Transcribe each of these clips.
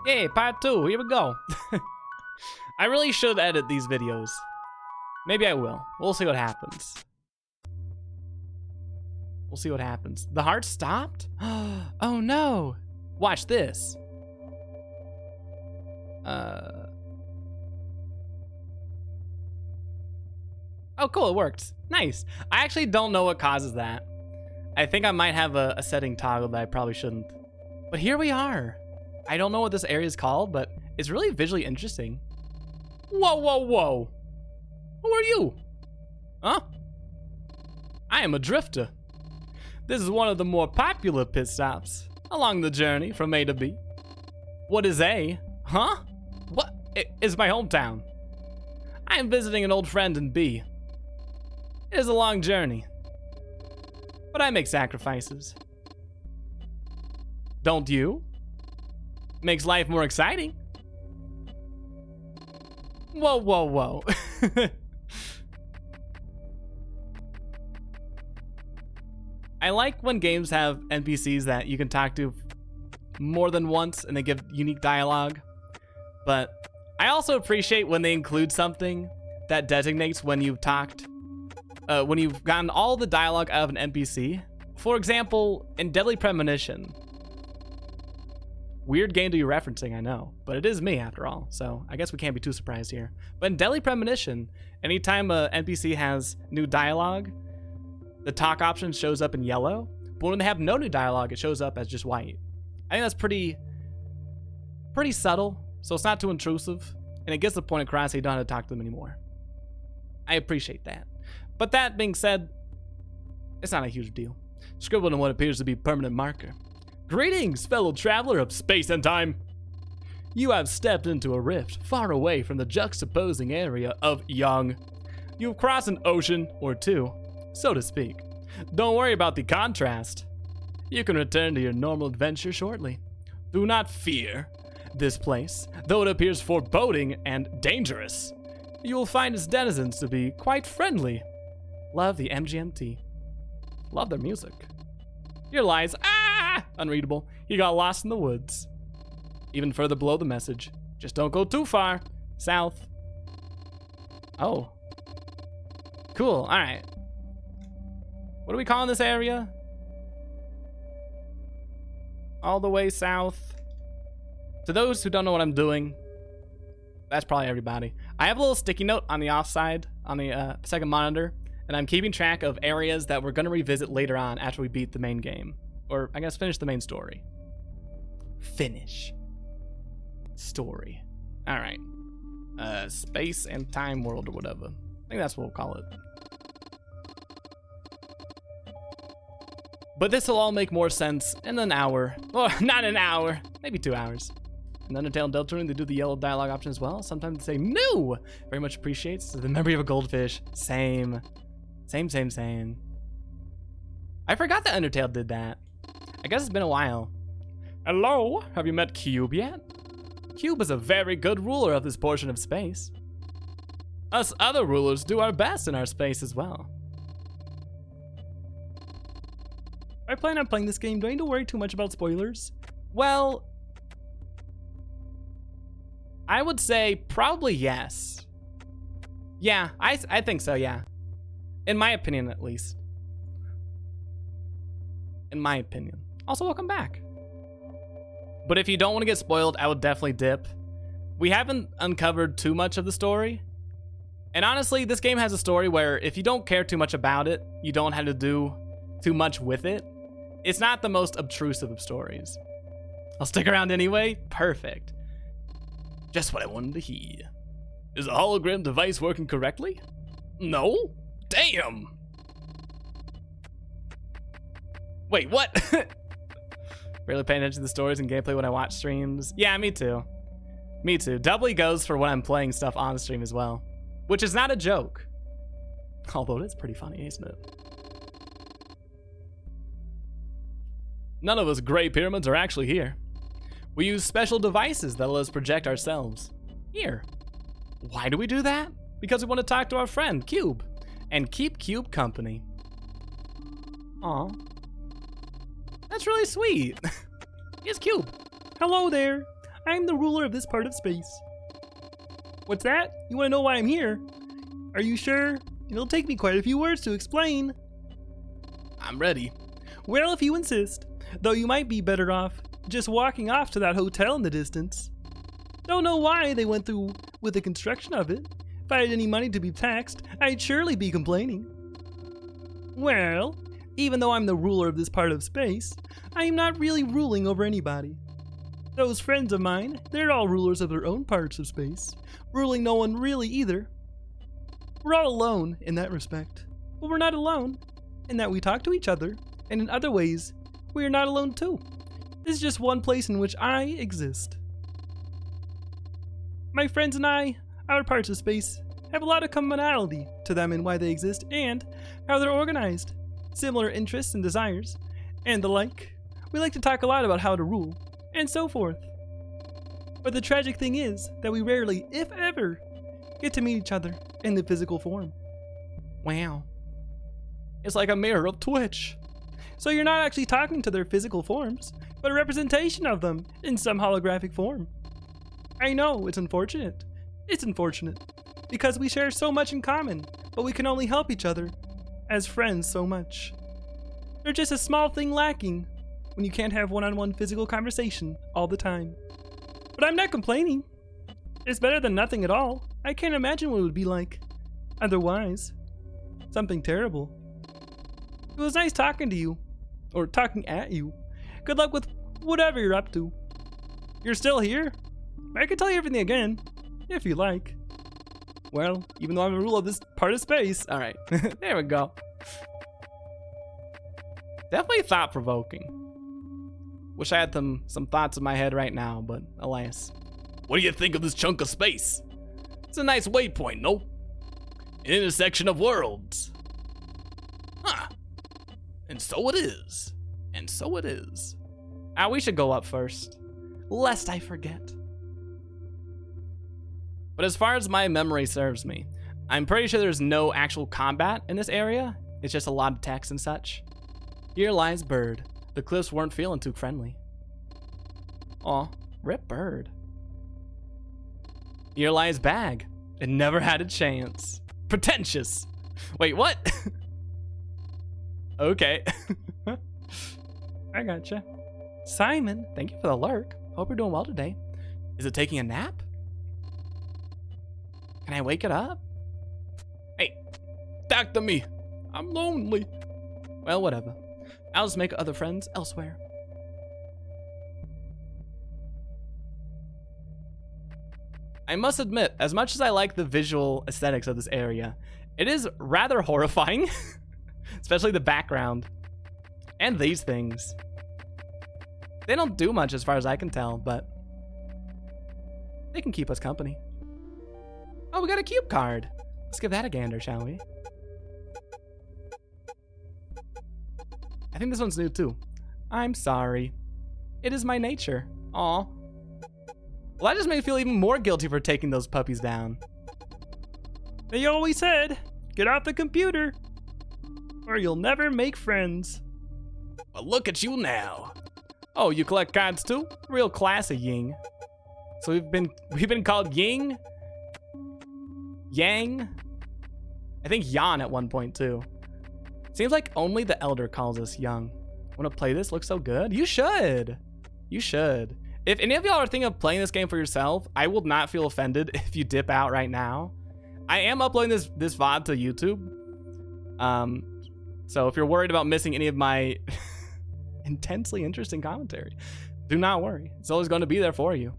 Hey, part 2, here we go. I really should edit these videos. Maybe I will. We'll see what happens. We'll see what happens. The heart stopped? Oh no. Watch this. Oh, cool, it worked. Nice. I actually don't know what causes that. I think I might have a setting toggle that I probably shouldn't. But here we are. I don't know what this area is called, but it's really visually interesting. Whoa, whoa, whoa. Who are you? Huh? I am a drifter. This is one of the more popular pit stops along the journey from A to B. What is A? Huh? What? It is my hometown. I am visiting an old friend in B. It is a long journey, but I make sacrifices. Don't you? Makes life more exciting. Whoa, whoa, whoa. I like when games have NPCs that you can talk to more than once and they give unique dialogue. But I also appreciate when they include something that designates when you've talked, when you've gotten all the dialogue out of an NPC. For example, in Deadly Premonition. Weird game to be referencing, I know, but it is me after all, so I guess we can't be too surprised here. But in Deadly Premonition, anytime a NPC has new dialogue, the talk option shows up in yellow, but when they have no new dialogue, it shows up as just white. I think that's pretty subtle, so it's not too intrusive, and it gets the point across that you don't have to talk to them anymore. I appreciate that. But that being said, it's not a huge deal. Scribbled in what appears to be permanent marker. Greetings, fellow traveler of space and time. You have stepped into a rift far away from the juxtaposing area of Young. You've crossed an ocean or two, so to speak. Don't worry about the contrast. You can return to your normal adventure shortly. Do not fear this place, though it appears foreboding and dangerous. You will find its denizens to be quite friendly. Love the MGMT. Love their music. Here lies, unreadable. He got lost in the woods. Even further below the message. Just don't go too far. South. Oh. Cool, alright. What are we calling this area? All the way south. To those who don't know what I'm doing, that's probably everybody. I have a little sticky note on the offside, on the second monitor, and I'm keeping track of areas that we're going to revisit later on after we beat the main game. Or, I guess, finish the main story. Finish. Story. Alright. Space and time world or whatever. I think that's what we'll call it. But this will all make more sense in an hour. Well, not an hour. Maybe 2 hours. In Undertale and Deltarune, they do the yellow dialogue option as well. Sometimes they say, no! Very much appreciates the memory of a goldfish. Same. Same. I forgot that Undertale did that. I guess it's been a while. Hello? Have you met Cube yet? Cube is a very good ruler of this portion of space. Us other rulers do our best in our space as well. I plan on playing this game. Do I need to worry too much about spoilers? Well, I would say probably yes. Yeah, I think so, yeah. In my opinion, at least. In my opinion. Also, welcome back. But if you don't want to get spoiled, I would definitely dip. We haven't uncovered too much of the story. And honestly, this game has a story where if you don't care too much about it, you don't have to do too much with it. It's not the most obtrusive of stories. I'll stick around anyway. Perfect. Just what I wanted to hear. Is the hologram device working correctly? No? Damn! Wait, what? Barely paying attention to the stories and gameplay when I watch streams. Yeah, me too. Me too. Doubly goes for when I'm playing stuff on stream as well. Which is not a joke. Although it is pretty funny, isn't it? None of us gray pyramids are actually here. We use special devices that let us project ourselves. Here. Why do we do that? Because we want to talk to our friend, Cube. And keep Cube company. Aw. That's really sweet. Here's Cube. Hello there. I'm the ruler of this part of space. What's that? You want to know why I'm here? Are you sure? It'll take me quite a few words to explain. I'm ready. Well, if you insist. Though you might be better off just walking off to that hotel in the distance. Don't know why they went through with the construction of it. If I had any money to be taxed, I'd surely be complaining. Well, even though I'm the ruler of this part of space, I am not really ruling over anybody. Those friends of mine, they're all rulers of their own parts of space, ruling no one really either. We're all alone in that respect, but we're not alone in that we talk to each other, and in other ways, we are not alone too. This is just one place in which I exist. My friends and I, our parts of space, have a lot of commonality to them in why they exist and how they're organized, similar interests and desires, and the like. We like to talk a lot about how to rule, and so forth. But the tragic thing is that we rarely, if ever, get to meet each other in the physical form. Wow. It's like a mirror of Twitch. So you're not actually talking to their physical forms, but a representation of them in some holographic form. I know, it's unfortunate. It's unfortunate, because we share so much in common, but we can only help each other as friends so much. There's just a small thing lacking when you can't have one-on-one physical conversation all the time. But I'm not complaining. It's better than nothing at all. I can't imagine what it would be like otherwise. Something terrible. It was nice talking to you, or talking at you. Good luck with whatever you're up to. You're still here? I can tell you everything again, if you like. Well, even though I'm the ruler of this part of space. All right, there we go. Definitely thought-provoking. Wish I had some thoughts in my head right now, but alas. What do you think of this chunk of space? It's a nice waypoint, no? An intersection of worlds. Huh. And so it is. And so it is. We should go up first, lest I forget. But as far as my memory serves me, I'm pretty sure there's no actual combat in this area. It's just a lot of text and such. Here lies Bird. The cliffs weren't feeling too friendly. Aw, rip Bird. Here lies Bag. It never had a chance. Pretentious. Wait, what? Okay. I gotcha. Simon, thank you for the lurk. Hope you're doing well today. Is it taking a nap? Can I wake it up? Hey, talk to me. I'm lonely. Well, whatever. I'll just make other friends elsewhere. I must admit, as much as I like the visual aesthetics of this area, it is rather horrifying, especially the background and these things. They don't do much as far as I can tell, but they can keep us company. Oh, we got a cube card. Let's give that a gander, shall we? I think this one's new too. I'm sorry. It is my nature. Aw. Well, that just made me feel even more guilty for taking those puppies down. They always said, get off the computer, or you'll never make friends. Well, look at you now. Oh, you collect cards too? Real classy, Ying. So we've been called Ying, Yang, I think Yan at one point too. Seems like only the Elder calls us young. Wanna play this? Looks so good. You should. You should. If any of y'all are thinking of playing this game for yourself, I will not feel offended if you dip out right now. I am uploading this VOD to YouTube. So if you're worried about missing any of my intensely interesting commentary, do not worry. It's always going to be there for you.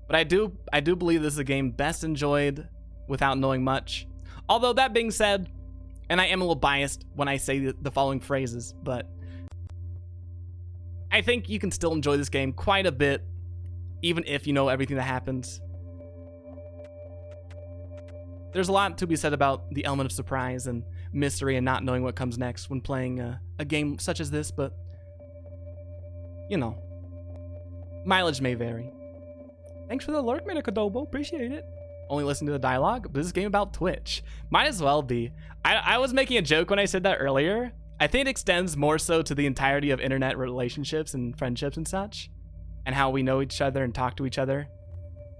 But I do believe this is a game best enjoyed without knowing much. Although that being said, and I am a little biased when I say the following phrases, but I think you can still enjoy this game quite a bit, even if you know everything that happens. There's a lot to be said about the element of surprise and mystery and not knowing what comes next when playing a game such as this, but, you know, mileage may vary. Thanks for the lurk, Metacodobo. Appreciate it. Only listen to the dialogue, but this is a game about Twitch. Might as well be. I was making a joke when I said that earlier. I think it extends more so to the entirety of internet relationships and friendships and such. and how we know each other and talk to each other,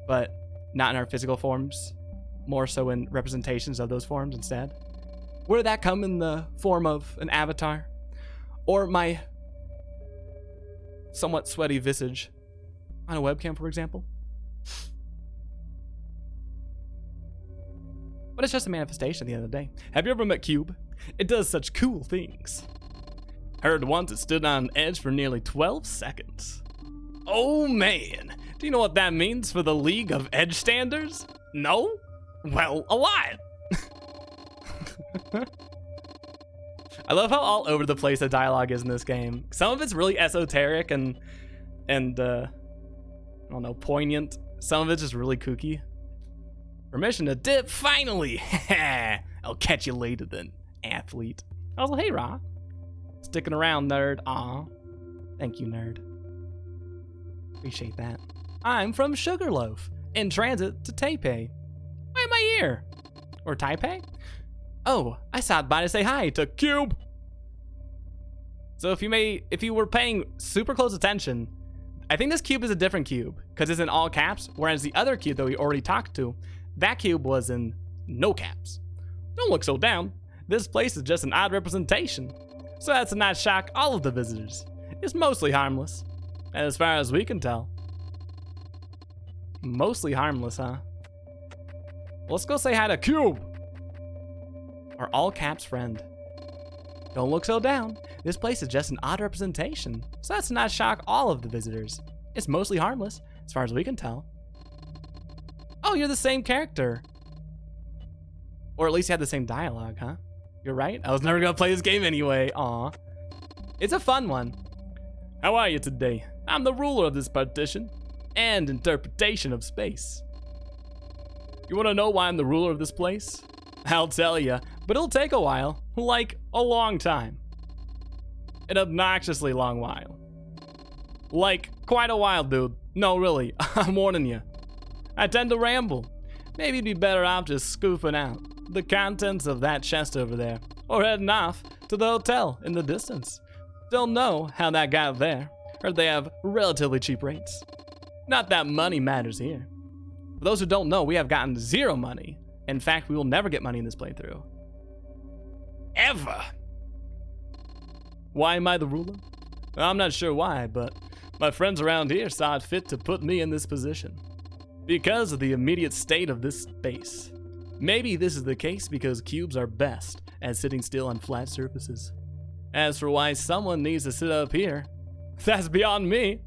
but not in our physical forms, more so in representations of those forms instead? Would that come in the form of an avatar? Or my somewhat sweaty visage on a webcam, for example? But it's just a manifestation at the end of the day. Have you ever met Cube? It does such cool things. Heard once it stood on edge for nearly 12 seconds. Oh man, do you know what that means for the League of Edge Standers? No? Well, a lot. I love how all over the place the dialogue is in this game. Some of it's really esoteric and I don't know, poignant. Some of it's just really kooky. Permission to dip, finally! I'll catch you later then, athlete. Also, hey, Ra. Sticking around, nerd. Aw. Thank you, nerd. Appreciate that. I'm from Sugarloaf, in transit to Taipei. Why am I here? Or Taipei? Oh, I stopped by to say hi to Cube. So if you were paying super close attention, I think this cube is a different cube, because it's in all caps, whereas the other cube that we already talked to, that cube was in no caps. Don't look so down. This place is just an odd representation. So that's to not shock all of the visitors. It's mostly harmless. As far as we can tell. Mostly harmless, huh? Let's go say hi to Cube. Our all caps friend. Don't look so down. This place is just an odd representation. So that's to not shock all of the visitors. It's mostly harmless, as far as we can tell. Oh, you're the same character. Or at least you had the same dialogue, huh? You're right. I was never gonna play this game anyway. Aw. It's a fun one. How are you today? I'm the ruler of this partition and interpretation of space. You wanna know why I'm the ruler of this place? I'll tell you, but it'll take a while. Like a long time. An obnoxiously long while. Like quite a while, dude. No, really, I'm warning you. I tend to ramble. Maybe you'd be better off just scooping out the contents of that chest over there, or heading off to the hotel in the distance. Don't know how that got there. Heard they have relatively cheap rates. Not that money matters here. For those who don't know, we have gotten zero money. In fact, we will never get money in this playthrough. Ever. Why am I the ruler? I'm not sure why, but my friends around here saw it fit to put me in this position. Because of the immediate state of this space. Maybe this is the case because cubes are best at sitting still on flat surfaces. As for why someone needs to sit up here, that's beyond me.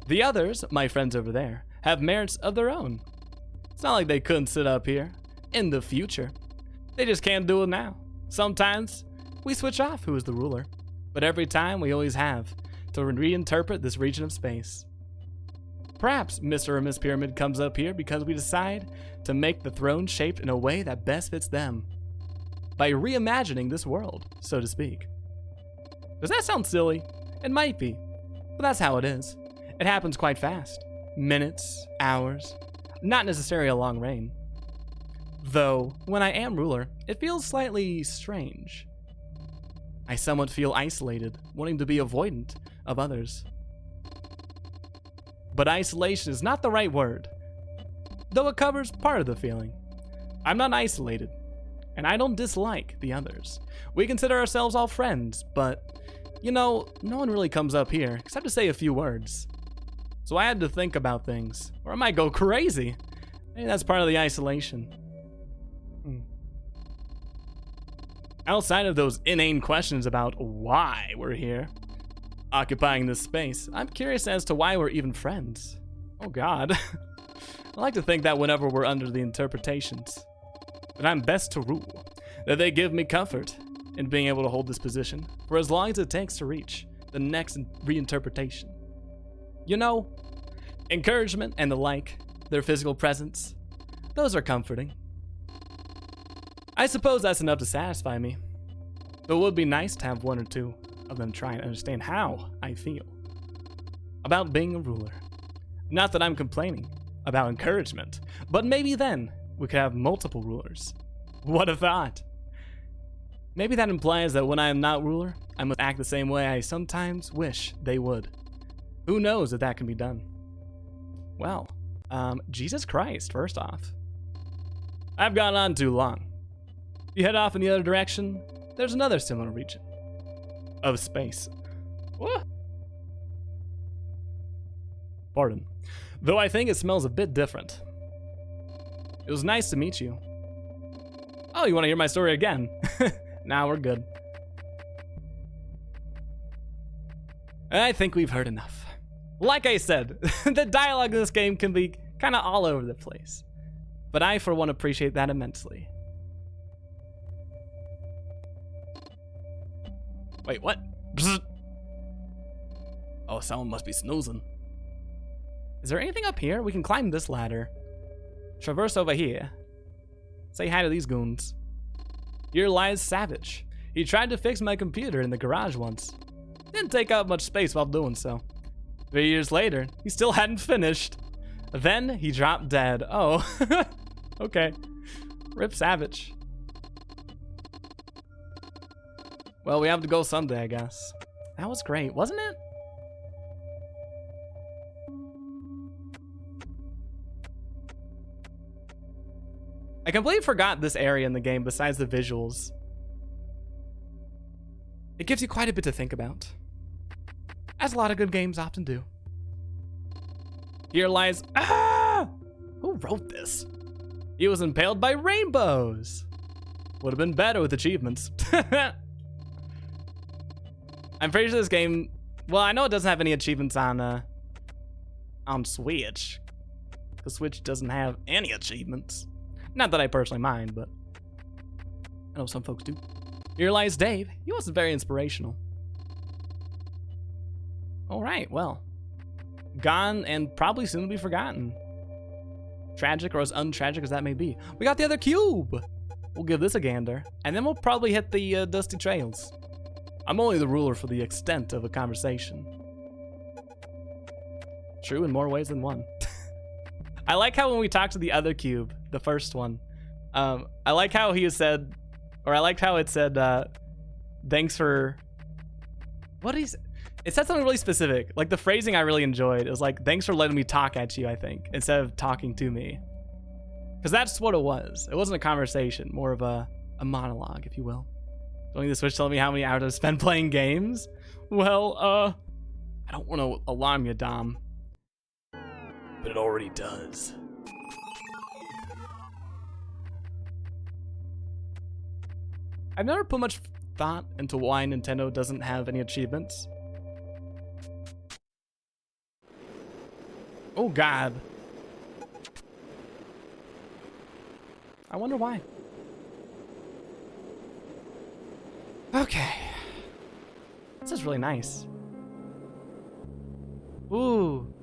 The others, my friends over there, have merits of their own. It's not like they couldn't sit up here in the future. They just can't do it now. Sometimes we switch off who is the ruler, but every time we always have to reinterpret this region of space. Perhaps Mr. or Miss Pyramid comes up here because we decide to make the throne shaped in a way that best fits them. By reimagining this world, so to speak. Does that sound silly? It might be, but that's how it is. It happens quite fast. Minutes, hours, not necessarily a long reign. Though, when I am ruler, it feels slightly strange. I somewhat feel isolated, wanting to be avoidant of others. But isolation is not the right word, though it covers part of the feeling. I'm not isolated, and I don't dislike the others. We consider ourselves all friends, but, you know, no one really comes up here except to say a few words. So I had to think about things, or I might go crazy. Maybe that's part of the isolation. Outside of those inane questions about why we're here, occupying this space, I'm curious as to why we're even friends. Oh God. I like to think that whenever we're under the interpretations, that I'm best to rule, that they give me comfort in being able to hold this position for as long as it takes to reach the next reinterpretation. You know, encouragement and the like, their physical presence, those are comforting. I suppose that's enough to satisfy me, though it would be nice to have one or two of them try and understand how I feel about being a ruler. Not that I'm complaining about encouragement, but maybe then we could have multiple rulers. What a thought! Maybe that implies that when I am not ruler, I must act the same way I sometimes wish they would. Who knows if that can be done? Well, Jesus Christ, first off. I've gone on too long. If you head off in the other direction, there's another similar region of space. What? Pardon. Though I think it smells a bit different. It was nice to meet you. Oh, you want to hear my story again? Nah, we're good. I think we've heard enough. Like I said, the dialogue in this game can be kind of all over the place. But I, for one, appreciate that immensely. Wait, what? Bzz. Oh, someone must be snoozing. Is there anything up here? We can climb this ladder. Traverse over here. Say hi to these goons. Here lies Savage. He tried to fix my computer in the garage once. Didn't take up much space while doing so. 3 years later, he still hadn't finished. Then he dropped dead. Oh, okay. Rip Savage. Well, we have to go someday, I guess. That was great, wasn't it? I completely forgot this area in the game besides the visuals. It gives you quite a bit to think about, as a lot of good games often do. Here lies... Ah! Who wrote this? He was impaled by rainbows. Would have been better with achievements. I'm pretty sure this game... Well, I know it doesn't have any achievements on Switch. Because Switch doesn't have any achievements. Not that I personally mind, but I know some folks do. Here lies Dave. He wasn't very inspirational. Alright, well. Gone and probably soon to be forgotten. Tragic or as untragic as that may be. We got the other cube! We'll give this a gander. And then we'll probably hit the dusty trails. I'm only the ruler for the extent of a conversation. True in more ways than one. I like how when we talked to the other cube, the first one, I like how he said, or I liked how it said, thanks for, what is, it said something really specific. Like the phrasing I really enjoyed. It was like, thanks for letting me talk at you, I think, instead of talking to me. Because that's what it was. It wasn't a conversation, more of a monologue, if you will. Don't need the Switch telling me how many hours I've spent playing games. Well, I don't want to alarm you, Dom. But it already does. I've never put much thought into why Nintendo doesn't have any achievements. Oh God. I wonder why. Okay. This is really nice. Ooh.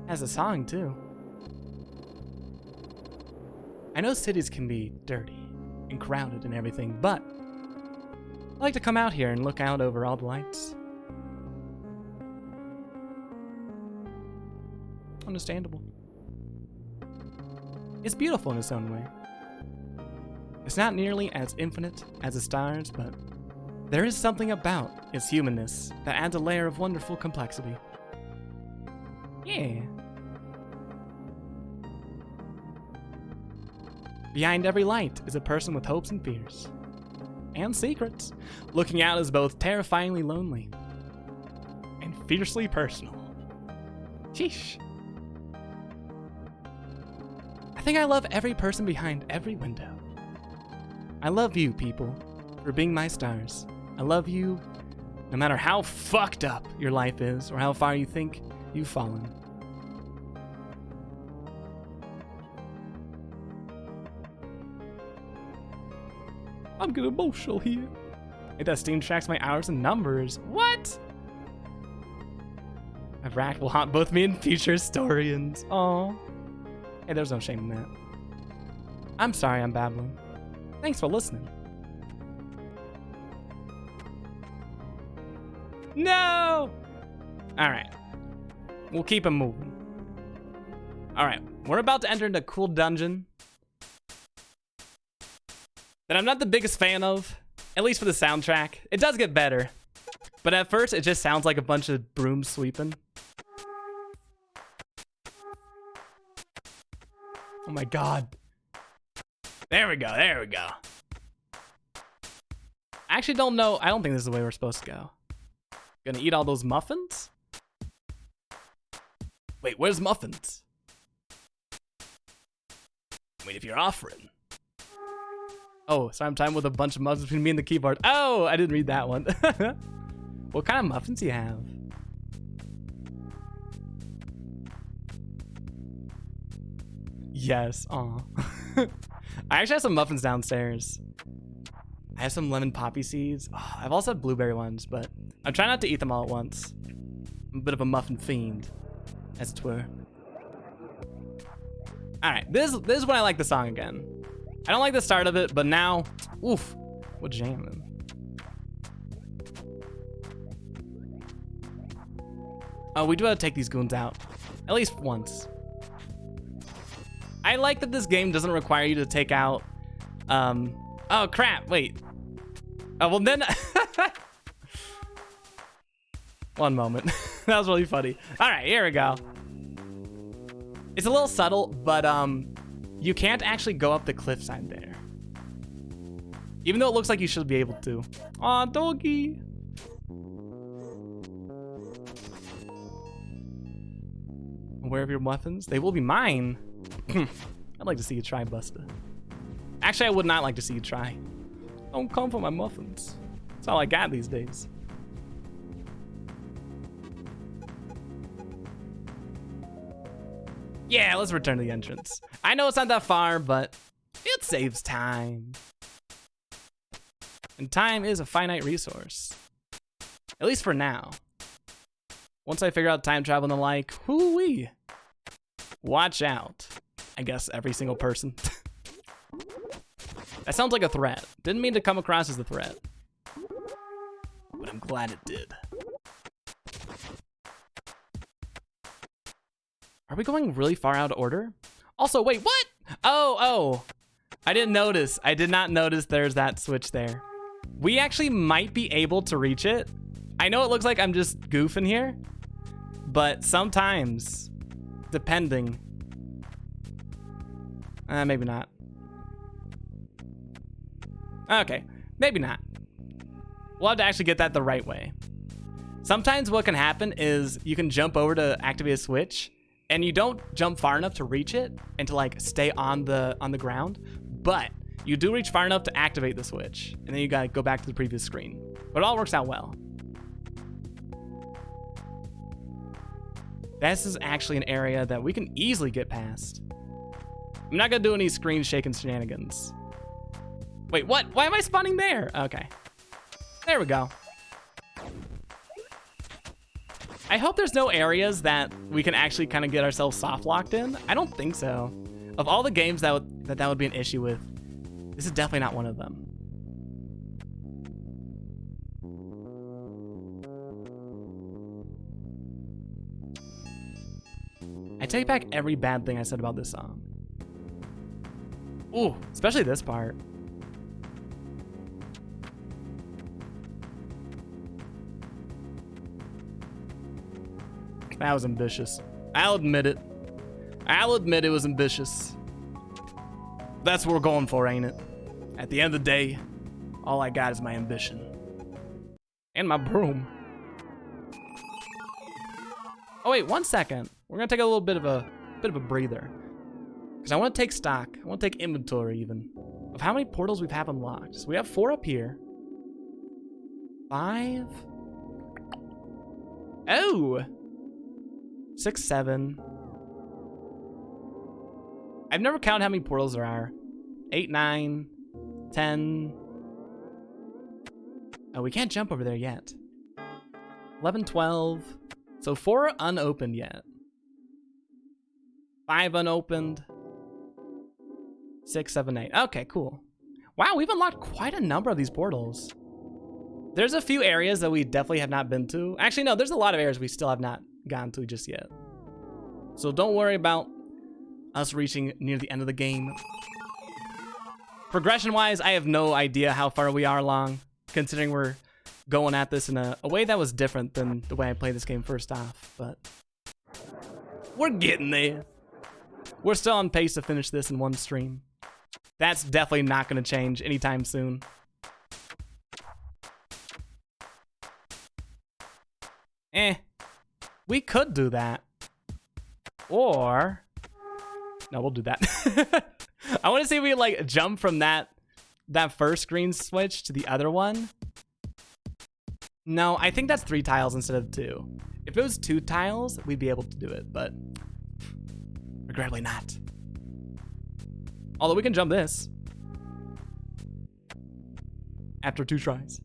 Has a song too. I know cities can be dirty and crowded and everything, but I like to come out here and look out over all the lights. Understandable. It's beautiful in its own way. It's not nearly as infinite as the stars, but there is something about its humanness that adds a layer of wonderful complexity. Yeah. Behind every light is a person with hopes and fears. And secrets. Looking out is both terrifyingly lonely and fiercely personal. Sheesh. I think I love every person behind every window. I love you, people, for being my stars. I love you no matter how fucked up your life is or how far you think you've fallen. I'm getting emotional here. Hey, that Steam tracks my hours and numbers. What? A rack will haunt both me and future historians. Aw. Hey, there's no shame in that. I'm sorry I'm babbling. Thanks for listening. No! Alright. We'll keep him moving. Alright, we're about to enter into a cool dungeon that I'm not the biggest fan of, at least for the soundtrack. It does get better. But at first, it just sounds like a bunch of brooms sweeping. Oh my god. There we go, there we go. I actually don't know. I don't think this is the way we're supposed to go. Gonna eat all those muffins? Wait, where's muffins? Wait, if you're offering. Oh, so I'm time with a bunch of muffins between me and the keyboard. Oh, I didn't read that one. What kind of muffins do you have? Yes, aw. I actually have some muffins downstairs. I have some lemon poppy seeds. Oh, I've also had blueberry ones, but I'm trying not to eat them all at once. I'm a bit of a muffin fiend, as it were. All right, this is when I like the song again. I don't like the start of it, but now, oof, what jamming. Oh, we do have to take these goons out, at least once. I like that this game doesn't require you to take out, oh crap, wait. Oh, well then, one moment. That was really funny. All right, here we go. It's a little subtle, but you can't actually go up the cliffside there. Even though it looks like you should be able to. Aw, doggy. Where are your muffins? They will be mine. I'd like to see you try, Busta. Actually, I would not like to see you try. Don't come for my muffins. That's all I got these days. Yeah, let's return to the entrance. I know it's not that far, but it saves time. And time is a finite resource. At least for now. Once I figure out time travel and the like, whoo-wee. Watch out. I guess every single person. That sounds like a threat. Didn't mean to come across as a threat. But I'm glad it did. Are we going really far out of order? Also, wait, what? Oh. I didn't notice. I did not notice there's that switch there. We actually might be able to reach it. I know it looks like I'm just goofing here, but sometimes, depending. Maybe not. Okay, maybe not. We'll have to actually get that the right way. Sometimes what can happen is you can jump over to activate a switch and you don't jump far enough to reach it and to like stay on the ground, but you do reach far enough to activate the switch and then you gotta go back to the previous screen. But it all works out well. This is actually an area that we can easily get past. I'm not gonna do any screen shaking shenanigans. Wait, what? Why am I spawning there? Okay. There we go. I hope there's no areas that we can actually kind of get ourselves soft locked in. I don't think so. Of all the games that would be an issue with, this is definitely not one of them. I take back every bad thing I said about this song. Ooh, especially this part. That was ambitious. I'll admit it. I'll admit it was ambitious. That's what we're going for, ain't it? At the end of the day, all I got is my ambition. And my broom. Oh wait, 1 second. We're gonna take a little bit of a breather. Because I want to take stock. I want to take inventory even of how many portals we've have unlocked. So we have 4 up here. 5. Oh! 6, 7. I've never counted how many portals there are. 8, 9, 10. Oh, we can't jump over there yet. 11, 12. So 4 are unopened yet. 5 unopened. 6, 7, 8. Okay, cool. Wow, we've unlocked quite a number of these portals. There's a few areas that we definitely have not been to. Actually, no, there's a lot of areas we still have not gotten to just yet. So don't worry about us reaching near the end of the game. Progression-wise, I have no idea how far we are along, considering we're going at this in a way that was different than the way I played this game first off, but we're getting there. We're still on pace to finish this in one stream. That's definitely not going to change anytime soon. We could do that. Or... no, we'll do that. I want to see if we like jump from that first screen switch to the other one. No, I think that's 3 tiles instead of 2. If it was 2 tiles, we'd be able to do it, but regrettably not. Although we can jump this after 2 tries.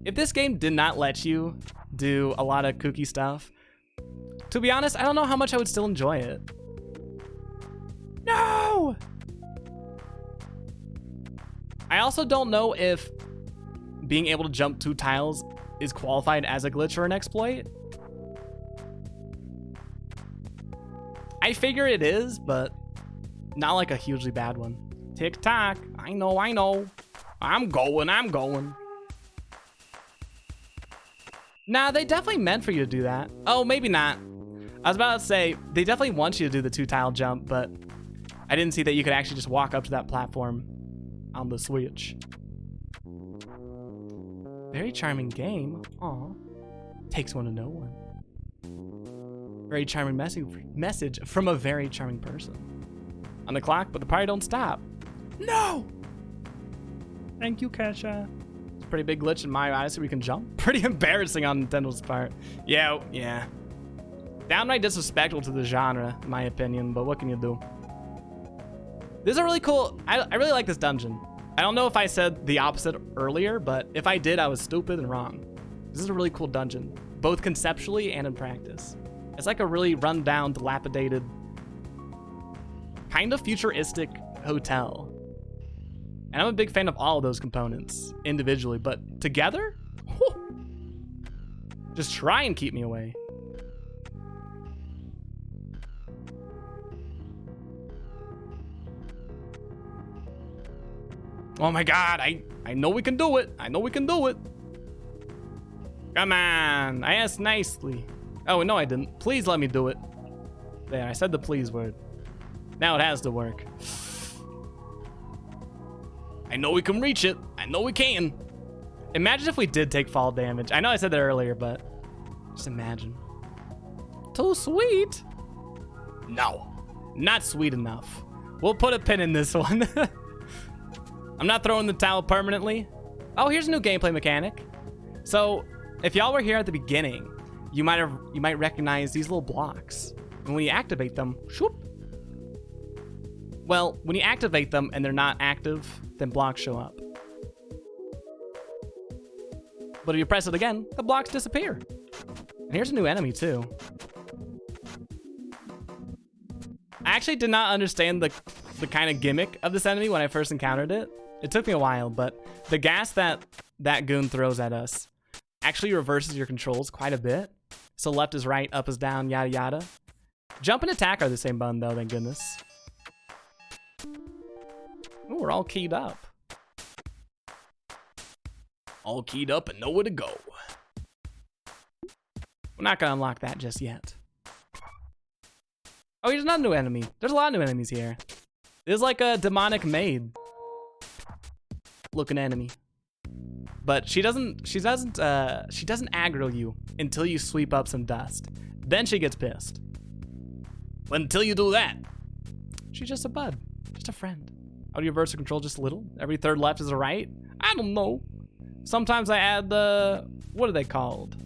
If this game did not let you do a lot of kooky stuff, to be honest, I don't know how much I would still enjoy it. No! I also don't know if being able to jump 2 tiles is qualified as a glitch or an exploit. I figure it is, but not like a hugely bad one. Tick-tock. I know. I'm going. Nah, they definitely meant for you to do that. Oh, maybe not. I was about to say, they definitely want you to do the 2-tile jump, but I didn't see that you could actually just walk up to that platform on the Switch. Very charming game. Aw. Takes one to know one. Very charming message from a very charming person. On the clock, but the party don't stop. No! Thank you, Kesha. It's a pretty big glitch in Mario Odyssey where you can jump. Pretty embarrassing on Nintendo's part. Yeah. Downright disrespectful to the genre, in my opinion, but what can you do? This is a really cool... I really like this dungeon. I don't know if I said the opposite earlier, but if I did, I was stupid and wrong. This is a really cool dungeon, both conceptually and in practice. It's like a really run-down, dilapidated, kind of futuristic hotel. And I'm a big fan of all of those components individually, but together? Whew. Just try and keep me away. Oh my god, I know we can do it. Come on, I asked nicely. Oh, no, I didn't. Please let me do it. There, I said the please word. Now it has to work. I know we can reach it. I know we can. Imagine if we did take fall damage. I know I said that earlier, but just imagine. Too sweet. No, not sweet enough. We'll put a pin in this one. I'm not throwing the towel permanently. Oh, here's a new gameplay mechanic. So if y'all were here at the beginning, you might recognize these little blocks. And when you activate them, whoop. Well, when you activate them and they're not active, then blocks show up. But if you press it again, the blocks disappear. And here's a new enemy too. I actually did not understand the kind of gimmick of this enemy when I first encountered it. It took me a while, but the gas that goon throws at us actually reverses your controls quite a bit. So left is right, up is down, yada yada. Jump and attack are the same button though, thank goodness. Ooh, we're all keyed up. All keyed up and nowhere to go. We're not gonna unlock that just yet. Oh, here's another new enemy. There's a lot of new enemies here. There's like a demonic maid looking enemy. But she doesn't aggro you until you sweep up some dust. Then she gets pissed. But until you do that, she's just a bud, just a friend. How do you reverse the control just a little? Every third left is a right? I don't know. Sometimes I add the, what are they called?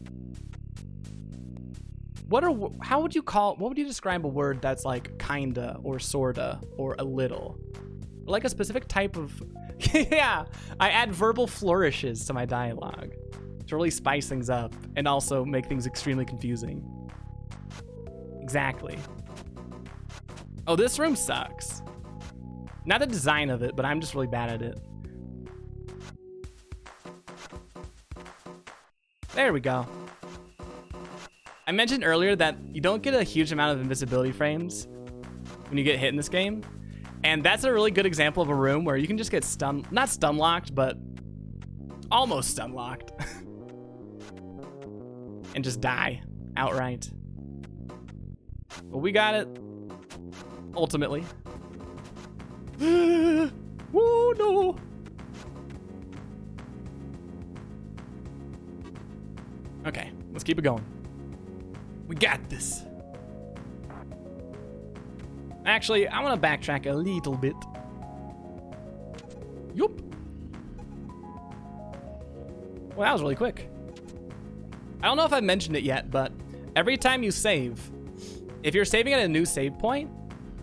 How would you describe a word that's like kinda or sorta or a little? Like a specific type of, yeah, I add verbal flourishes to my dialogue to really spice things up and also make things extremely confusing. Exactly. Oh, this room sucks. Not the design of it, but I'm just really bad at it. There we go. I mentioned earlier that you don't get a huge amount of invisibility frames when you get hit in this game. And that's a really good example of a room where you can just get not stun locked, but almost stun locked. And just die outright. But we got it. Ultimately. Oh no. Okay, let's keep it going. We got this. Actually, I want to backtrack a little bit. Yup. Well, that was really quick. I don't know if I mentioned it yet, but every time you save, if you're saving at a new save point,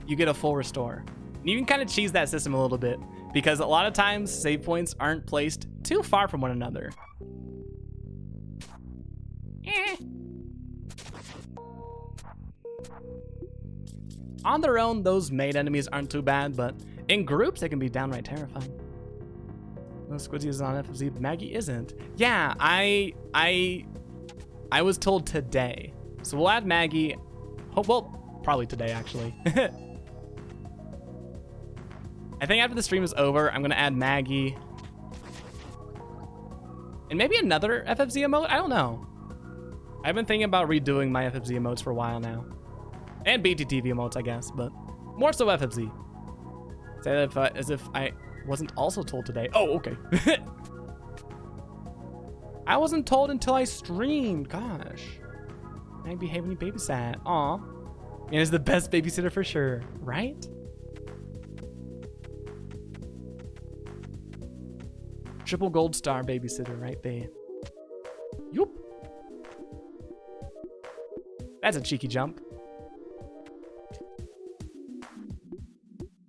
you get a full restore. And you can kind of cheese that system a little bit, because a lot of times save points aren't placed too far from one another. On their own, those maid enemies aren't too bad, but in groups, they can be downright terrifying. No, Squiddsey is on FFZ, but Maggie isn't. Yeah, I was told today. So we'll add Maggie. Oh, well, probably today, actually. I think after the stream is over, I'm going to add Maggie. And maybe another FFZ emote? I don't know. I've been thinking about redoing my FFZ emotes for a while now. And BTTV emotes, I guess, but more so FFZ. Say that as if I wasn't also told today. Oh, okay. I wasn't told until I streamed. Gosh. I behave when you babysat. Aw. And is the best babysitter for sure, right? Triple gold star babysitter right there. Yup. That's a cheeky jump.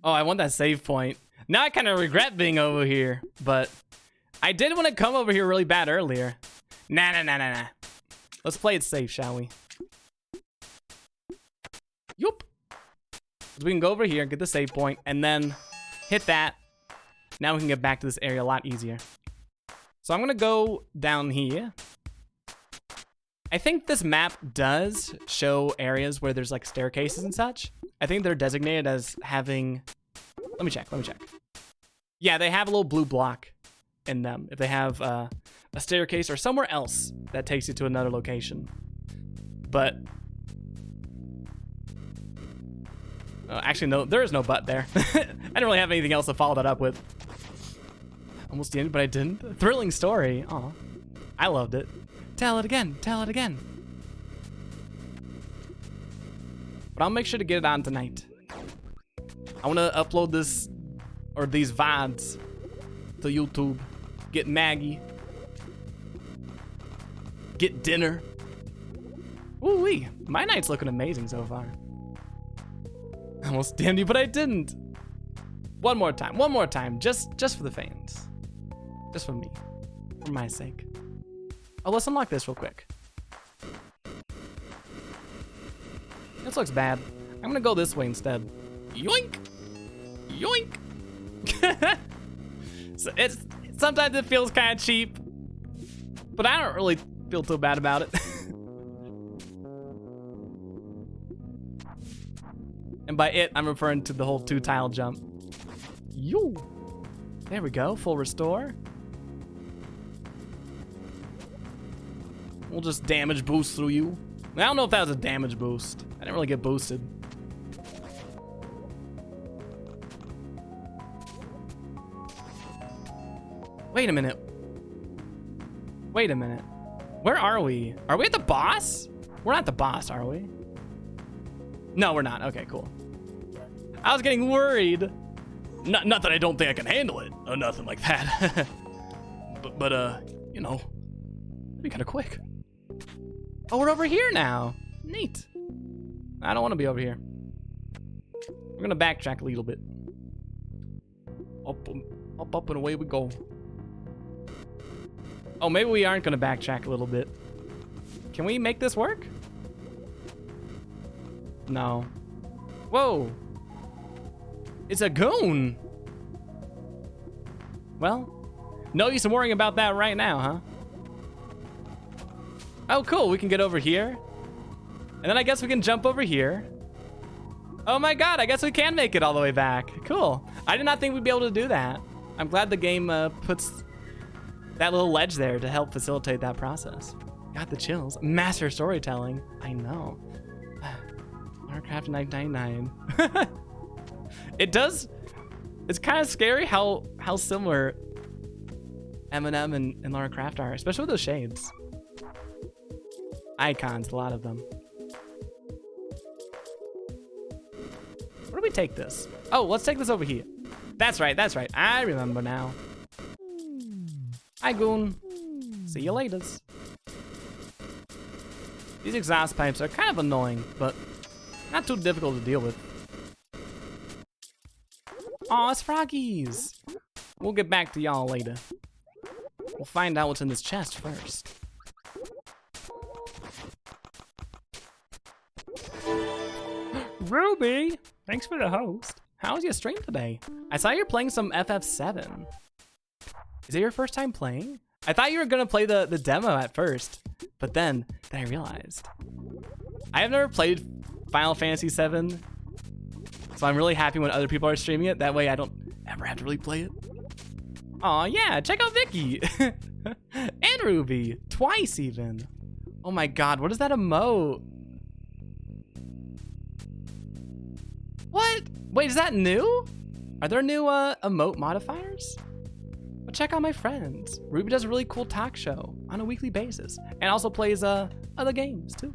Oh, I want that save point. Now I kind of regret being over here, but I did want to come over here really bad earlier. Nah. Let's play it safe, shall we? Yup. So we can go over here, get the save point, and then hit that. Now we can get back to this area a lot easier. So I'm gonna go down here. I think this map does show areas where there's like staircases and such. I think they're designated as having, let me check. Yeah, they have a little blue block in them. If they have a staircase or somewhere else that takes you to another location. But, actually no, there is no but there. I didn't really have anything else to follow that up with. Almost did, but I didn't. Thrilling story, aw. I loved it. Tell it again. But I'll make sure to get it on tonight. I want to upload this, or these VODs, to YouTube. Get Maggie. Get dinner. Ooh-wee. My night's looking amazing so far. I almost damned you, but I didn't. One more time. Just for the fans. Just for me. For my sake. Oh, let's unlock this real quick. This looks bad. I'm gonna go this way instead. Yoink! So sometimes it feels kind of cheap, but I don't really feel too bad about it. And by it, I'm referring to the whole 2-tile jump. Yo! There we go, full restore. We'll just damage boost through you. I don't know if that was a damage boost. I didn't really get boosted. Wait a minute. Where are we? Are we at the boss? We're not the boss, are we? No, we're not. Okay, cool. I was getting worried. Not that I don't think I can handle it, or nothing like that. but you know, it'd be kind of quick. Oh, we're over here now. Neat. I don't want to be over here. We're gonna backtrack a little bit. Up, and away we go. Oh, maybe we aren't gonna backtrack a little bit. Can we make this work? No. Whoa. It's a goon. Well, no use in worrying about that right now, huh? Oh, cool. We can get over here. And then I guess we can jump over here. Oh my god, I guess we can make it all the way back. Cool. I did not think we'd be able to do that. I'm glad the game puts that little ledge there to help facilitate that process. Got the chills. Master storytelling. I know. Warcraft 999. It does. It's kind of scary how similar Eminem and Lara Croft are, especially with those shades. Icons, a lot of them. Where do we take this? Oh, let's take this over here. That's right, that's right. I remember now. Hi, Goon. See you later. These exhaust pipes are kind of annoying, but not too difficult to deal with. Aw, it's froggies. We'll get back to y'all later. We'll find out what's in this chest first. Ruby, thanks for the host. How was your stream today? I saw you're playing some FF7. Is it your first time playing? I thought you were gonna play the demo at first, but then I realized. I have never played Final Fantasy VII, so I'm really happy when other people are streaming it. That way I don't ever have to really play it. Aw, yeah, check out Vicky. And Ruby, twice even. Oh my god, what is that emote? What? Wait, is that new? Are there new emote modifiers? But check out my friends. Ruby does a really cool talk show on a weekly basis and also plays other games too.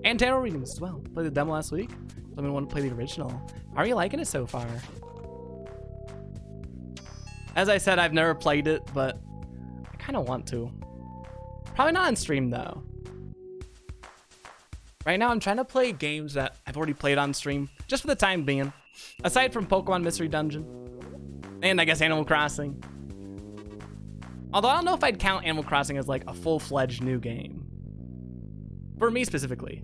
And tarot readings as well. Played the demo last week. Someone wanted to play the original. How are you liking it so far? As I said, I've never played it, but I kind of want to. Probably not on stream though. Right now, I'm trying to play games that I've already played on stream, just for the time being. Aside from Pokemon Mystery Dungeon, and I guess Animal Crossing. Although I don't know if I'd count Animal Crossing as like a full-fledged new game. For me specifically.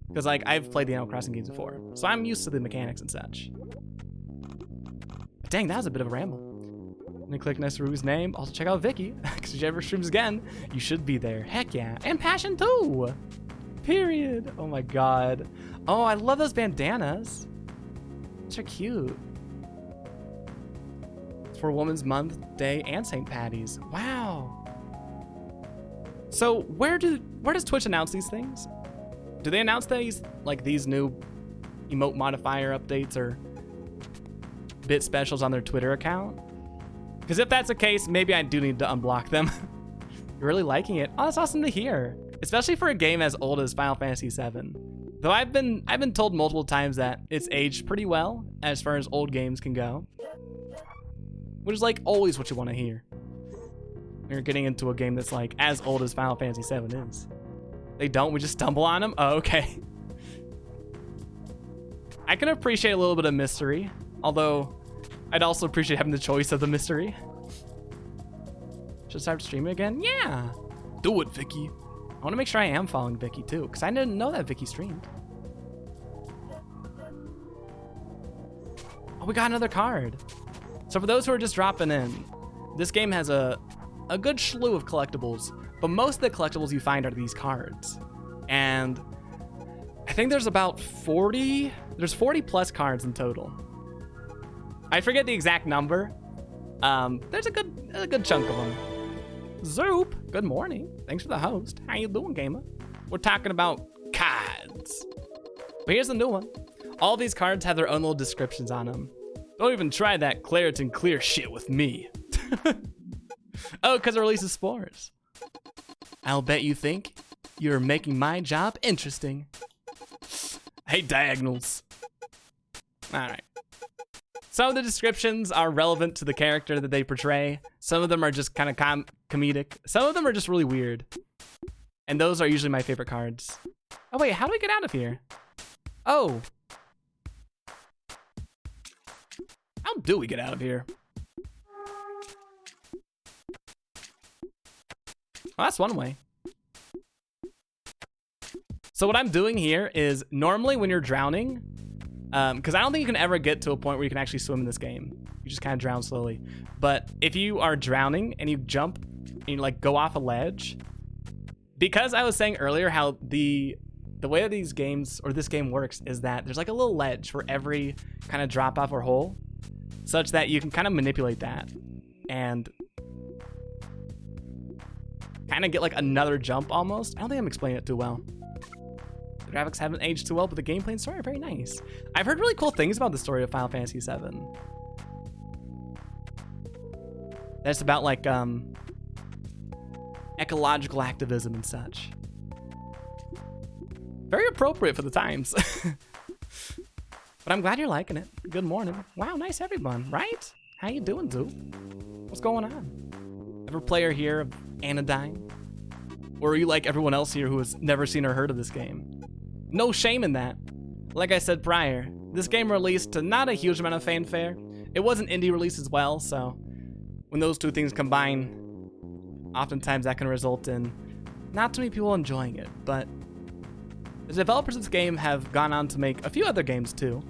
Because like, I've played the Animal Crossing games before, so I'm used to the mechanics and such. But dang, that was a bit of a ramble. I'm gonna click next to Ruby's name. Also check out Vicky, because if she ever streams again, you should be there. Heck yeah, and Passion too! Period. Oh my god. Oh, I love those bandanas. Those are cute. It's for Women's Month, Day, and St. Patty's. Wow. So where does Twitch announce these things? Do they announce these new emote modifier updates or bit specials on their Twitter account? Because if that's the case, maybe I do need to unblock them. You're really liking it. Oh, that's awesome to hear. Especially for a game as old as Final Fantasy VII. Though I've been told multiple times that it's aged pretty well as far as old games can go. Which is like always what you want to hear. When you're getting into a game that's like as old as Final Fantasy VII is. They don't, we just stumble on them? Oh, okay. I can appreciate a little bit of mystery, although I'd also appreciate having the choice of the mystery. Should I start streaming again? Yeah. Do it, Vicky. I want to make sure I am following Vicky too, because I didn't know that Vicky streamed. Oh, we got another card. So for those who are just dropping in, this game has a good slew of collectibles, but most of the collectibles you find are these cards. And I think there's about 40 plus cards in total. I forget the exact number. There's a good chunk of them. Zoop, good morning. Thanks for the host. How you doing, gamer? We're talking about cards. But here's the new one. All these cards have their own little descriptions on them. Don't even try that Claritin Clear shit with me. Oh, because it releases spores. I'll bet you think you're making my job interesting. I hate diagonals. All right. Some of the descriptions are relevant to the character that they portray. Some of them are just kind of comedic. Some of them are just really weird. And those are usually my favorite cards. Oh wait, how do we get out of here? Oh. How do we get out of here? Well, that's one way. So what I'm doing here is normally when you're drowning, because I don't think you can ever get to a point where you can actually swim in this game. You just kind of drown slowly. But if you are drowning and you jump and you like go off a ledge, because I was saying earlier how the the way that these games, or this game works, is that there's like a little ledge for every kind of drop off or hole, such that you can kind of manipulate that and kind of get like another jump almost. I don't think I'm explaining it too well. The graphics haven't aged too well, but the gameplay and story are very nice. I've heard really cool things about the story of Final Fantasy VII. That's about like ecological activism and such. Very appropriate for the times. But I'm glad you're liking it. Good morning. Wow, nice everyone, right? How you doing, dude? What's going on? Ever player here of Anodyne? Or are you like everyone else here who has never seen or heard of this game? No shame in that. Like I said prior, this game released to not a huge amount of fanfare. It was an indie release as well, so when those two things combine, oftentimes that can result in not too many people enjoying it, but the developers of this game have gone on to make a few other games too,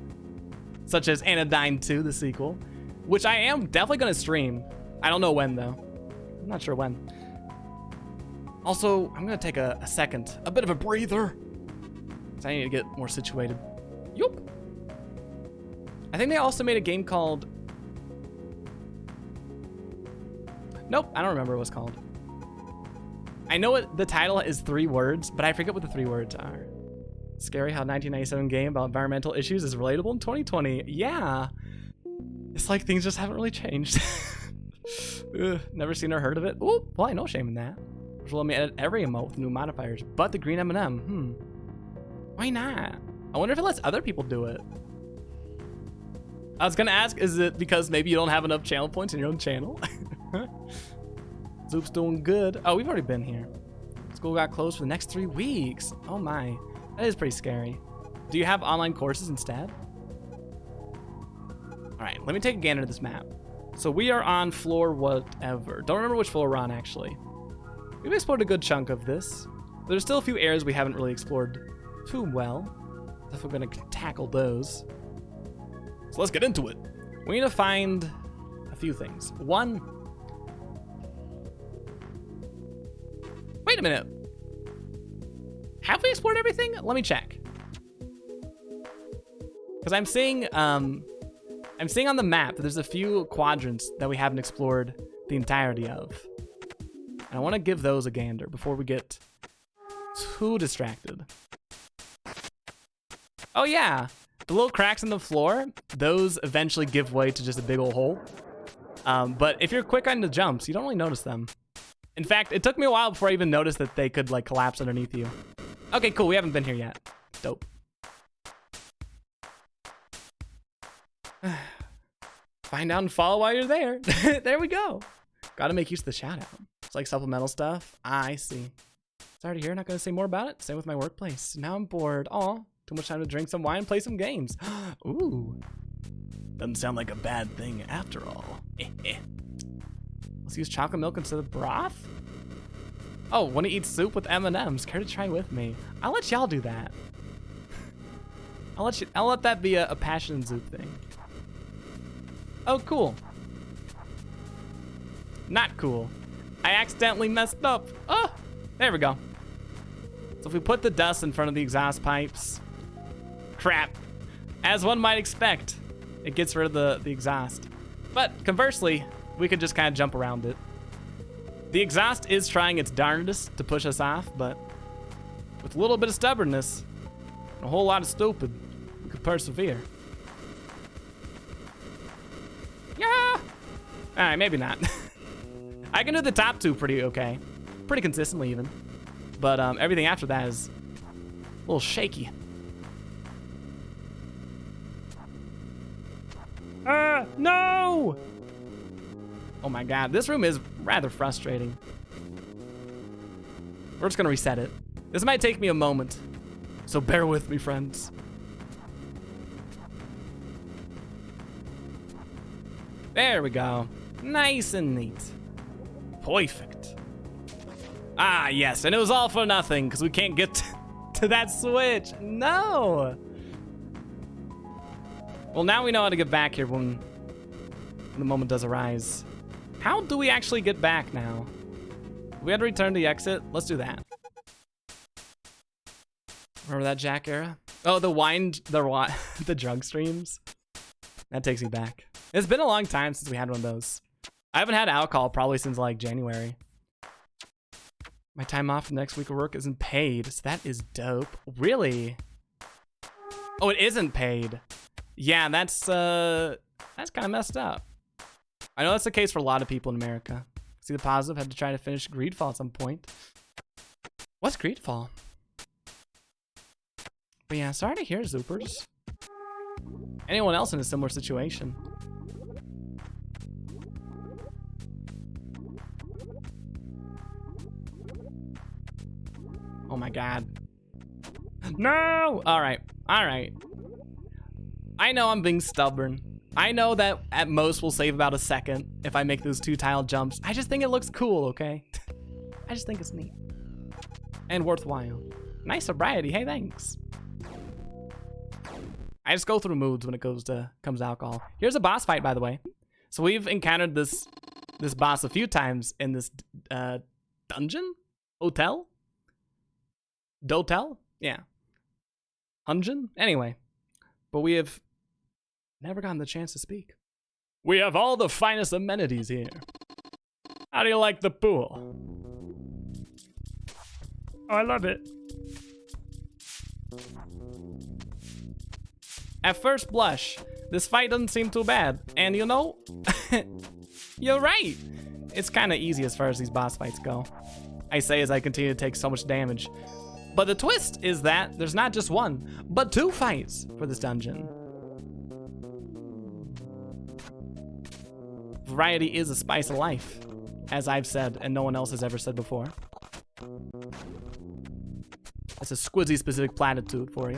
such as Anodyne 2, the sequel, which I am definitely going to stream. I don't know when though. I'm not sure when. Also, I'm going to take a second, a bit of a breather, because I need to get more situated. Yup. I think they also made a game called... Nope, I don't remember what it was called. I know the title is 3 words, but I forget what the 3 words are. Scary how 1997 game about environmental issues is relatable in 2020. Yeah. It's like things just haven't really changed. Ugh, never seen or heard of it. Ooh, well, I know shame in that. Which will let me edit every emote with new modifiers, but the green M&M. Why not? I wonder if it lets other people do it. I was gonna ask, is it because maybe you don't have enough channel points in your own channel? Zoop's doing good. Oh, we've already been here. School got closed for the next 3 weeks. Oh my, that is pretty scary. Do you have online courses instead? All right, let me take a gander at this map. So we are on floor whatever. Don't remember which floor we're on actually. We've explored a good chunk of this. There's still a few areas we haven't really explored too well. If we're gonna tackle those. So let's get into it. We need to find a few things. One, wait a minute. Have we explored everything? Let me check. Because I'm seeing on the map that there's a few quadrants that we haven't explored the entirety of. And I want to give those a gander before we get too distracted. Oh yeah, the little cracks in the floor, those eventually give way to just a big old hole. But if you're quick on the jumps, you don't really notice them. In fact, it took me a while before I even noticed that they could like collapse underneath you. Okay, cool, we haven't been here yet. Dope. Find out and follow while you're there. There we go. Gotta make use of the shout out. It's like supplemental stuff. I see. Sorry to hear, not gonna say more about it. Same with my workplace. Now I'm bored. Aw, too much time to drink some wine and play some games. Ooh. Doesn't sound like a bad thing after all. Let's use chocolate milk instead of broth? Oh, wanna eat soup with M&Ms? Care to try with me? I'll let y'all do that. I'll let that be a passion soup thing. Oh, cool. Not cool. I accidentally messed up. Oh, there we go. So if we put the dust in front of the exhaust pipes, crap. As one might expect, it gets rid of the exhaust. But conversely, we could just kind of jump around it. The exhaust is trying its darndest to push us off, but with a little bit of stubbornness and a whole lot of stupid, we could persevere. Yeah. All right, maybe not. I can do the top 2 pretty okay. Pretty consistently even. But everything after that is a little shaky. No! Oh my god, this room is rather frustrating. We're just gonna reset it. This might take me a moment, so bear with me, friends. There we go. Nice and neat. Perfect. Ah, yes, and it was all for nothing, because we can't get to that switch. No! Well, now we know how to get back here when the moment does arise. How do we actually get back now? We had to return to the exit? Let's do that. Remember that Jack era? Oh, the drug streams. That takes me back. It's been a long time since we had one of those. I haven't had alcohol probably since like January. My time off next week of work isn't paid, so that is dope. Really? Oh, it isn't paid. Yeah, that's kind of messed up. I know that's the case for a lot of people in America. See the positive? Had to try to finish Greedfall at some point. What's Greedfall? But yeah, sorry to hear, Zoopers. Anyone else in a similar situation? Oh my god. No! Alright, alright. I know I'm being stubborn. I know that at most we'll save about a second if I make those 2 tile jumps. I just think it looks cool, okay? I just think it's neat. And worthwhile. Nice sobriety, hey, thanks. I just go through moods when it comes to alcohol. Here's a boss fight, by the way. So we've encountered this boss a few times in this dungeon? Hotel? Dotel? Yeah. Hungeon? Anyway. But we have never gotten the chance to speak. We have all the finest amenities here. How do you like the pool? Oh, I love it. At first blush, this fight doesn't seem too bad. And you know, you're right. It's kind of easy as far as these boss fights go. I say as I continue to take so much damage. But the twist is that there's not just 1, but 2 fights for this dungeon. Variety is a spice of life, as I've said and no one else has ever said before. That's a Squiddsey specific platitude for you.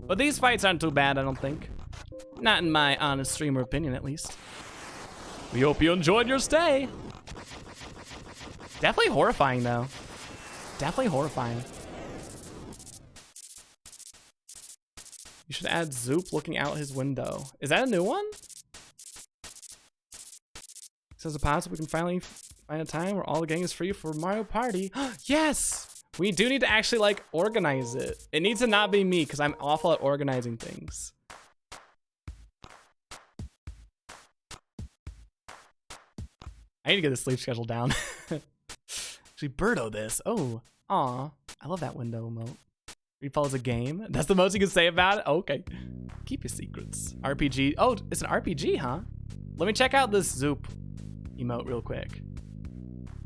But these fights aren't too bad, I don't think. Not in my honest streamer opinion, at least. We hope you enjoyed your stay. Definitely horrifying, though. Definitely horrifying. You should add Zoop looking out his window. Is that a new one? Says a positive we can finally find a time where all the gang is free for Mario Party. Yes! We do need to actually, like, organize it. It needs to not be me, because I'm awful at organizing things. I need to get the sleep schedule down. Actually, Birdo this. Oh, aw. I love that window emote. Greedfall is a game. That's the most you can say about it? Oh, okay. Keep your secrets. RPG. Oh, it's an RPG, huh? Let me check out this Zoop emote real quick.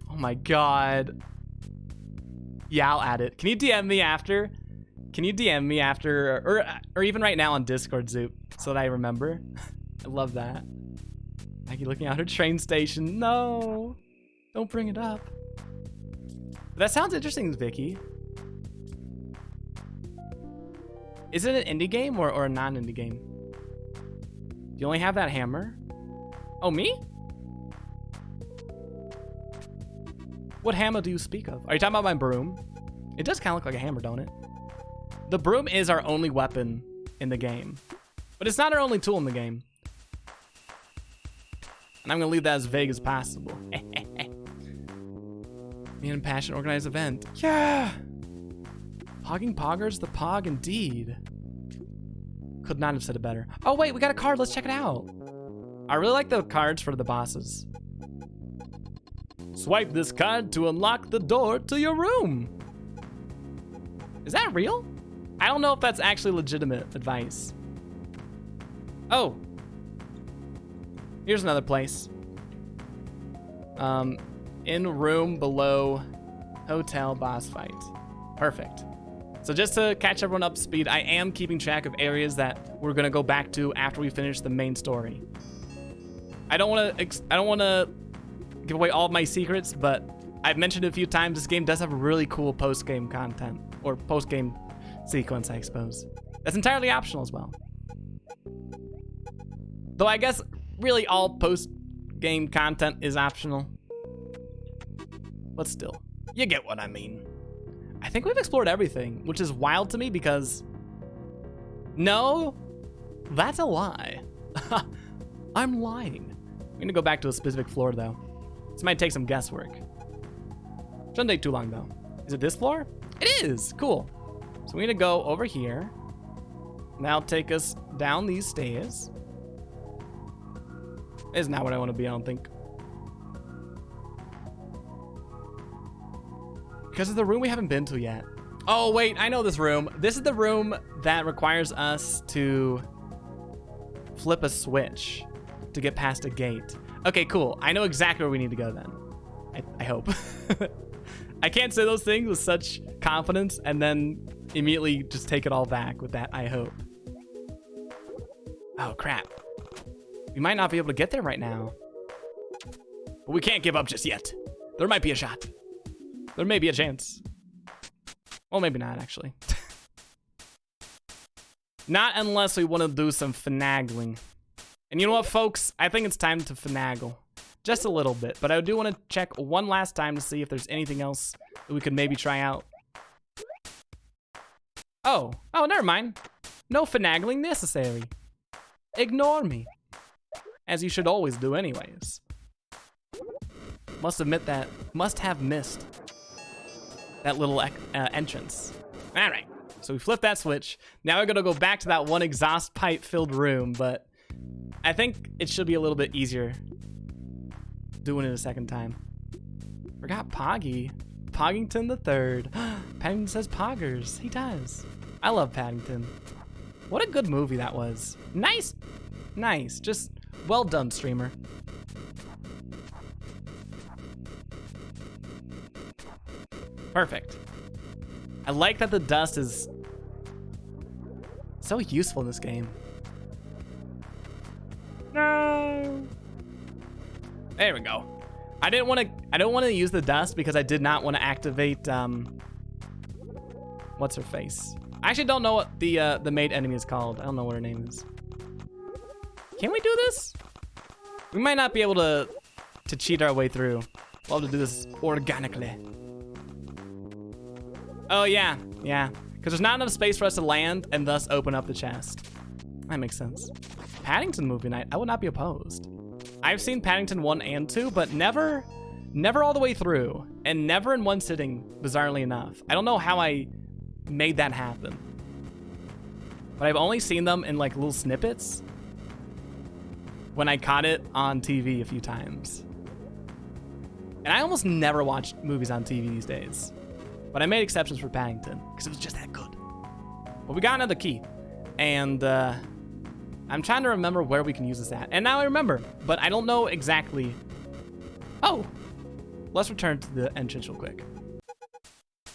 Oh my god. Yeah, I'll add it. Can you DM me after? Can you DM me after, or even right now on Discord, Zoop, so that I remember? I love that. Maggie looking out her train station. No, don't bring it up. That sounds interesting, Vicky. Is it an indie game or a non-indie game? Do you only have that hammer? Oh, me? What hammer do you speak of? Are you talking about my broom? It does kind of look like a hammer, don't it? The broom is our only weapon in the game, but it's not our only tool in the game. And I'm gonna leave that as vague as possible. Me and Passion organized event. Yeah! Pogging Poggers, the Pog indeed. Could not have said it better. Oh wait, we got a card, let's check it out. I really like the cards for the bosses. Swipe this card to unlock the door to your room. Is that real? I don't know if that's actually legitimate advice. Oh. Here's another place. In room below hotel boss fight. Perfect. So just to catch everyone up to speed, I am keeping track of areas that we're gonna go back to after we finish the main story. I don't wanna give away all of my secrets, but I've mentioned it a few times, this game does have really cool post-game content, or post-game sequence, I suppose. That's entirely optional as well. Though I guess really all post-game content is optional. But still, you get what I mean. I think we've explored everything, which is wild to me because... No, that's a lie. I'm lying. I'm gonna go back to a specific floor though. This might take some guesswork. Shouldn't take too long though. Is it this floor? It is. Cool. So we need to go over here. Now take us down these stairs. It's not what I want to be, I don't think. Because of the room we haven't been to yet. Oh, wait, I know this room. This is the room that requires us to flip a switch to get past a gate. Okay, cool. I know exactly where we need to go then. I hope. I can't say those things with such confidence and then immediately just take it all back with that I hope. Oh, crap. We might not be able to get there right now. But we can't give up just yet. There might be a shot. There may be a chance. Well, maybe not, actually. Not unless we want to do some finagling. And you know what, folks? I think it's time to finagle. Just a little bit. But I do want to check one last time to see if there's anything else that we could maybe try out. Oh, never mind. No finagling necessary. Ignore me. As you should always do anyways. Must have missed that little entrance. All right, so we flipped that switch. Now we're gonna go back to that one exhaust pipe filled room, but I think it should be a little bit easier doing it a second time. Forgot Poggy. Poggington the Third. Paddington says Poggers. He does. I love Paddington. What a good movie that was. Nice. Nice. Just well done, streamer. Perfect. I like that the dust is so useful in this game. No. There we go. I don't want to use the dust because I did not want to activate what's her face? I actually don't know what the maid enemy is called. I don't know what her name is. Can we do this? We might not be able to cheat our way through. We'll have to do this organically. Oh, yeah. Because there's not enough space for us to land and thus open up the chest. That makes sense. Paddington movie night. I would not be opposed. I've seen Paddington 1 and 2, but never all the way through. And never in one sitting, bizarrely enough. I don't know how I made that happen. But I've only seen them in like little snippets when I caught it on TV a few times. And I almost never watch movies on TV these days. But I made exceptions for Paddington, because it was just that good. But we got another key. And I'm trying to remember where we can use this at. And now I remember, but I don't know exactly. Oh, let's return to the entrance real quick.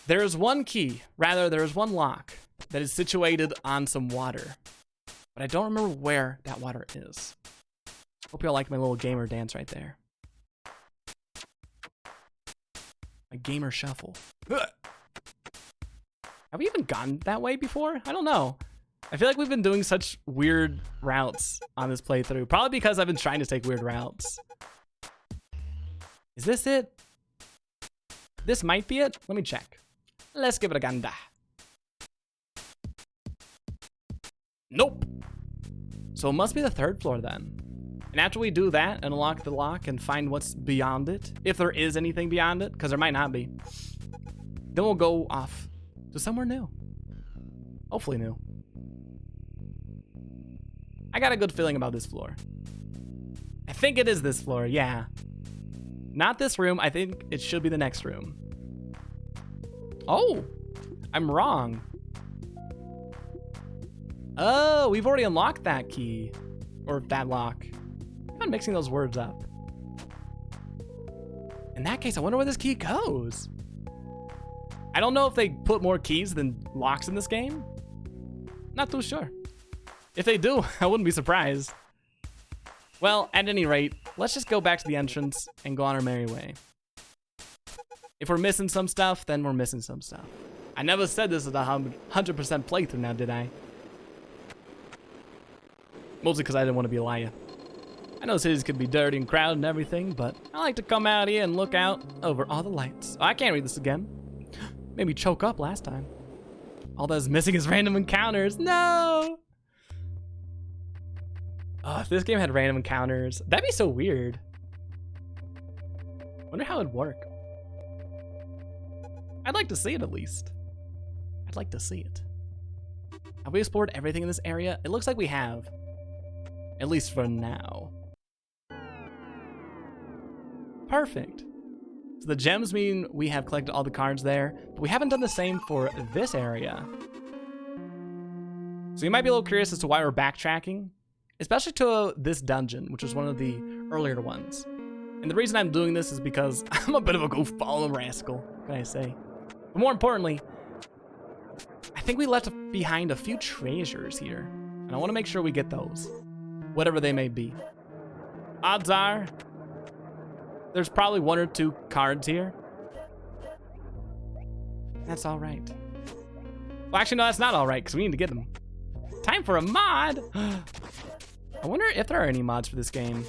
There is one key, rather there is one lock that is situated on some water. But I don't remember where that water is. Hope y'all like my little gamer dance right there. My gamer shuffle. Ugh. Have we even gone that way before? I don't know. I feel like we've been doing such weird routes on this playthrough. Probably because I've been trying to take weird routes. Is this it? This might be it. Let me check. Let's give it a gander. Nope. So it must be the third floor then. And after we do that, unlock the lock and find what's beyond it, if there is anything beyond it, because there might not be, then we'll go off to somewhere new. Hopefully new. I got a good feeling about this floor. I think it is this floor, yeah. Not this room, I think it should be the next room. Oh, I'm wrong. Oh, we've already unlocked that key. Or that lock. I'm mixing those words up. In that case, I wonder where this key goes. I don't know if they put more keys than locks in this game. Not too sure. If they do, I wouldn't be surprised. Well, at any rate, let's just go back to the entrance and go on our merry way. If we're missing some stuff, then we're missing some stuff. I never said this is a 100% playthrough now, did I? Mostly because I didn't want to be a liar. I know cities could be dirty and crowded and everything, but I like to come out here and look out over all the lights. Oh, I can't read this again. Made me choke up last time. All that's missing is random encounters. No! Oh, if this game had random encounters, that'd be so weird. Wonder how it'd work. I'd like to see it at least. I'd like to see it. Have we explored everything in this area? It looks like we have. At least for now. Perfect. So the gems mean we have collected all the cards there, but we haven't done the same for this area. So you might be a little curious as to why we're backtracking, especially to this dungeon, which was one of the earlier ones. And the reason I'm doing this is because I'm a bit of a goofball and a rascal, what can I say? But more importantly, I think we left behind a few treasures here, and I want to make sure we get those, whatever they may be. Odds are, there's probably 1 or 2 cards here. That's all right. Well, actually, no, that's not all right, because we need to get them. Time for a mod! I wonder if there are any mods for this game.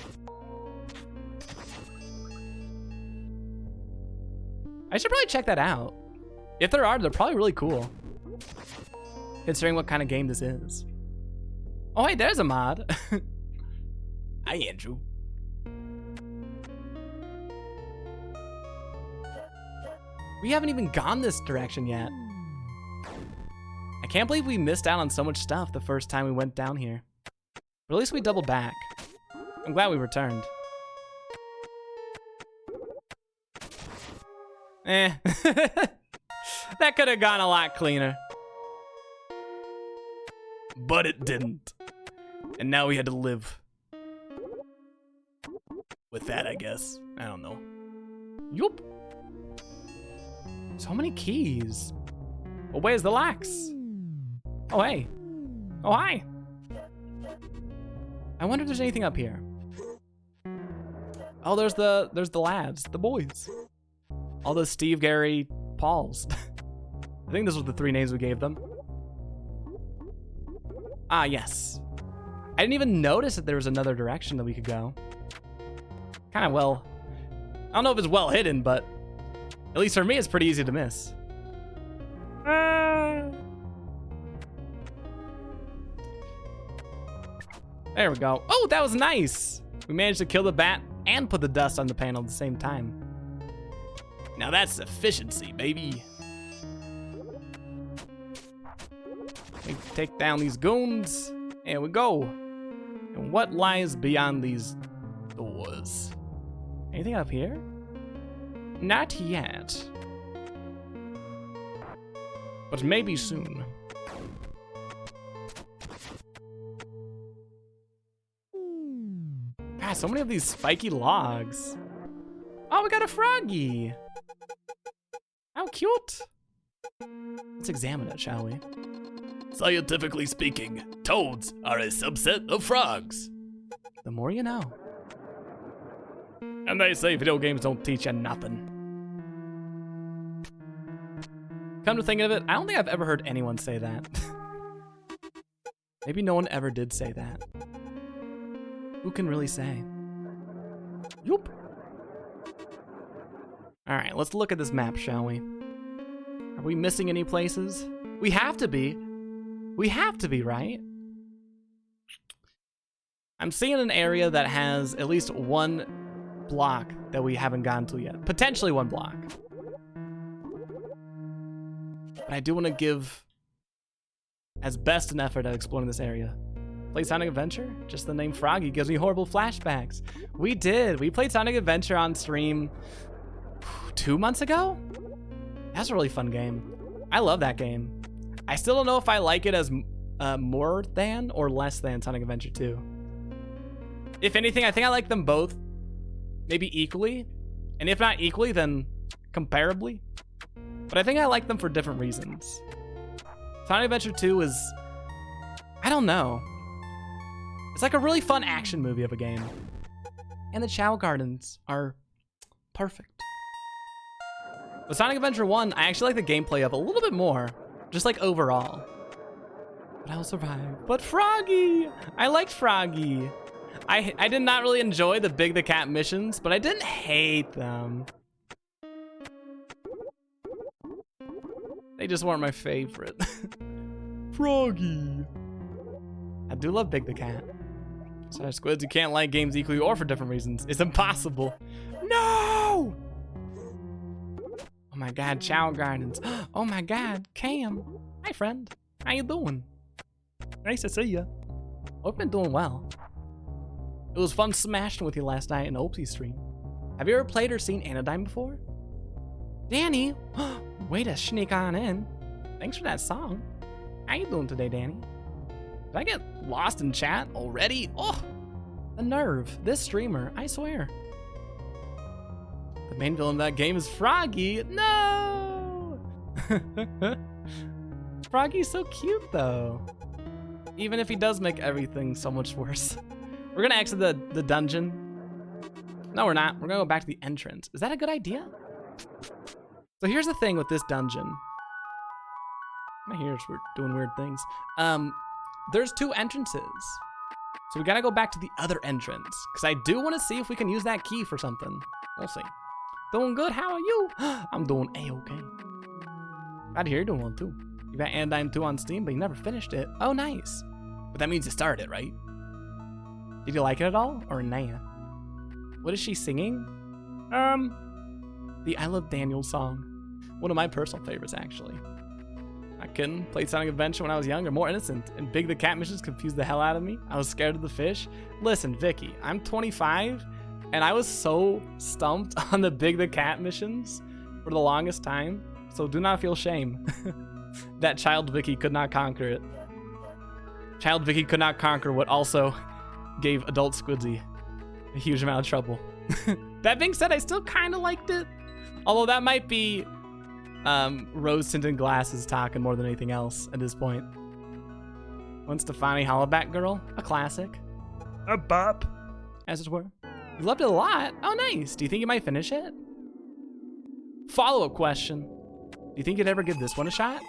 I should probably check that out. If there are, they're probably really cool, considering what kind of game this is. Oh, hey, there's a mod. Hi, Andrew. We haven't even gone this direction yet. I can't believe we missed out on so much stuff the first time we went down here. But at least we doubled back. I'm glad we returned. That could have gone a lot cleaner. But it didn't. And now we had to live with that, I guess. I don't know. Yup. So many keys. Well, where's the locks? Oh, hey. Oh, hi. I wonder if there's anything up here. Oh, there's the lads, the boys. All those Steve, Gary, Pauls. I think this was the 3 names we gave them. Ah, yes. I didn't even notice that there was another direction that we could go. Kind of well, I don't know if it's well hidden, but at least for me, it's pretty easy to miss. There we go. Oh, that was nice. We managed to kill the bat and put the dust on the panel at the same time. Now that's efficiency, baby. We take down these goons. There we go. And what lies beyond these doors? Anything up here? Not yet. But maybe soon. God, so many of these spiky logs. Oh, we got a froggy. How cute. Let's examine it, shall we? Scientifically speaking, toads are a subset of frogs. The more you know. And they say video games don't teach you nothing. Come to think of it, I don't think I've ever heard anyone say that. Maybe no one ever did say that. Who can really say? Yoop. All right, let's look at this map, shall we? Are we missing any places? We have to be. We have to be, right? I'm seeing an area that has at least 1 block that we haven't gotten to yet. Potentially 1 block. But I do want to give as best an effort at exploring this area. Play Sonic Adventure? Just the name Froggy gives me horrible flashbacks. We did. We played Sonic Adventure on stream 2 months ago? That's a really fun game. I love that game. I still don't know if I like it as more than or less than Sonic Adventure 2. If anything, I think I like them both maybe equally. And if not equally, then comparably. But I think I like them for different reasons. Sonic Adventure 2 is, I don't know. It's like a really fun action movie of a game. And the Chow Gardens are perfect. With Sonic Adventure 1, I actually like the gameplay of a little bit more. Just like overall. But I'll survive. But Froggy! I liked Froggy. I did not really enjoy the Big the Cat missions, but I didn't hate them. They just weren't my favorite. Froggy. I do love Big the Cat. Sorry, Squids, you can't like games equally or for different reasons. It's impossible. No! Oh Oh my God, Chow Gardens. Oh my God, Cam. Hi, friend. How you doing? Nice to see ya. I've been doing well. It was fun smashing with you last night in Opsy stream. Have you ever played or seen Anodyne before? Danny, way to sneak on in. Thanks for that song. How you doing today, Danny? Did I get lost in chat already? Oh, the nerve. This streamer, I swear. The main villain of that game is Froggy. No! Froggy's so cute, though. Even if he does make everything so much worse. We're gonna exit the dungeon. No, we're not. We're gonna go back to the entrance. Is that a good idea? So here's the thing with this dungeon. My ears were doing weird things. There's 2 entrances. So we gotta go back to the other entrance. Because I do want to see if we can use that key for something. We'll see. Doing good, how are you? I'm doing A-okay. Glad to hear you're doing well too. You got Anodyne 2 on Steam, but you never finished it. Oh, nice. But that means you started it, right? Did you like it at all, or nah? What is she singing? The I Love Daniel song. One of my personal favorites, actually. Not kidding. Played Sonic Adventure when I was younger, more innocent, and Big the Cat missions confused the hell out of me. I was scared of the fish. Listen, Vicky, I'm 25, and I was so stumped on the Big the Cat missions for the longest time, so do not feel shame. That child Vicky could not conquer it. Child Vicky could not conquer what also gave adult Squiddsey a huge amount of trouble. That being said, I still kind of liked it. Although that might be rose-tinted glasses talking more than anything else at this point. Gwen Stefani Hollaback Girl, a classic. A bop. As it were. You loved it a lot. Oh, nice. Do you think you might finish it? Follow-up question. Do you think you'd ever give this one a shot?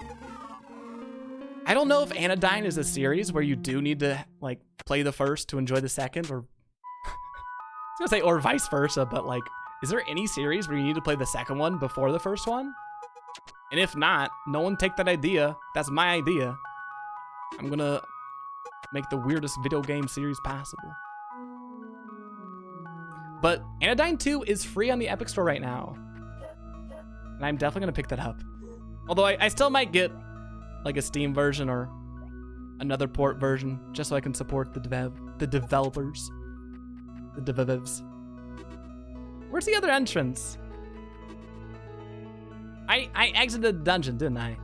I don't know if Anodyne is a series where you do need to like play the first to enjoy the second, or I was gonna say or vice versa, but like, is there any series where you need to play the second one before the first one? And if not, no one take that idea. That's my idea. I'm gonna make the weirdest video game series possible. But Anodyne 2 is free on the Epic Store right now. And I'm definitely gonna pick that up. Although I still might get like a Steam version or another port version just so I can support the developers. The devs. Where's the other entrance? I exited the dungeon, didn't I?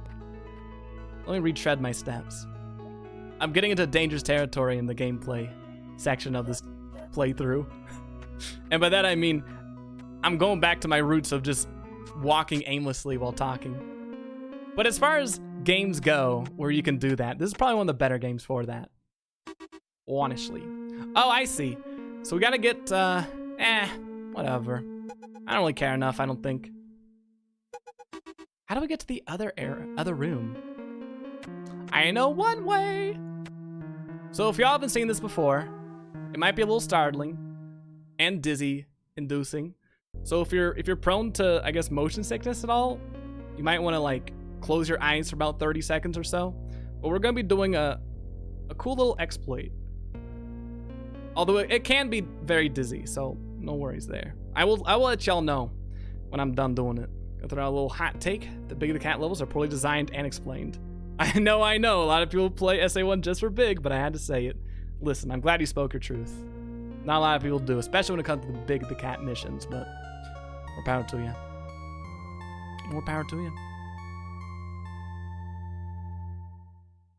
Let me retread my steps. I'm getting into dangerous territory in the gameplay section of this playthrough. And by that I mean, I'm going back to my roots of just walking aimlessly while talking. But as far as games go where you can do that, this is probably one of the better games for that. Honestly. Oh, I see. So we gotta get, whatever. I don't really care enough, I don't think. How do we get to the other room? I know one way. So if y'all haven't seen this before, it might be a little startling and dizzy inducing. So if you're prone to, I guess, motion sickness at all, you might want to like close your eyes for about 30 seconds or so. But we're gonna be doing a cool little exploit. Although it can be very dizzy, so no worries there. I will let y'all know when I'm done doing it. Go throw out a little hot take. The Big the Cat levels are poorly designed and explained. I know. A lot of people play SA1 just for Big, but I had to say it. Listen, I'm glad you spoke your truth. Not a lot of people do, especially when it comes to the Big the Cat missions, but more power to you. More power to you.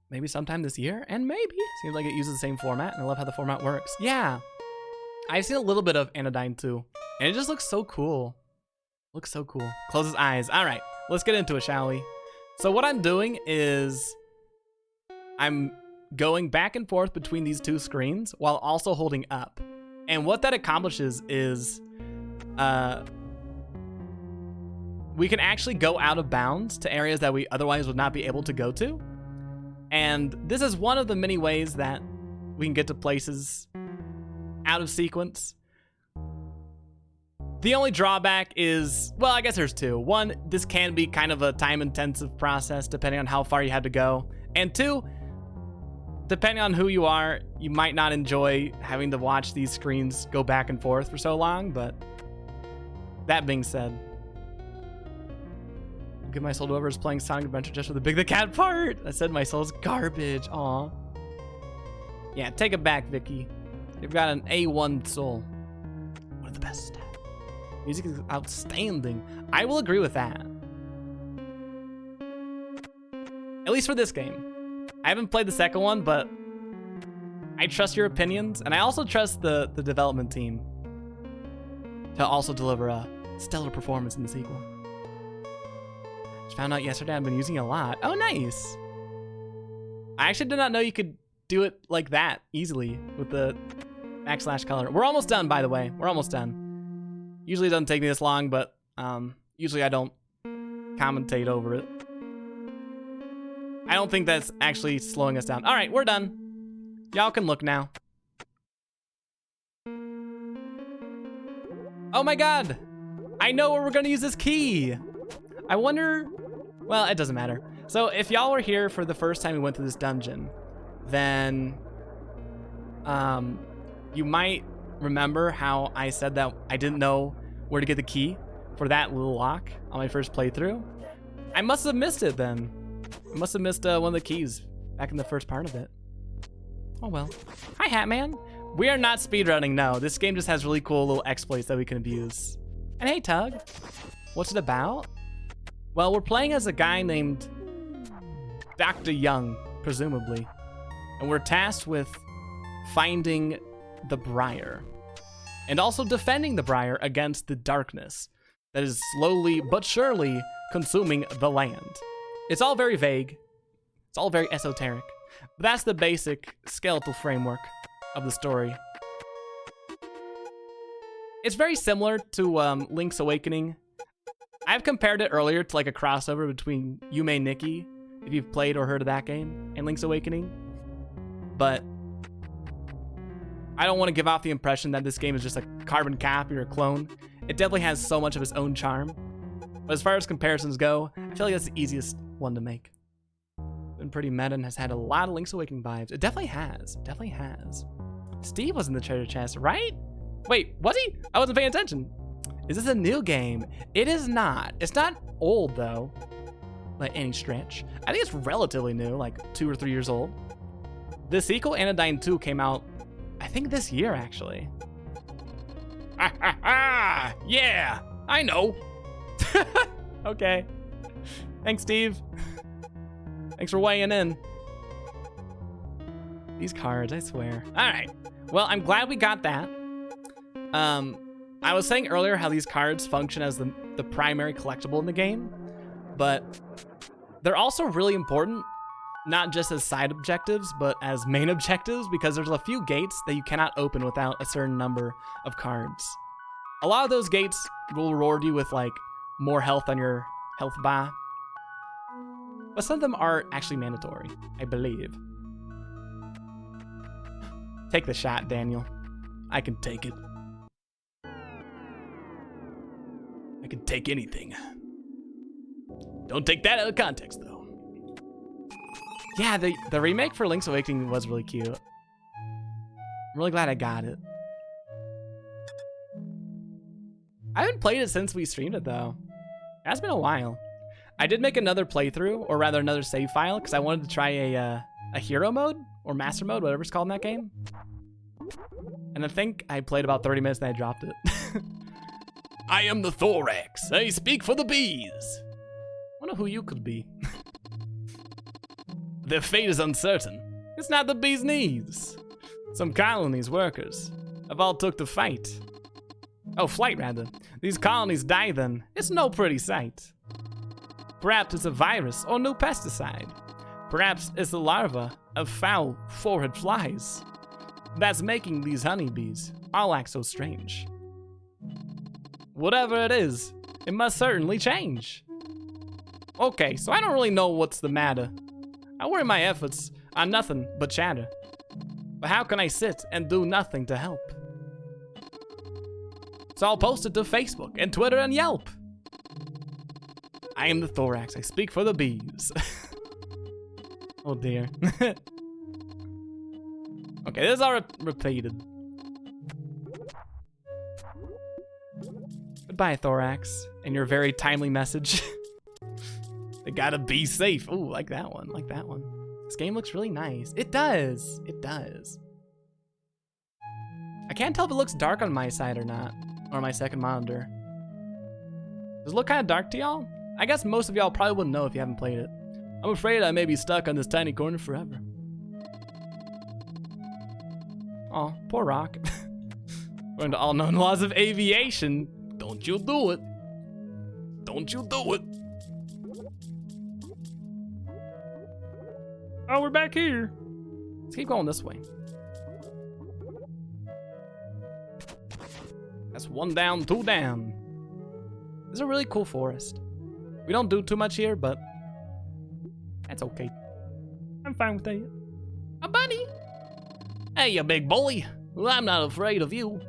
Maybe sometime this year, and maybe. Seems like it uses the same format, and I love how the format works. Yeah. I've seen a little bit of Anodyne too, and it just looks so cool. Looks so cool. Close his eyes. All right, let's get into it, shall we? So what I'm doing is I'm going back and forth between these two screens while also holding up. And what that accomplishes is we can actually go out of bounds to areas that we otherwise would not be able to go to. And this is one of the many ways that we can get to places out of sequence. The only drawback is, well, I guess there's two. One, this can be kind of a time-intensive process depending on how far you have to go. And two, depending on who you are, you might not enjoy having to watch these screens go back and forth for so long, but that being said, give my soul to whoever's playing Sonic Adventure just for the Big the Cat part. I said my soul's garbage. Aw. Yeah, take it back, Vicky. You've got an A1 soul. One of the best. Music is outstanding. I will agree with that. At least for this game. I haven't played the second one, but I trust your opinions, and I also trust the development team to also deliver a stellar performance in the sequel. Just found out yesterday I've been using it a lot. Oh, nice. I actually did not know you could do it like that easily with the \color. We're almost done, by the way. We're almost done. Usually it doesn't take me this long, but usually I don't commentate over it. I don't think that's actually slowing us down. All right, we're done. Y'all can look now. Oh my God. I know where we're gonna use this key. I wonder, well, it doesn't matter. So if y'all were here for the first time we went through this dungeon, then you might remember how I said that I didn't know where to get the key for that little lock on my first playthrough. I must have missed it then. I must have missed one of the keys back in the first part of it. Oh well. Hi, Hatman. We are not speedrunning, no. This game just has really cool little exploits that we can abuse. And hey, Tug. What's it about? Well, we're playing as a guy named Dr. Young, presumably. And we're tasked with finding the Briar. And also defending the Briar against the darkness that is slowly but surely consuming the land. It's all very vague. It's all very esoteric. But that's the basic skeletal framework of the story. It's very similar to Link's Awakening. I've compared it earlier to like a crossover between Yume Nikki, if you've played or heard of that game, and Link's Awakening. But I don't want to give off the impression that this game is just a carbon copy or a clone. It definitely has so much of its own charm. But as far as comparisons go, I feel like that's the easiest one to make. Been pretty meta and has had a lot of Link's Awakening vibes. It definitely has. It definitely has. Steve was in the treasure chest, right? Wait, was he? I wasn't paying attention. Is this a new game? It is not. It's not old though, by any stretch. I think it's relatively new, like 2 or 3 years old. The sequel, Anodyne 2, came out, I think this year actually. Ha ha ha! Yeah, I know. Okay. Thanks, Steve. Thanks for weighing in. These cards, I swear. All right. Well, I'm glad we got that. I was saying earlier how these cards function as the primary collectible in the game, but they're also really important, not just as side objectives, but as main objectives, because there's a few gates that you cannot open without a certain number of cards. A lot of those gates will reward you with like more health on your health bar, but some of them are actually mandatory, I believe. Take the shot, Daniel. I can take it. I can take anything. Don't take that out of context, though. Yeah, the remake for Link's Awakening was really cute. I'm really glad I got it. I haven't played it since we streamed it, though. It's been a while. I did make another playthrough, or rather another save file, because I wanted to try a hero mode, or master mode, whatever it's called in that game. And I think I played about 30 minutes and I dropped it. I am the Thorax. I speak for the bees. Wonder who you could be. Their fate is uncertain. It's not the bees' knees. Some colonies' workers have all took to fight. Oh, flight rather. These colonies die then. It's no pretty sight. Perhaps it's a virus or new pesticide. Perhaps it's the larva of foul four-head flies that's making these honeybees all act so strange. Whatever it is, it must certainly change. Okay, so I don't really know what's the matter. I worry my efforts on nothing but chatter. But how can I sit and do nothing to help? So I'll post it to Facebook and Twitter and Yelp. I am the Thorax. I speak for the bees. Oh dear. Okay, this is all repeated. Goodbye, Thorax, and your very timely message. They gotta be safe. Ooh, like that one, like that one. This game looks really nice. It does, it does. I can't tell if it looks dark on my side or not, or my second monitor. Does it look kind of dark to y'all? I guess most of y'all probably wouldn't know if you haven't played it. I'm afraid I may be stuck on this tiny corner forever. Oh, poor Rock. According to all known laws of aviation, don't you do it. Don't you do it. Oh, we're back here. Let's keep going this way. That's one down, two down. This is a really cool forest. We don't do too much here, but that's okay. I'm fine with that. A bunny. Hey, you big bully. Well, I'm not afraid of you.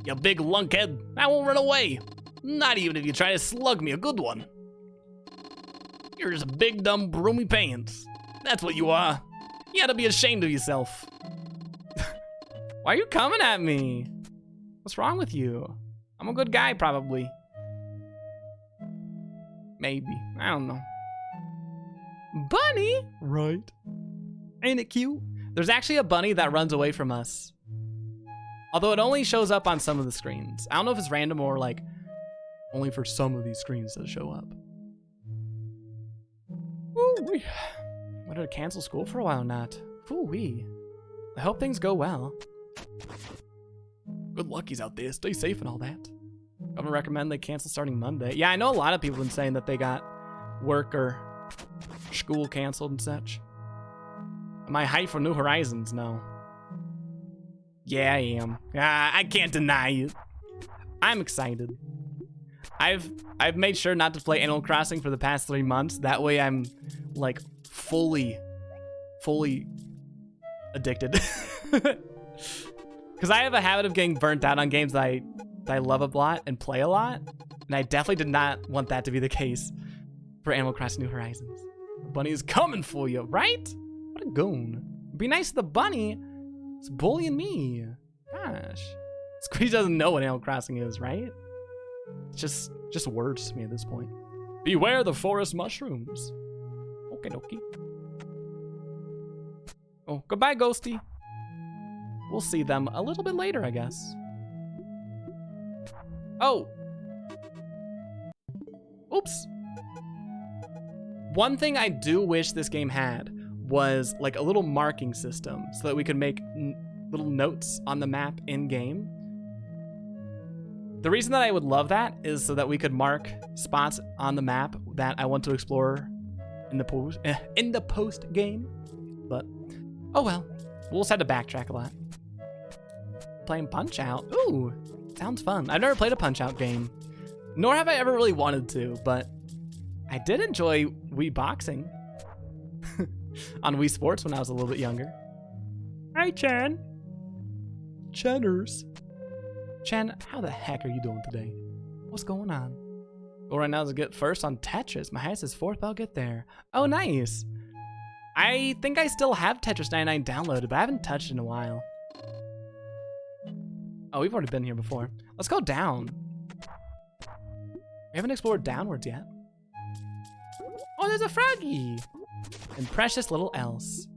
You big lunkhead. I won't run away. Not even if you try to slug me a good one. You're just big, dumb, broomy pants. That's what you are. You gotta be ashamed of yourself. Why are you coming at me? What's wrong with you? I'm a good guy, probably. Maybe. I don't know. Bunny? Right. Ain't it cute? There's actually a bunny that runs away from us. Although it only shows up on some of the screens. I don't know if it's random or like only for some of these screens to show up. Woo-wee. Wanted to cancel school for a while, not. Woo-wee. I hope things go well. Good luckies out there. Stay safe and all that. I'm gonna recommend they cancel starting Monday. Yeah, I know a lot of people have been saying that they got work or school canceled and such. Am I hyped for New Horizons? No. Yeah, I am. I can't deny it. I'm excited. I've made sure not to play Animal Crossing for the past 3 months. That way I'm like fully addicted. Because I have a habit of getting burnt out on games that I love a lot and play a lot. And I definitely did not want that to be the case for Animal Crossing New Horizons. The bunny is coming for you, right? What a goon. Be nice to the bunny. It's bullying me. Gosh. Squiddy doesn't know what Animal Crossing is, right? It's just words to me at this point. Beware the forest mushrooms. Okie dokie. Oh, goodbye, Ghosty. We'll see them a little bit later, I guess. Oh. Oops. One thing I do wish this game had was like a little marking system so that we could make little notes on the map in game. The reason that I would love that is so that we could mark spots on the map that I want to explore in the post game. But oh well, we'll just have to backtrack a lot. Playing Punch-Out. Ooh, sounds fun. I've never played a Punch-Out game, nor have I ever really wanted to, but I did enjoy Wii Boxing on Wii Sports when I was a little bit younger. Hi, Chan. Channers. Chan, how the heck are you doing today? What's going on? Goal right now is to get first on Tetris. My highest is 4th, but I'll get there. Oh, nice. I think I still have Tetris 99 downloaded, but I haven't touched it in a while. Oh, we've already been here before. Let's go down. We haven't explored downwards yet. Oh, there's a froggy. And precious little else.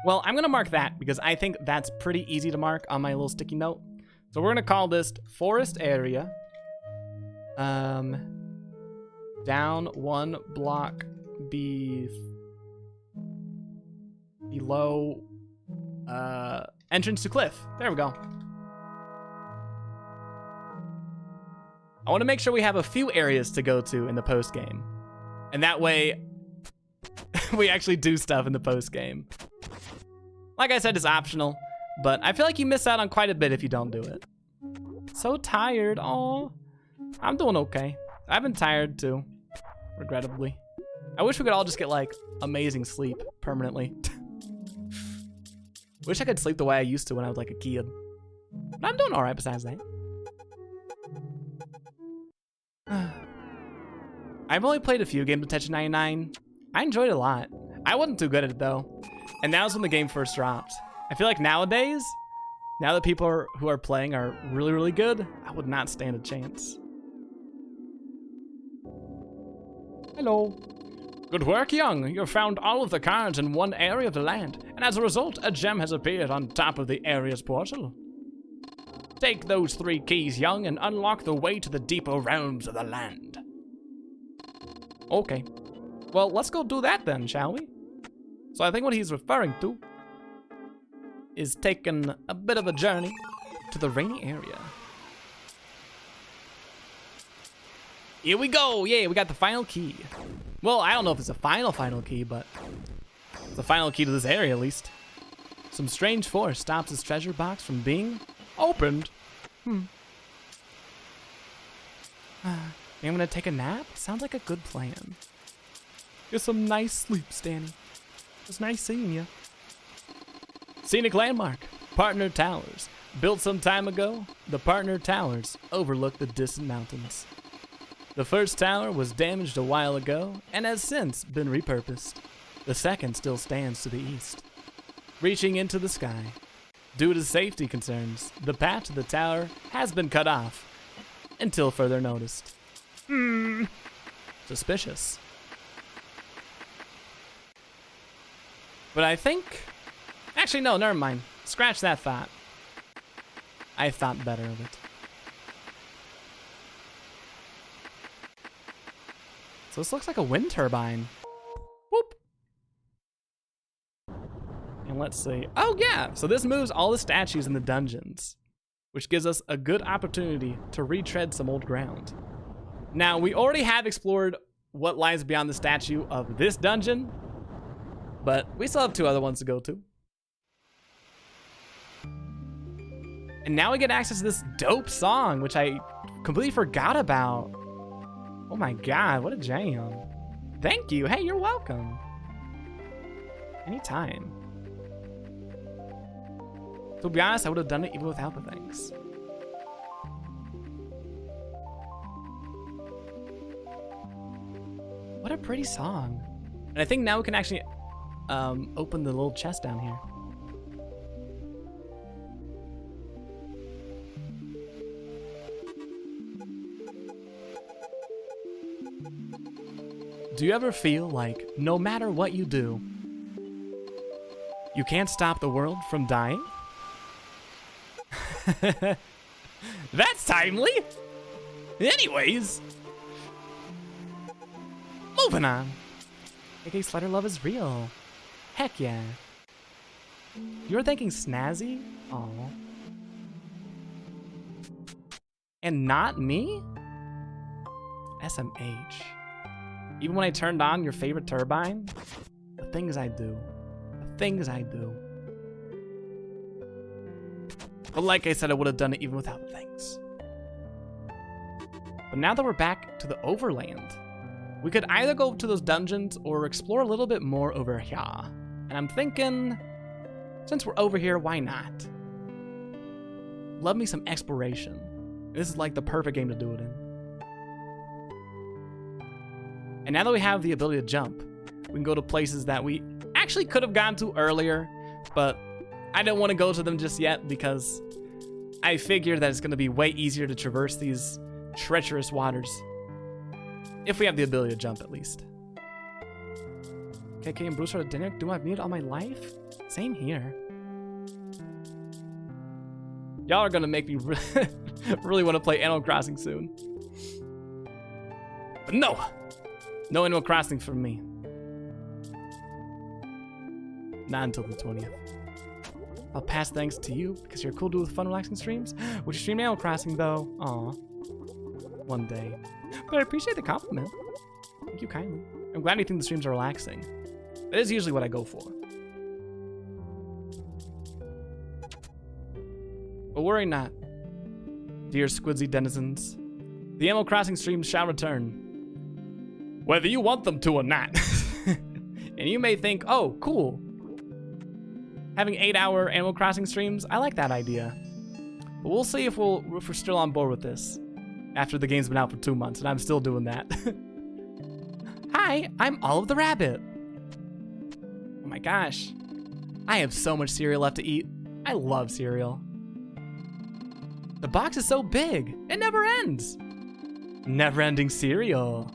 Well, I'm gonna mark that because I think that's pretty easy to mark on my little sticky note. So we're gonna call this forest area. Down 1 block below entrance to cliff. There we go. I want to make sure we have a few areas to go to in the post game, and that way we actually do stuff in the post game. Like I said, it's optional, but I feel like you miss out on quite a bit if you don't do it. So tired. Oh, I'm doing okay. I've been tired too, regrettably. I wish we could all just get like amazing sleep permanently. Wish I could sleep the way I used to when I was like a kid. But I'm doing all right besides that. I've only played a few games of Tetris 99. I enjoyed it a lot. I wasn't too good at it though. And that was when the game first dropped. I feel like nowadays, Now that people who are playing are really, really good, I would not stand a chance. Hello. Good work, young. You've found all of the cards in one area of the land, and as a result, a gem has appeared on top of the area's portal. Take those 3 keys, young, and unlock the way to the deeper realms of the land. Okay. Well, let's go do that then, shall we? So I think what he's referring to is taking a bit of a journey to the rainy area. Here we go! Yay, we got the final key. Well, I don't know if it's a final key, but it's the final key to this area, at least. Some strange force stops this treasure box from being opened. I'm gonna take a nap? Sounds like a good plan. Get some nice sleep, Stanny. It's nice seeing you. Scenic landmark, Partner Towers. Built some time ago, the Partner Towers overlook the distant mountains. The first tower was damaged a while ago and has since been repurposed. The second still stands to the east, reaching into the sky. Due to safety concerns, the path to the tower has been cut off until further notice. Suspicious. But I think... Actually, no, never mind. Scratch that thought. I thought better of it. So this looks like a wind turbine. Whoop. And let's see. Oh, yeah. So this moves all the statues in the dungeons, which gives us a good opportunity to retread some old ground. Now, we already have explored what lies beyond the statue of this dungeon, but we still have 2 other ones to go to. And now we get access to this dope song, which I completely forgot about. Oh my god, what a jam. Thank you. Hey, you're welcome. Anytime. To be honest, I would have done it even without the thanks. What a pretty song. And I think now we can actually open the little chest down here. Do you ever feel like no matter what you do, you can't stop the world from dying? That's timely! Anyways, moving on. AK Slider Love is real. Heck yeah. You were thinking snazzy? Aw. And not me? SMH. Even when I turned on your favorite turbine, the things I do. The things I do. But like I said, I would have done it even without the things. But now that we're back to the overland, we could either go to those dungeons or explore a little bit more over here. And I'm thinking, since we're over here, why not? Love me some exploration. This is like the perfect game to do it in. And now that we have the ability to jump, we can go to places that we actually could have gone to earlier, but I didn't want to go to them just yet because I figured that it's going to be way easier to traverse these treacherous waters. If we have the ability to jump, at least. KK and Bruce are at dinner. Do I have muted all my life? Same here. Y'all are going to make me really want to play Animal Crossing soon. But no! No Animal Crossing for me. Not until the 20th. I'll pass thanks to you because you're a cool dude with fun, relaxing streams. Would you stream Animal Crossing though? Aw. One day. But I appreciate the compliment. Thank you kindly. I'm glad you think the streams are relaxing. That is usually what I go for. But worry not, dear Squiddsey denizens. The Animal Crossing streams shall return, whether you want them to or not. And you may think, oh, cool. Having 8-hour Animal Crossing streams, I like that idea. But we'll see if we're still on board with this after the game's been out for 2 months, and I'm still doing that. Hi, I'm Olive the Rabbit. Oh my gosh. I have so much cereal left to eat. I love cereal. The box is so big. It never ends. Never-ending cereal.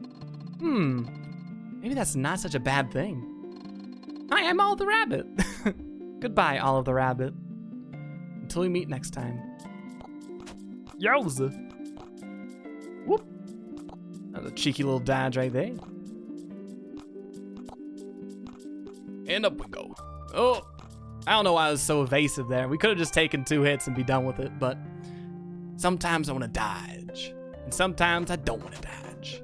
Maybe that's not such a bad thing. Hi, I'm Olive the Rabbit. Goodbye, Olive the Rabbit. Until we meet next time. Yowza. Whoop. That was a cheeky little dodge right there. And up we go. Oh, I don't know why I was so evasive there. We could have just taken 2 hits and be done with it, but sometimes I want to dodge. And sometimes I don't want to dodge.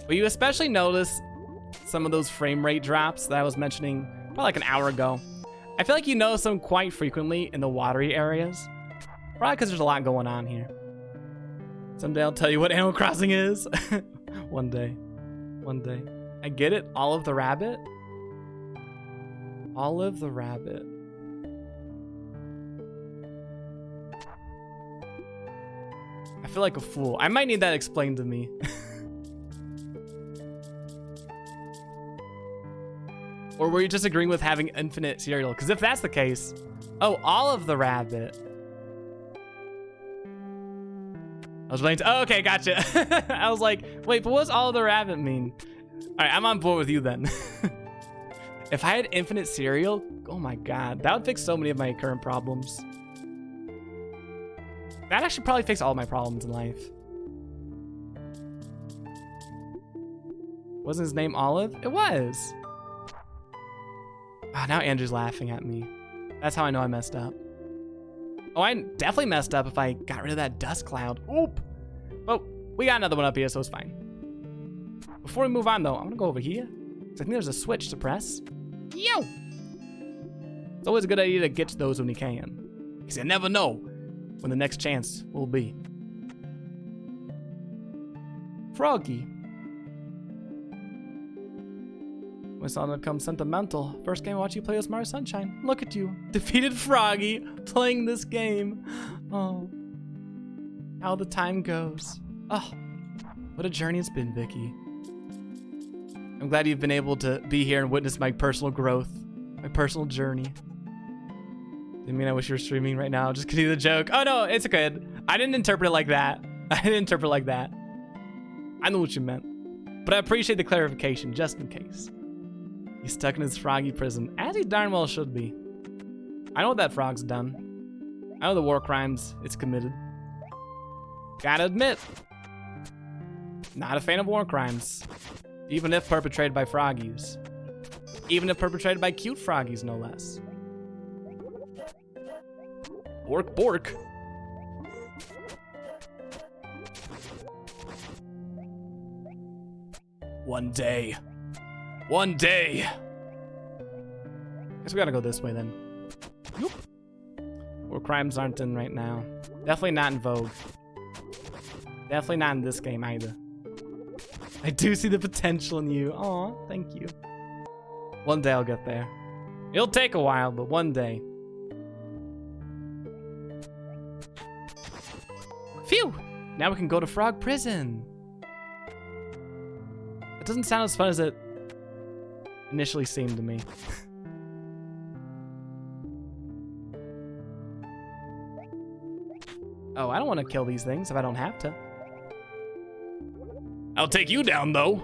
But you especially notice some of those frame rate drops that I was mentioning probably like an hour ago. I feel like you notice them quite frequently in the watery areas. Probably because there's a lot going on here. Someday I'll tell you what Animal Crossing is. One day. One day. I get it. Olive the Rabbit. Olive the Rabbit. I feel like a fool. I might need that explained to me. Or were you just agreeing with having infinite cereal? Because if that's the case, oh, Olive the Rabbit. I was relating to, oh, okay, gotcha. I was like, wait, but what does Olive the Rabbit mean? All right, I'm on board with you then. If I had infinite cereal, oh my God, that would fix so many of my current problems. That actually probably fix all my problems in life. Wasn't his name Olive? It was. Ah, now Andrew's laughing at me. That's how I know I messed up. Oh, I definitely messed up if I got rid of that dust cloud. Oop. Well, we got another one up here, so it's fine. Before we move on, though, I'm gonna go over here. Because I think there's a switch to press. Yo! It's always a good idea to get to those when you can. Because you never know when the next chance will be. Froggy. My son had become sentimental. First game I watched you play was Mario Sunshine. Look at you. Defeated Froggy playing this game. Oh. How the time goes. Oh. What a journey it's been, Vicky. I'm glad you've been able to be here and witness my personal growth. My personal journey. Didn't mean I wish you were streaming right now. Just continue the joke. Oh no, it's good. I didn't interpret it like that. I didn't interpret it like that. I know what you meant. But I appreciate the clarification, just in case. He's stuck in his froggy prison, as he darn well should be. I know what that frog's done. I know the war crimes it's committed. Gotta admit, not a fan of war crimes. Even if perpetrated by froggies. Even if perpetrated by cute froggies, no less. Bork, bork. One day. One day. Guess we gotta go this way then. Yoop. War crimes aren't in right now. Definitely not in vogue. Definitely not in this game either. I do see the potential in you. Aw, thank you. One day I'll get there. It'll take a while, but one day. Phew! Now we can go to Frog Prison. It doesn't sound as fun as it initially seemed to me. Oh, I don't want to kill these things if I don't have to. I'll take you down, though.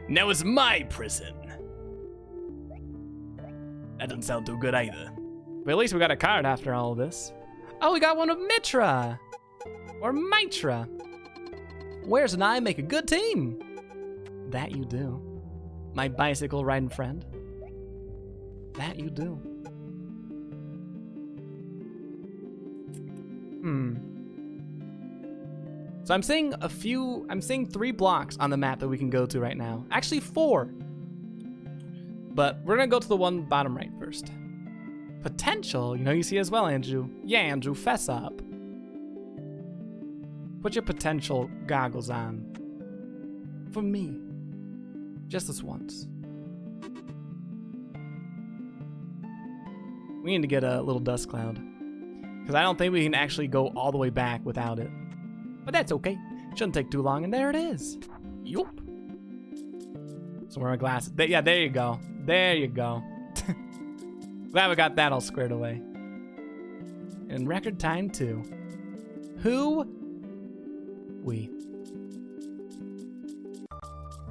Now it's my prison. That doesn't sound too good either. But at least we got a card after all of this. Oh, we got one of Mitra. Or Mitra. Where's and I make a good team. That you do. My bicycle riding friend. That you do. So I'm seeing 3 blocks on the map that we can go to right now. Actually 4. But we're gonna go to the one bottom right first. Potential, you know you see as well, Andrew. Yeah, Andrew, fess up. Put your potential goggles on. For me. Just this once. We need to get a little dust cloud. Because I don't think we can actually go all the way back without it. But that's okay. Shouldn't take too long, and there it is. Yup. So wear my glasses. Yeah, there you go. There you go. Glad we got that all squared away. In record time, too. Who? We.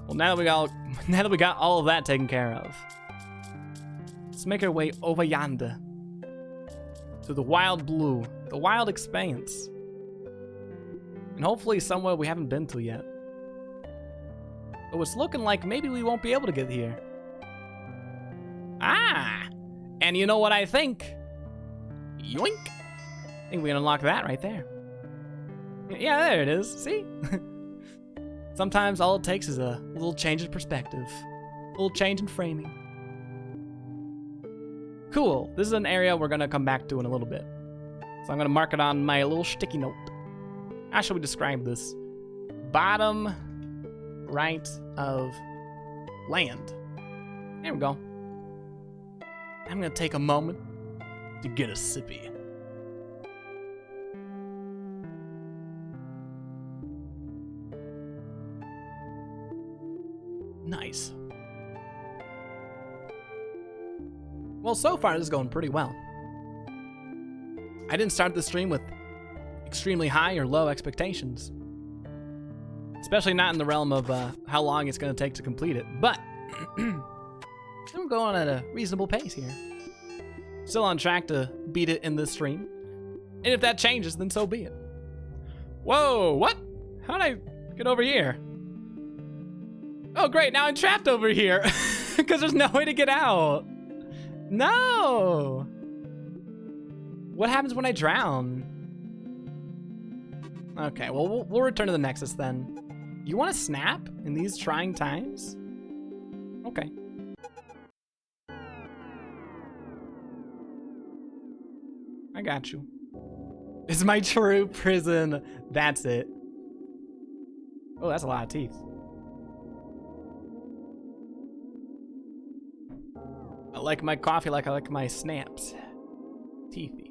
Well, now that we got all of that taken care of, let's make our way over yonder to the wild blue, the wild expanse, and hopefully somewhere we haven't been to yet. But it's looking like maybe we won't be able to get here. Ah! And you know what I think? Yoink! I think we can unlock that right there. Yeah, there it is. See? Sometimes all it takes is a little change of perspective. A little change in framing. Cool. This is an area we're going to come back to in a little bit. So I'm going to mark it on my little sticky note. How should we describe this? Bottom right of land. There we go. I'm going to take a moment to get a sippy. Nice. Well, so far this is going pretty well. I didn't start the stream with extremely high or low expectations. Especially not in the realm of how long it's going to take to complete it. But I'm going at a reasonable pace here. Still on track to beat it in this stream. And if that changes, then so be it. Whoa, what? How'd I get over here? Oh great, now I'm trapped over here. Because there's no way to get out. No! What happens when I drown? Okay, well, we'll return to the Nexus then. You want to snap in these trying times? Okay. I got you. It's my true prison. That's it. Oh, that's a lot of teeth. I like my coffee like I like my snaps. Teethy.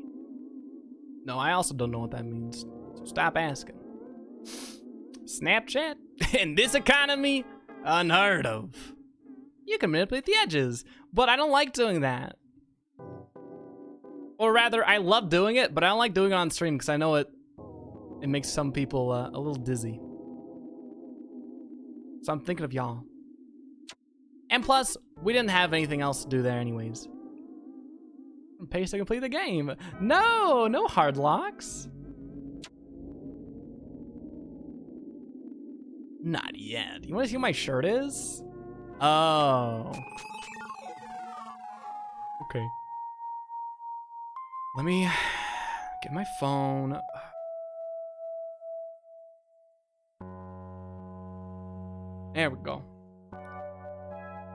No, I also don't know what that means. So stop asking. Snapchat? In this economy? Unheard of. You can manipulate the edges, but I don't like doing that. Or rather, I love doing it, but I don't like doing it on stream because I know it makes some people a little dizzy. So I'm thinking of y'all. And plus, we didn't have anything else to do there anyways. Pace to complete the game. No, no hard locks. Not yet. You want to see what my shirt is? Oh. Okay. Let me get my phone. There we go.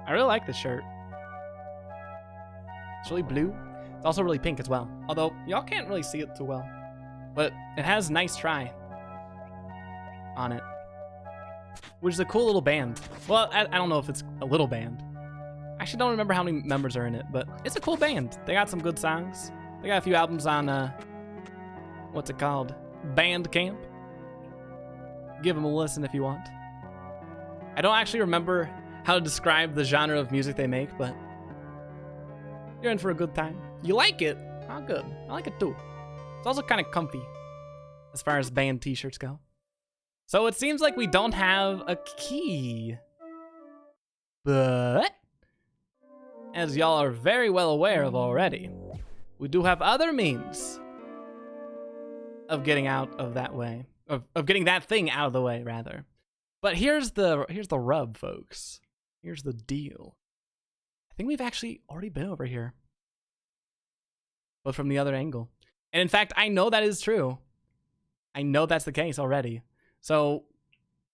I really like this shirt. It's really blue. It's also really pink as well. Although, y'all can't really see it too well. But it has nice try on it. Which is a cool little band. Well, I don't know if it's a little band. I actually don't remember how many members are in it, but it's a cool band. They got some good songs. They got a few albums on, what's it called? Bandcamp. Give them a listen if you want. I don't actually remember how to describe the genre of music they make, but you're in for a good time. You like it? Oh, good. I like it too. It's also kind of comfy as far as band t-shirts go. So it seems like we don't have a key. But as y'all are very well aware of already, we do have other means of getting out of that way. Of getting that thing out of the way, rather. But here's the rub, folks. Here's the deal. I think we've actually already been over here. But from the other angle. And in fact, I know that is true. I know that's the case already. So,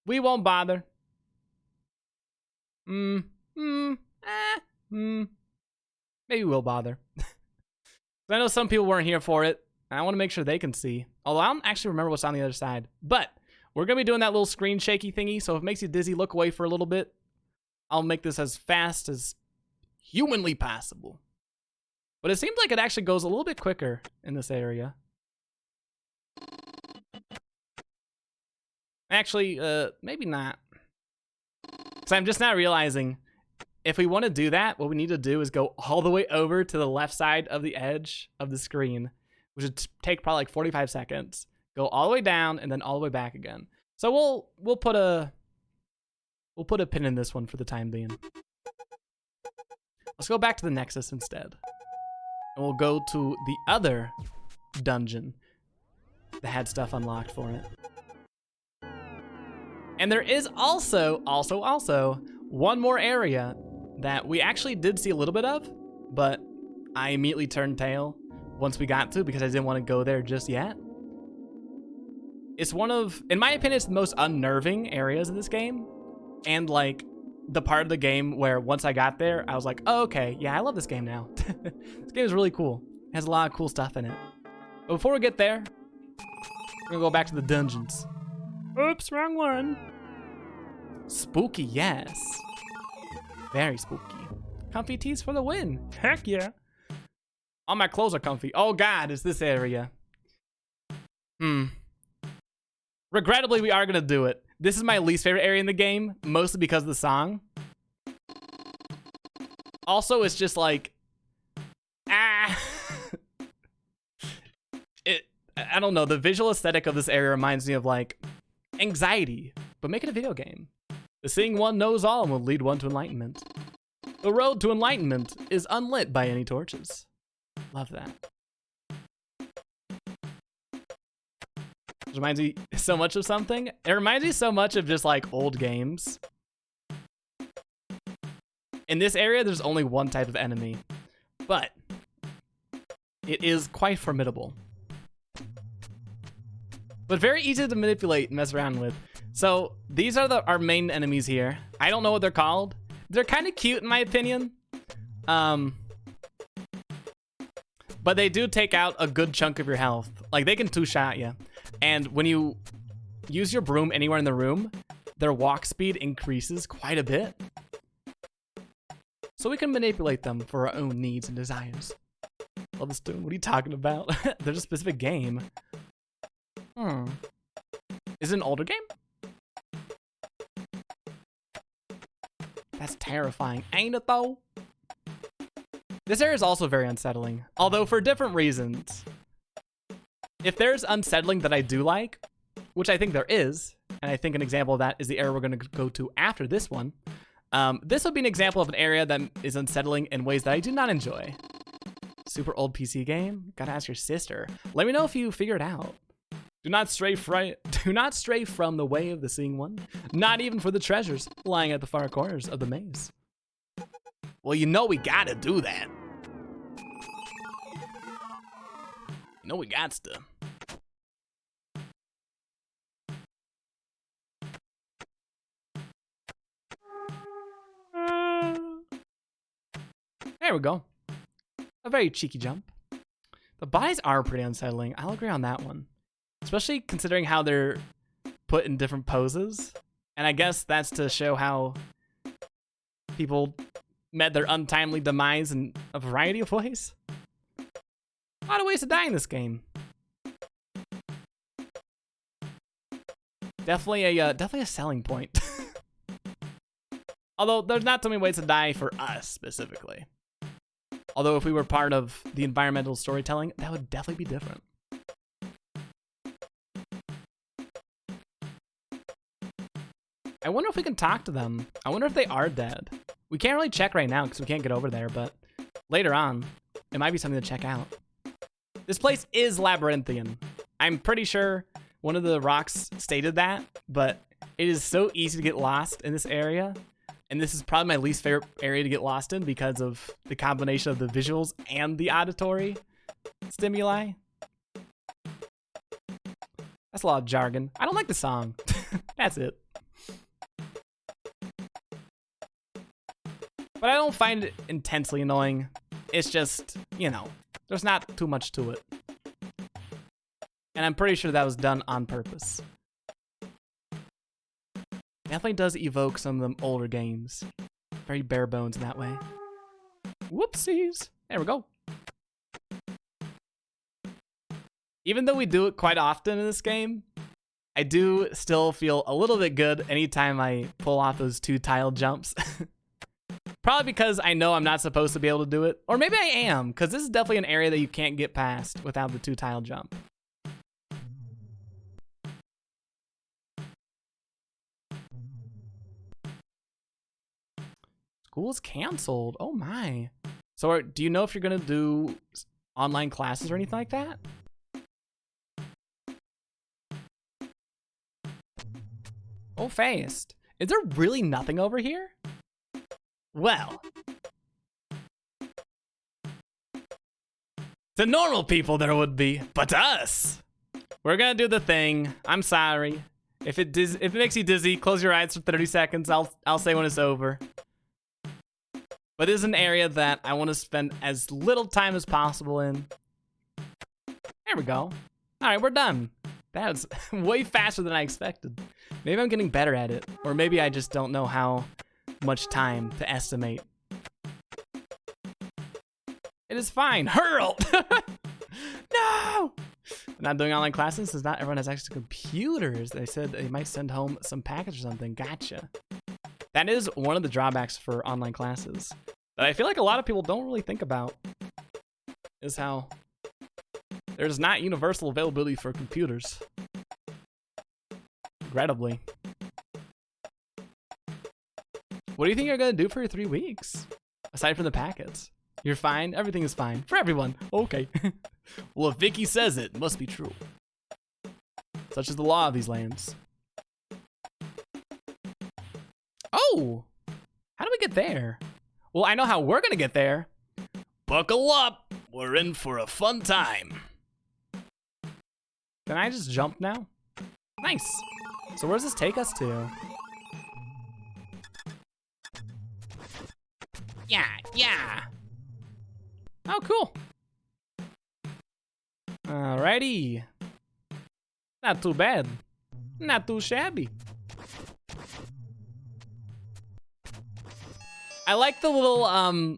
we won't bother. Maybe we'll bother. I know some people weren't here for it. I want to make sure they can see. Although I don't actually remember what's on the other side. But we're going to be doing that little screen shaky thingy. So if it makes you dizzy, look away for a little bit. I'll make this as fast as humanly possible. But it seems like it actually goes a little bit quicker in this area. Actually, maybe not. Because I'm just now realizing if we want to do that, what we need to do is go all the way over to the left side of the edge of the screen, which would take probably like 45 seconds. Go all the way down and then all the way back again. So we'll put a pin in this one for the time being. Let's go back to the Nexus instead. And we'll go to the other dungeon that had stuff unlocked for it. And there is also one more area that we actually did see a little bit of, but I immediately turned tail once we got to because I didn't want to go there just yet. It's one of, in my opinion, it's the most unnerving areas of this game. And like the part of the game where once I got there, I was like, oh, okay, yeah, I love this game now. This game is really cool. It has a lot of cool stuff in it. But before we get there, we're gonna go back to the dungeons. Oops, wrong one. Spooky, yes. Very spooky. Comfy tees for the win. Heck yeah. All my clothes are comfy. Oh God, it's this area. Regrettably, we are gonna do it. This is my least favorite area in the game, mostly because of the song. Also, it's just like, I don't know, the visual aesthetic of this area reminds me of like anxiety, but make it a video game. The seeing one knows all and will lead one to enlightenment. The road to enlightenment is unlit by any torches. Love that. It reminds me so much of something. It reminds me so much of just like old games. In this area, there's only one type of enemy, but it is quite formidable. But very easy to manipulate and mess around with. So these are our main enemies here. I don't know what they're called. They're kind of cute in my opinion. But they do take out a good chunk of your health. Like they can two-shot you. And when you use your broom anywhere in the room, their walk speed increases quite a bit. So we can manipulate them for our own needs and desires. Love this tune. What are you talking about? There's a specific game. Is it an older game? That's terrifying, ain't it though? This area is also very unsettling, although for different reasons. If there's unsettling that I do like, which I think there is, and I think an example of that is the area we're going to go to after this one, this would be an example of an area that is unsettling in ways that I do not enjoy. Super old PC game? Gotta ask your sister. Let me know if you figure it out. Do not stray from the way of the seeing one, not even for the treasures lying at the far corners of the maze. Well, you know we gotta do that. You know we gots to. There we go. A very cheeky jump. The bodies are pretty unsettling. I'll agree on that one. Especially considering how they're put in different poses. And I guess that's to show how people met their untimely demise in a variety of ways. A lot of ways to die in this game. Definitely a selling point. Although there's not so many ways to die for us specifically. Although if we were part of the environmental storytelling, that would definitely be different. I wonder if we can talk to them. I wonder if they are dead. We can't really check right now because we can't get over there, but later on, it might be something to check out. This place is labyrinthian. I'm pretty sure one of the rocks stated that, but it is so easy to get lost in this area. And this is probably my least favorite area to get lost in because of the combination of the visuals and the auditory stimuli. That's a lot of jargon. I don't like the song. That's it. But I don't find it intensely annoying. It's just, you know, there's not too much to it. And I'm pretty sure that was done on purpose. Definitely does evoke some of them older games. Very bare bones in that way. Whoopsies. There we go. Even though we do it quite often in this game, I do still feel a little bit good anytime I pull off those 2 tile jumps. Probably because I know I'm not supposed to be able to do it. Or maybe I am, because this is definitely an area that you can't get past without the 2-tile jump. School's canceled. Oh my. So do you know if you're gonna do online classes or anything like that? Oh, fast. Is there really nothing over here? Well. To normal people there would be, but to us, we're gonna do the thing. I'm sorry. If it makes you dizzy, close your eyes for 30 seconds. I'll say when it's over. But this is an area that I want to spend as little time as possible in. There we go. All right, we're done. That's way faster than I expected. Maybe I'm getting better at it, or maybe I just don't know how much time to estimate. It is fine. Hurl! No! I'm not doing online classes because not everyone has access to computers. They said they might send home some package or something. Gotcha. That is one of the drawbacks for online classes that I feel like a lot of people don't really think about, is how there's not universal availability for computers. Regrettably. What do you think you're gonna do for your 3 weeks? Aside from the packets. You're fine? Everything is fine. For everyone. Okay. Well, if Vicky says it, must be true. Such is the law of these lands. Oh! How do we get there? Well, I know how we're gonna get there. Buckle up! We're in for a fun time. Can I just jump now? Nice! So where does this take us to? Yeah! Oh, cool. Alrighty. Not too bad. Not too shabby. I like the little, I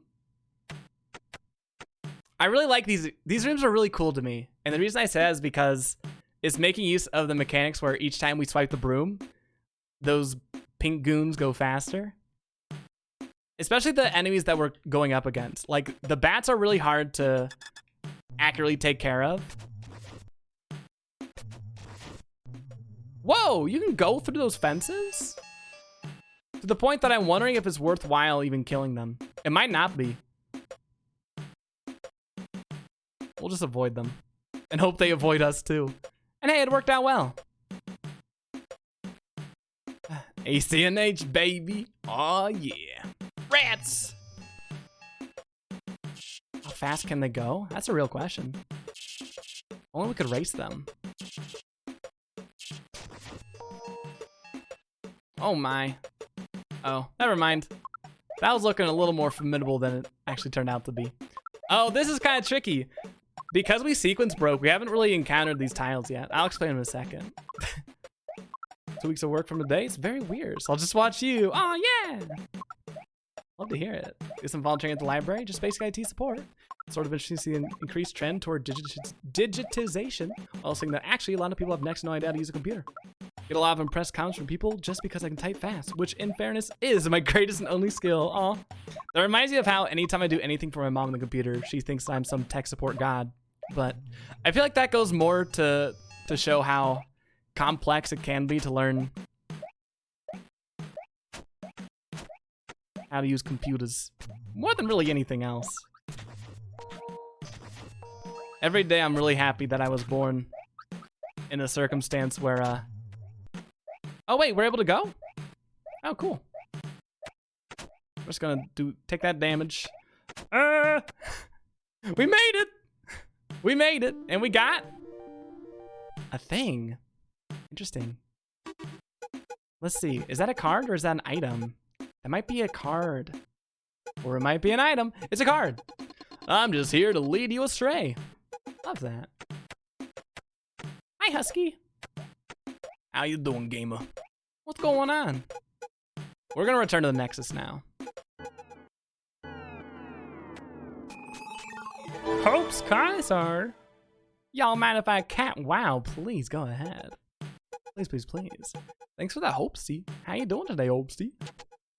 really like these rooms are really cool to me. And the reason I say that is because it's making use of the mechanics where each time we swipe the broom, those pink goons go faster. Especially the enemies that we're going up against. Like, the bats are really hard to accurately take care of. Whoa, you can go through those fences? To the point that I'm wondering if it's worthwhile even killing them. It might not be. We'll just avoid them. And hope they avoid us too. And hey, it worked out well. ACNH, baby. Oh yeah. Rats! How fast can they go? That's a real question. Only we could race them. Oh my. Oh, never mind. That was looking a little more formidable than it actually turned out to be. Oh, this is kind of tricky. Because we sequence broke, we haven't really encountered these tiles yet. I'll explain in a second. 2 weeks of work from today? It's very weird. So I'll just watch you. Oh, yeah! Love to hear it. Do some volunteering at the library, just basic IT support. Sort of interesting to see an increased trend toward digitization, while saying that actually a lot of people have next to no idea how to use a computer. Get a lot of impressed comments from people just because I can type fast, which in fairness is my greatest and only skill. Aw. That reminds me of how anytime I do anything for my mom on the computer, she thinks I'm some tech support god. But I feel like that goes more to show how complex it can be to learn how to use computers. More than really anything else. Every day I'm really happy that I was born in a circumstance where, oh wait, we're able to go? Oh, cool. We're just gonna take that damage. We made it! We made it, and we got a thing. Interesting. Let's see, is that a card or is that an item? That might be a card. Or it might be an item. It's a card. I'm just here to lead you astray. Love that. Hi, Husky. How you doing, gamer? What's going on? We're gonna return to the Nexus now. Hope's Connoisseur. Y'all mind if I cat? Wow, please go ahead. Please, please, please. Thanks for that, Hopesty. How you doing today, Hopesty?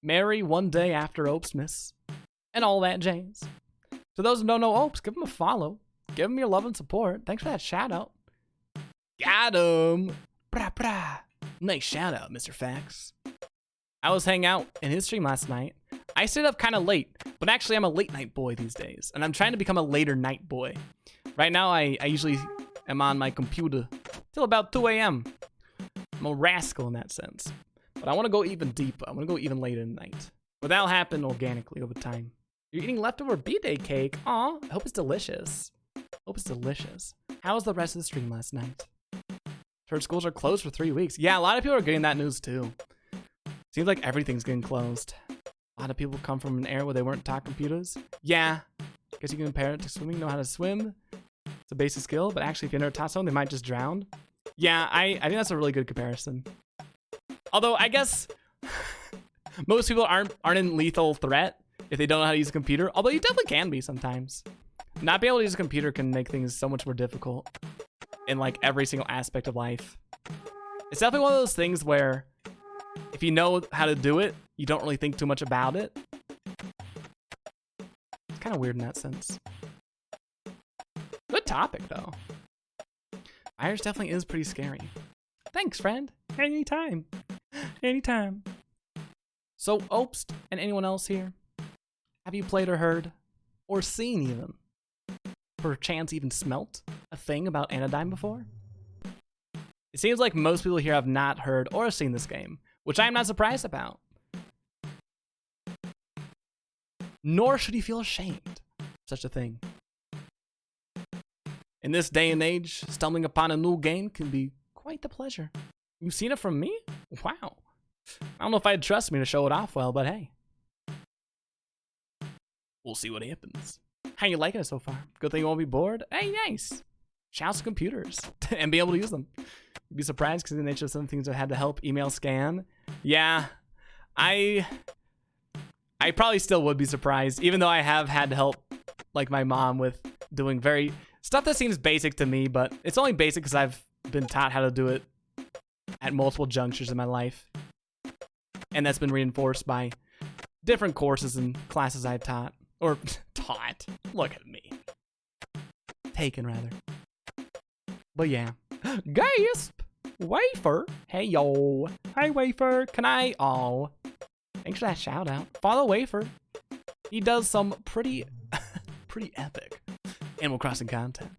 marry one day after Opesmas, and all that jazz. To those who don't know Opes, give him a follow. Give him your love and support. Thanks for that shout out. Got him. Brah, brah. Nice shout out, Mr. Fax. I was hanging out in his stream last night. I stayed up kind of late, but actually I'm a late night boy these days, and I'm trying to become a later night boy. Right now, I usually am on my computer till about 2 a.m. I'm a rascal in that sense. But I want to go even deeper. I want to go even later in the night. But that'll happen organically over time. You're eating leftover B-Day cake. Aw, I hope it's delicious. Hope it's delicious. How was the rest of the stream last night? Church schools are closed for 3 weeks. Yeah, a lot of people are getting that news too. Seems like everything's getting closed. A lot of people come from an era where they weren't taught computers. Yeah, guess you can compare it to swimming. Know how to swim. It's a basic skill, but actually if you're never taught someone, they might just drown. Yeah, I think that's a really good comparison. Although I guess most people aren't in lethal threat if they don't know how to use a computer. Although you definitely can be sometimes. Not being able to use a computer can make things so much more difficult in like every single aspect of life. It's definitely one of those things where if you know how to do it, you don't really think too much about it. It's kind of weird in that sense. Good topic though. Virus definitely is pretty scary. Thanks, friend. Anytime. Anytime. So, Opst and anyone else here, have you played or heard, or seen even, perchance even smelt a thing about Anodyne before? It seems like most people here have not heard or seen this game, which I am not surprised about. Nor should you feel ashamed of such a thing. In this day and age, stumbling upon a new game can be quite the pleasure. You've seen it from me? Wow. I don't know if I'd trust me to show it off well, but hey. We'll see what happens. How you liking it so far? Good thing you won't be bored? Hey, nice. Shouts to computers and be able to use them. You'd be surprised because in the nature of some things I had to help email scan. Yeah, I probably still would be surprised, even though I have had to help like my mom with doing stuff that seems basic to me, but it's only basic because I've been taught how to do it at multiple junctures in my life. And that's been reinforced by different courses and classes I've taught. Or taught. Look at me. Taken, rather. But yeah. Gasp! Wafer! Hey, yo. Hi, Wafer. Can I? Oh. Thanks for that shout out. Follow Wafer. He does some pretty epic Animal Crossing content.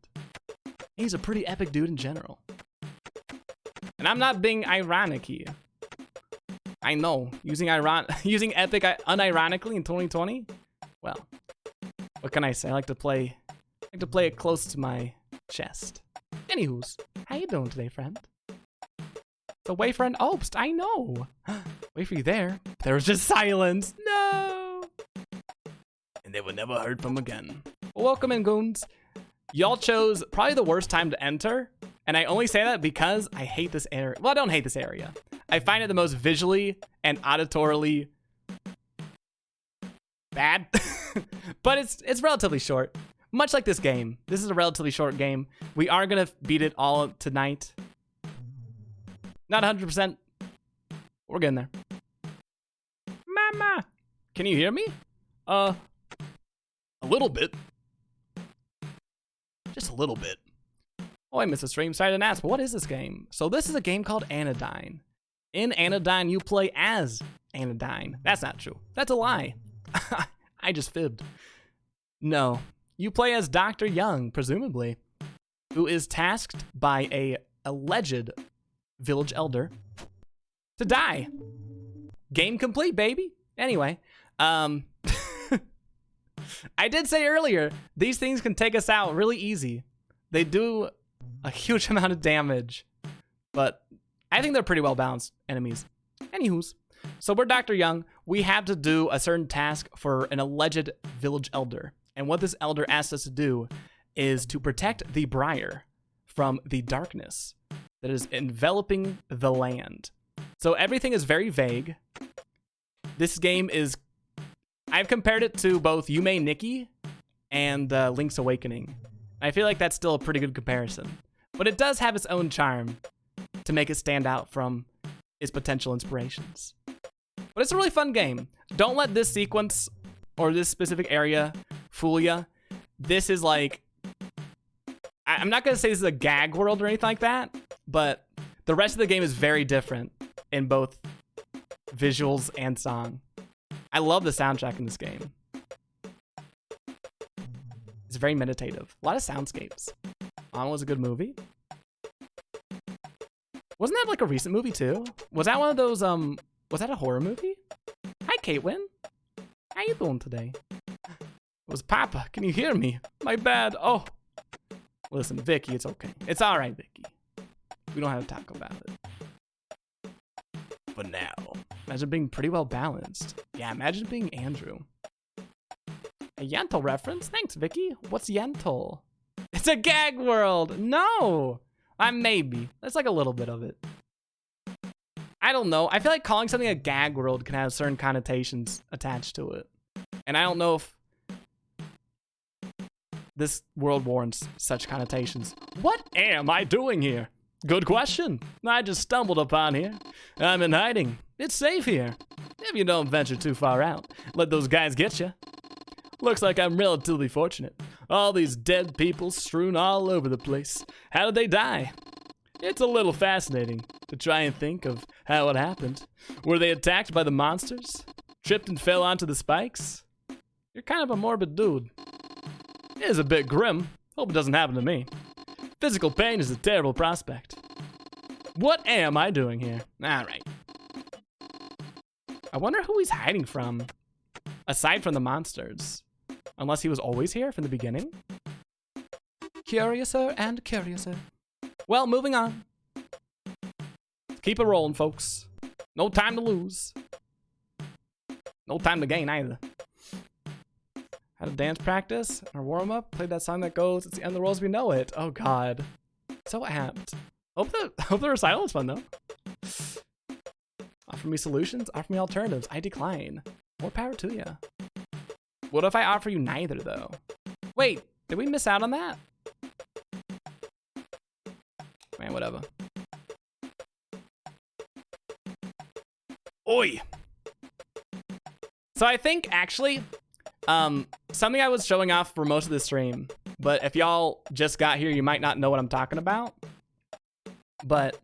He's a pretty epic dude in general. And I'm not being ironic here. I know, using epic unironically in 2020. Well, what can I say? I like to play it close to my chest. Anywho's, how you doing today, friend? The Wafer and Opst, I know. Wait for you there. There was just silence. No. And they were never heard from again. Well, welcome in, goons. Y'all chose probably the worst time to enter. And I only say that because I hate this area. Well, I don't hate this area. I find it the most visually and auditorily bad. But it's relatively short. Much like this game. This is a relatively short game. We are going to beat it all tonight. Not 100%. We're getting there. Mama! Can you hear me? A little bit. Just a little bit. Oh, I missed a stream. Sorry I didn't ask, but what is this game? So this is a game called Anodyne. In Anodyne, you play as Anodyne. That's not true. That's a lie. I just fibbed. No. You play as Dr. Young, presumably, who is tasked by a alleged village elder to die. Game complete, baby. Anyway, I did say earlier, these things can take us out really easy. They do a huge amount of damage, but I think they're pretty well balanced enemies. Anywho's, so we're Dr. Young. We have to do a certain task for an alleged village elder. And what this elder asks us to do is to protect the Briar from the darkness that is enveloping the land. So everything is very vague. This game is, I've compared it to both Yume Nikki and Link's Awakening. I feel like that's still a pretty good comparison. But it does have its own charm to make it stand out from its potential inspirations. But it's a really fun game. Don't let this sequence or this specific area fool you. This is like, I'm not gonna say this is a gag world or anything like that, but the rest of the game is very different in both visuals and song. I love the soundtrack in this game. It's very meditative. A lot of soundscapes. On was a good movie. Wasn't that like a recent movie too? Was that one of those, was that a horror movie? Hi, Caitlin. How you doing today? It was Papa. Can you hear me? My bad. Oh. Listen, Vicky, it's okay. It's all right, Vicky. We don't have to talk about it. But now, imagine being pretty well balanced. Yeah, imagine being Andrew. A Yentl reference? Thanks, Vicky. What's Yentl? It's a gag world. No. Maybe. That's like a little bit of it. I don't know. I feel like calling something a gag world can have certain connotations attached to it. And I don't know if this world warrants such connotations. What am I doing here? Good question. I just stumbled upon here. I'm in hiding. It's safe here. If you don't venture too far out, let those guys get you. Looks like I'm relatively fortunate. All these dead people strewn all over the place. How did they die? It's a little fascinating to try and think of how it happened. Were they attacked by the monsters? Tripped and fell onto the spikes? You're kind of a morbid dude. It is a bit grim. Hope it doesn't happen to me. Physical pain is a terrible prospect. What am I doing here? Alright. I wonder who he's hiding from, aside from the monsters. Unless he was always here from the beginning. Curiouser and curiouser. Well, moving on. Keep it rolling, folks. No time to lose. No time to gain either. Had a dance practice, or warm up, played that song that goes, it's the end of the world as we know it. Oh god. So apt. Hope the recital is fun though. Offer me solutions, offer me alternatives. I decline. More power to ya. What if I offer you neither though? Wait, did we miss out on that? Man, whatever. Oi! So I think actually, something I was showing off for most of the stream, but if y'all just got here, you might not know what I'm talking about. But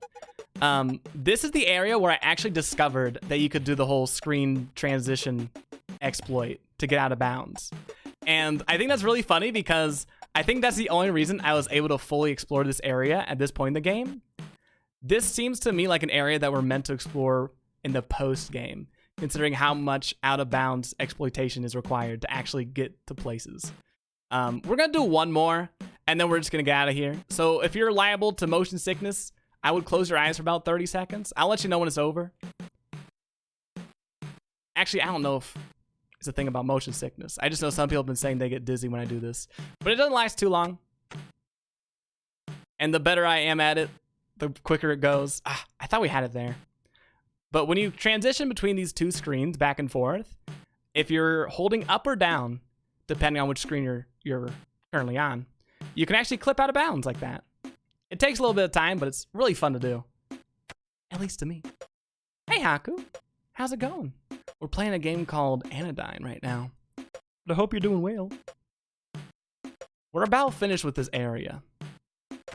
this is the area where I actually discovered that you could do the whole screen transition exploit to get out of bounds. And I think that's really funny because I think that's the only reason I was able to fully explore this area at this point in the game. This seems to me like an area that we're meant to explore in the post game, considering how much out of bounds exploitation is required to actually get to places. We're gonna do one more and then we're just gonna get out of here. So if you're liable to motion sickness, I would close your eyes for about 30 seconds. I'll let you know when it's over. Actually, I don't know if it's a thing about motion sickness. I just know some people have been saying they get dizzy when I do this, but it doesn't last too long. And the better I am at it, the quicker it goes. I thought we had it there. But when you transition between these two screens back and forth, if you're holding up or down, depending on which screen you're currently on, you can actually clip out of bounds like that. It takes a little bit of time, but it's really fun to do. At least to me. Hey, Haku. How's it going? We're playing a game called Anodyne right now. But I hope you're doing well. We're about finished with this area.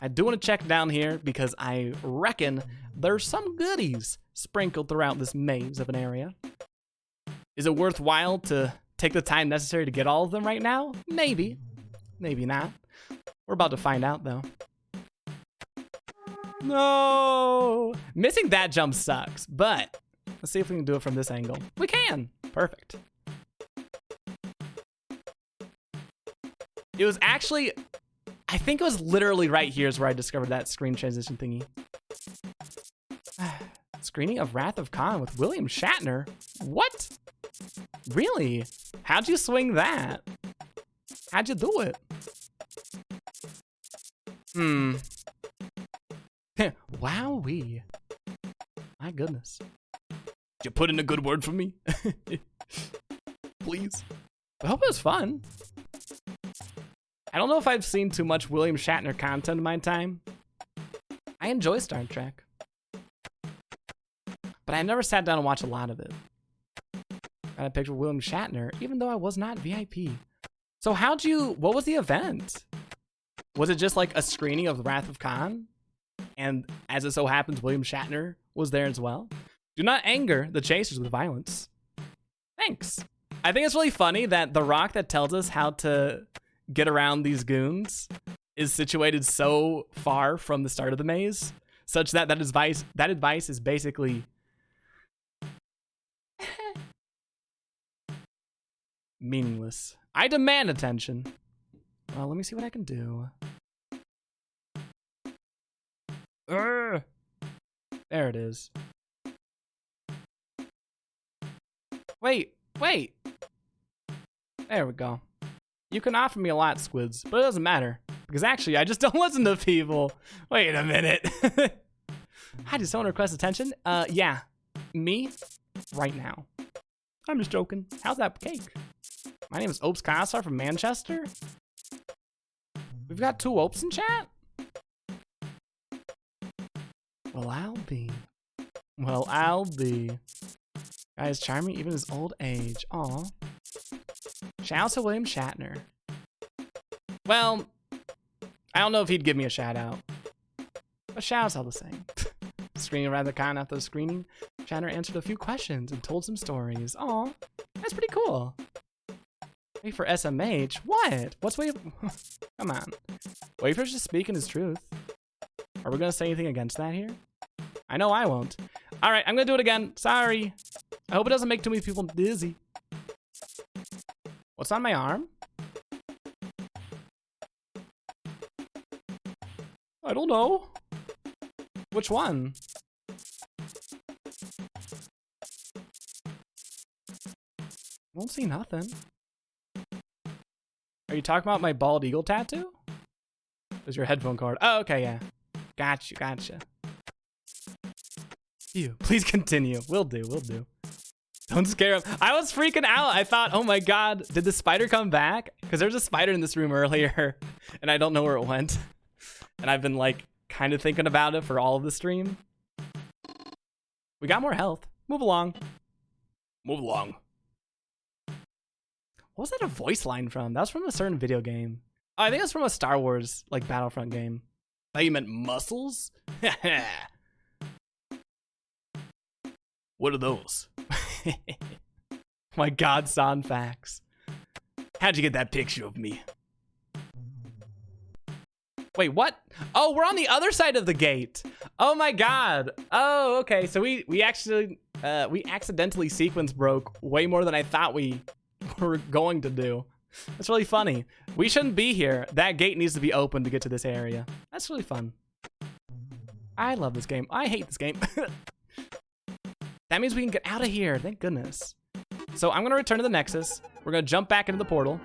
I do want to check down here because I reckon there's some goodies sprinkled throughout this maze of an area. Is it worthwhile to take the time necessary to get all of them right now? Maybe. Maybe not. We're about to find out though. No! Missing that jump sucks, but let's see if we can do it from this angle. We can! Perfect. It was actually, I think it was literally right here is where I discovered that screen transition thingy. Screening of Wrath of Khan with William Shatner? What? Really? How'd you swing that? How'd you do it? Wowee. My goodness. Did you put in a good word for me? Please. I hope it was fun. I don't know if I've seen too much William Shatner content in my time. I enjoy Star Trek. But I never sat down and watched a lot of it. Got a picture of William Shatner, even though I was not VIP. So what was the event? Was it just like a screening of The Wrath of Khan? And as it so happens, William Shatner was there as well. Do not anger the chasers with violence. Thanks. I think it's really funny that the rock that tells us how to get around these goons is situated so far from the start of the maze, such that that advice is basically meaningless. I demand attention. Well, let me see what I can do. There it is. Wait. There we go. You can offer me a lot, Squids, but it doesn't matter. Because actually, I just don't listen to people. Wait a minute. Hi, did someone request attention? Yeah. Me? Right now. I'm just joking. How's that cake? My name is Opes Kassar from Manchester. We've got 2 Opes in chat? Well, I'll be. Guy is charming even his old age. Aw. Shout out to William Shatner. Well, I don't know if he'd give me a shout out. But shout outs all the same. Screening around the con after the screening, Shatner answered a few questions and told some stories. Aw, that's pretty cool. Wait for SMH? What? What's wait? Come on. Wait for just speaking his truth. Are we gonna say anything against that here? I know I won't. All right, I'm gonna do it again. Sorry. I hope it doesn't make too many people dizzy. What's on my arm? I don't know. Which one? Won't see nothing. Are you talking about my bald eagle tattoo? There's your headphone cord. Oh, okay, yeah. Gotcha. You, please continue. Will do. Don't scare him. I was freaking out. I thought, oh my God, did the spider come back? Because there's a spider in this room earlier, and I don't know where it went. And I've been like kind of thinking about it for all of the stream. We got more health. Move along. What was that a voice line from? That was from a certain video game. Oh, I think it's from a Star Wars like Battlefront game. I thought you meant muscles? What are those? My God, Son facts. How'd you get that picture of me? Wait, what? Oh, we're on the other side of the gate. Oh my God. Oh, okay. So we accidentally sequence broke way more than I thought we were going to do. That's really funny. We shouldn't be here. That gate needs to be open to get to this area. That's really fun. I love this game. I hate this game. That means we can get out of here. Thank goodness. So I'm going to return to the Nexus. We're going to jump back into the portal.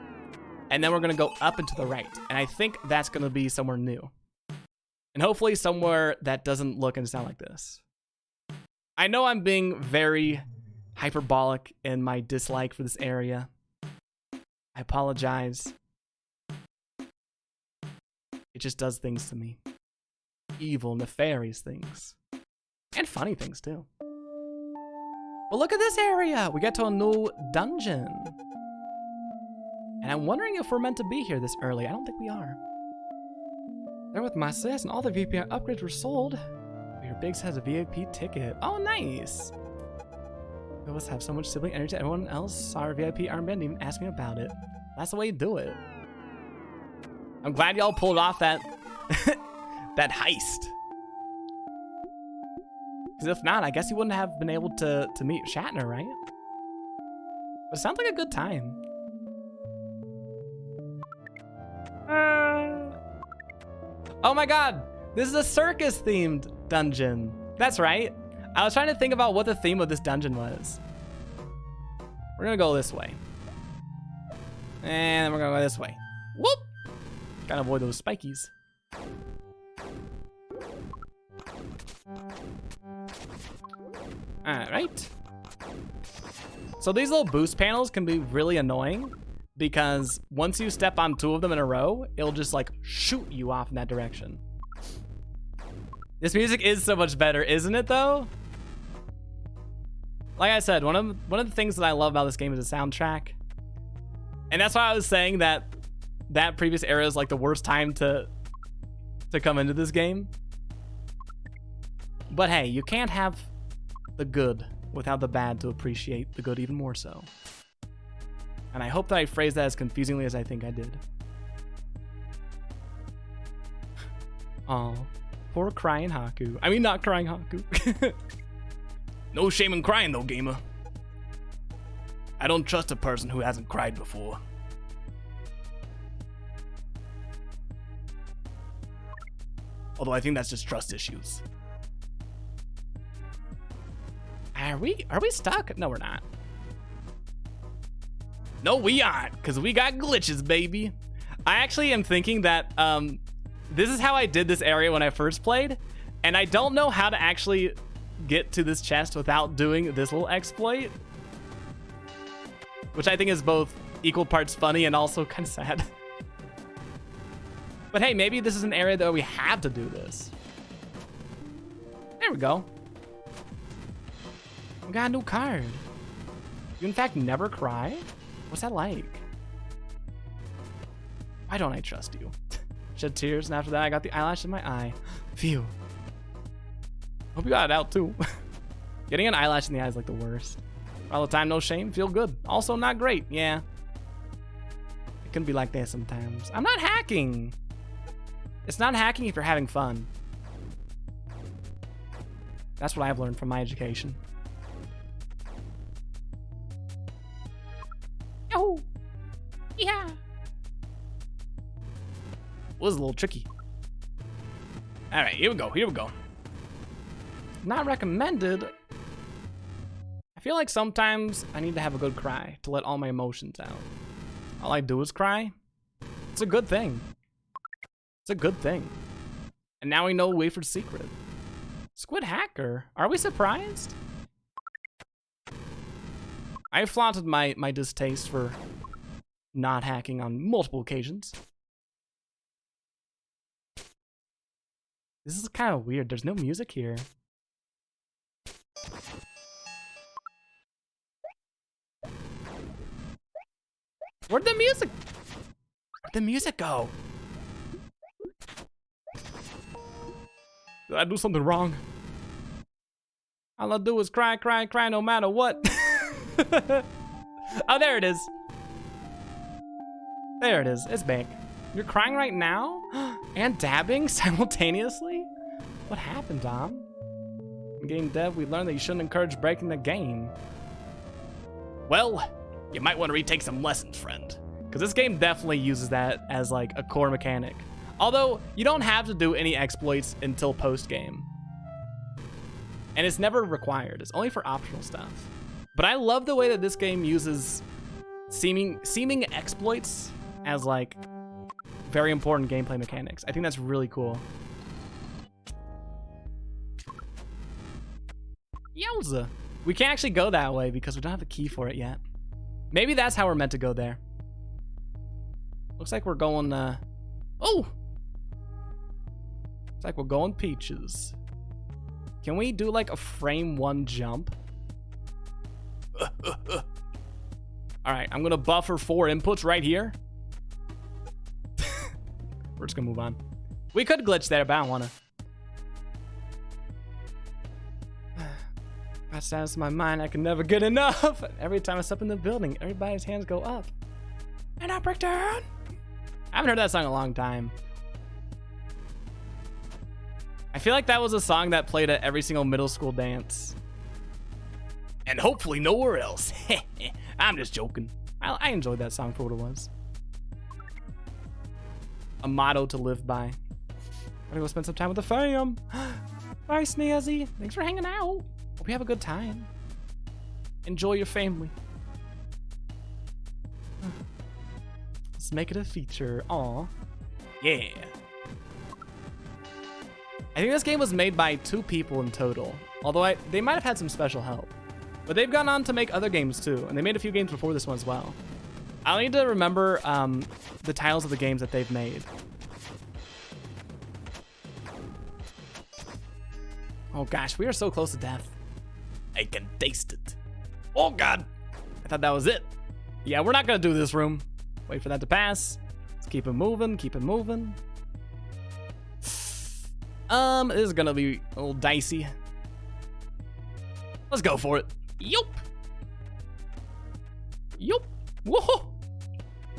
And then we're going to go up and to the right. And I think that's going to be somewhere new. And hopefully somewhere that doesn't look and sound like this. I know I'm being very hyperbolic in my dislike for this area. I apologize. It just does things to me. Evil, nefarious things. And funny things too. But look at this area! We get to a new dungeon. And I'm wondering if we're meant to be here this early. I don't think we are. There with my sis and all the VPN upgrades were sold. Your Biggs has a VIP ticket. Oh, nice! We must have so much sibling energy. Everyone else saw our VIP armband and even asked me about it. That's the way you do it. I'm glad y'all pulled off that that heist. Because if not, I guess you wouldn't have been able to meet Shatner, right? But it sounds like a good time. Oh my God, this is a circus-themed dungeon. That's right. I was trying to think about what the theme of this dungeon was. We're gonna go this way. And then we're gonna go this way. Whoop! Gotta avoid those spikies. Alright. So these little boost panels can be really annoying because once you step on 2 of them in a row, it'll just like shoot you off in that direction. This music is so much better, isn't it though? Like I said, one of the things that I love about this game is the soundtrack. And that's why I was saying that previous era is like the worst time to come into this game. But hey, you can't have the good without the bad to appreciate the good even more so. And I hope that I phrased that as confusingly as I think I did. Oh, poor crying Haku. I mean, not crying Haku. No shame in crying though, gamer. I don't trust a person who hasn't cried before. Although I think that's just trust issues. Are we stuck? No, we're not. No, we aren't, because we got glitches, baby. I actually am thinking that this is how I did this area when I first played, and I don't know how to actually get to this chest without doing this little exploit, which I think is both equal parts funny and also kind of sad. But hey, maybe this is an area that we have to do this. There we go. We got a new card. You in fact never cry? What's that like? Why don't I trust you? Shed tears, and after that I got the eyelash in my eye. Phew. Hope you got it out too. Getting an eyelash in the eye is like the worst. All the time, no shame, feel good. Also not great, yeah. It can be like that sometimes. I'm not hacking. It's not hacking if you're having fun. That's what I've learned from my education. Oh, yeah. Was a little tricky. All right, here we go. Not recommended. I feel like sometimes I need to have a good cry to let all my emotions out. All I do is cry. It's a good thing. It's a good thing. And now we know Wafer's secret. Squid hacker. Are we surprised? I flaunted my distaste for not hacking on multiple occasions. This is kind of weird. There's no music here. Where'd the music go? Did I do something wrong? All I do is cry, cry, cry no matter what. Oh, there it is. There it is. It's back. You're crying right now? And dabbing simultaneously? What happened, Dom? In game dev, we learned that you shouldn't encourage breaking the game. Well, you might want to retake some lessons, friend. Because this game definitely uses that as like a core mechanic. Although, you don't have to do any exploits until post-game. And it's never required. It's only for optional stuff. But I love the way that this game uses seeming exploits as like very important gameplay mechanics. I think that's really cool. Yowza. We can't actually go that way because we don't have the key for it yet. Maybe that's how we're meant to go there. Looks like we're going, oh! Looks like we're going peaches. Can we do like a frame one jump? All right, I'm gonna buffer 4 inputs right here. We're just gonna move on. We could glitch there, but I don't wanna. That sounds to my mind, I can never get enough. Every time I step in the building, everybody's hands go up. And I break down. I haven't heard that song in a long time. I feel like that was a song that played at every single middle school dance. And hopefully nowhere else. I'm just joking. I enjoyed that song for what it was. A motto to live by. Gotta go spend some time with the fam. Bye, Snazzy. Thanks for hanging out. Hope you have a good time. Enjoy your family. Let's make it a feature. Aw. Yeah. I think this game was made by 2 people in total. Although they might have had some special help. But they've gone on to make other games too. And they made a few games before this one as well. I'll need to remember the titles of the games that they've made. Oh gosh, we are so close to death. I can taste it. Oh God, I thought that was it. Yeah, we're not gonna do this room. Wait for that to pass. Let's keep it moving, keep it moving. This is gonna be a little dicey. Let's go for it. Yup. Yup. Whoa.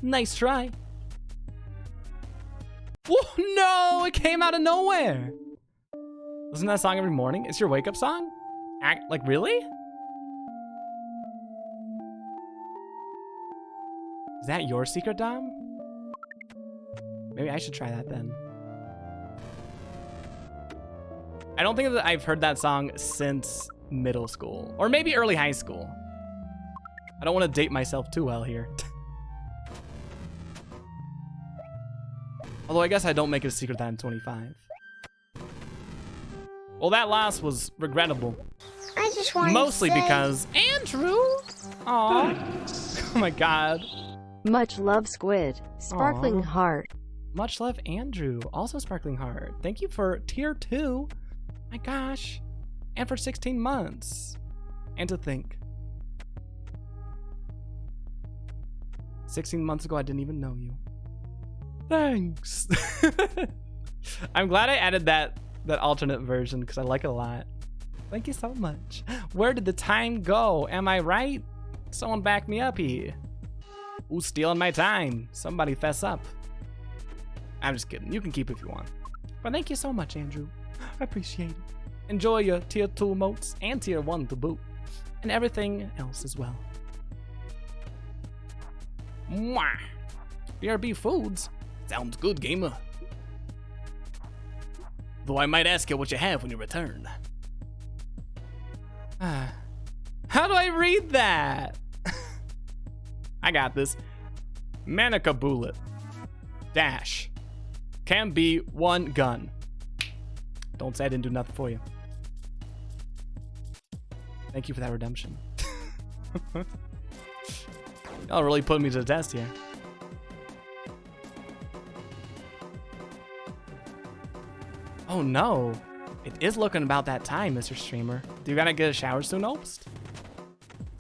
Nice try. Whoa, no, it came out of nowhere. Listen to that song every morning? It's your wake up song? Like, really? Is that your secret, Dom? Maybe I should try that then. I don't think that I've heard that song since middle school, or maybe early high school. I don't want to date myself too well here. Although I guess I don't make it a secret that I'm 25. Well, that loss was regrettable. I just want Mostly to say... because Andrew. Aw. Oh my God. Much love, Squid. Sparkling Aw. heart. Much love, Andrew. Also sparkling heart. Thank you for tier 2. My gosh. And for 16 months. And to think, 16 months ago, I didn't even know you. Thanks. I'm glad I added that alternate version because I like it a lot. Thank you so much. Where did the time go? Am I right? Someone back me up here. Who's stealing my time? Somebody fess up. I'm just kidding. You can keep it if you want. But thank you so much, Andrew. I appreciate it. Enjoy your tier 2 emotes and tier 1 to boot. And everything else as well. Mwah. BRB Foods. Sounds good, gamer. Though I might ask you what you have when you return. How do I read that? I got this. Manica bullet. Dash. Can be one gun. Don't say I didn't do nothing for you. Thank you for that redemption. Y'all really put me to the test here. Oh no. It is looking about that time, Mr. Streamer. Do you gotta get a shower soon, Obst?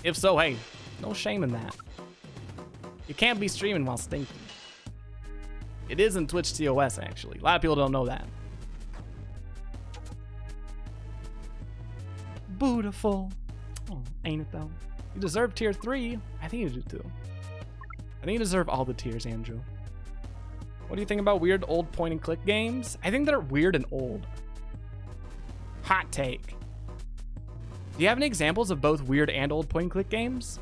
If so, hey, no shame in that. You can't be streaming while stinking. It is in Twitch TOS, actually. A lot of people don't know that. Beautiful. Oh, ain't it though? You deserve tier 3. I think you do too. I think you deserve all the tiers, Andrew. What do you think about weird old point and click games? I think they're weird and old. Hot take. Do you have any examples of both weird and old point and click games?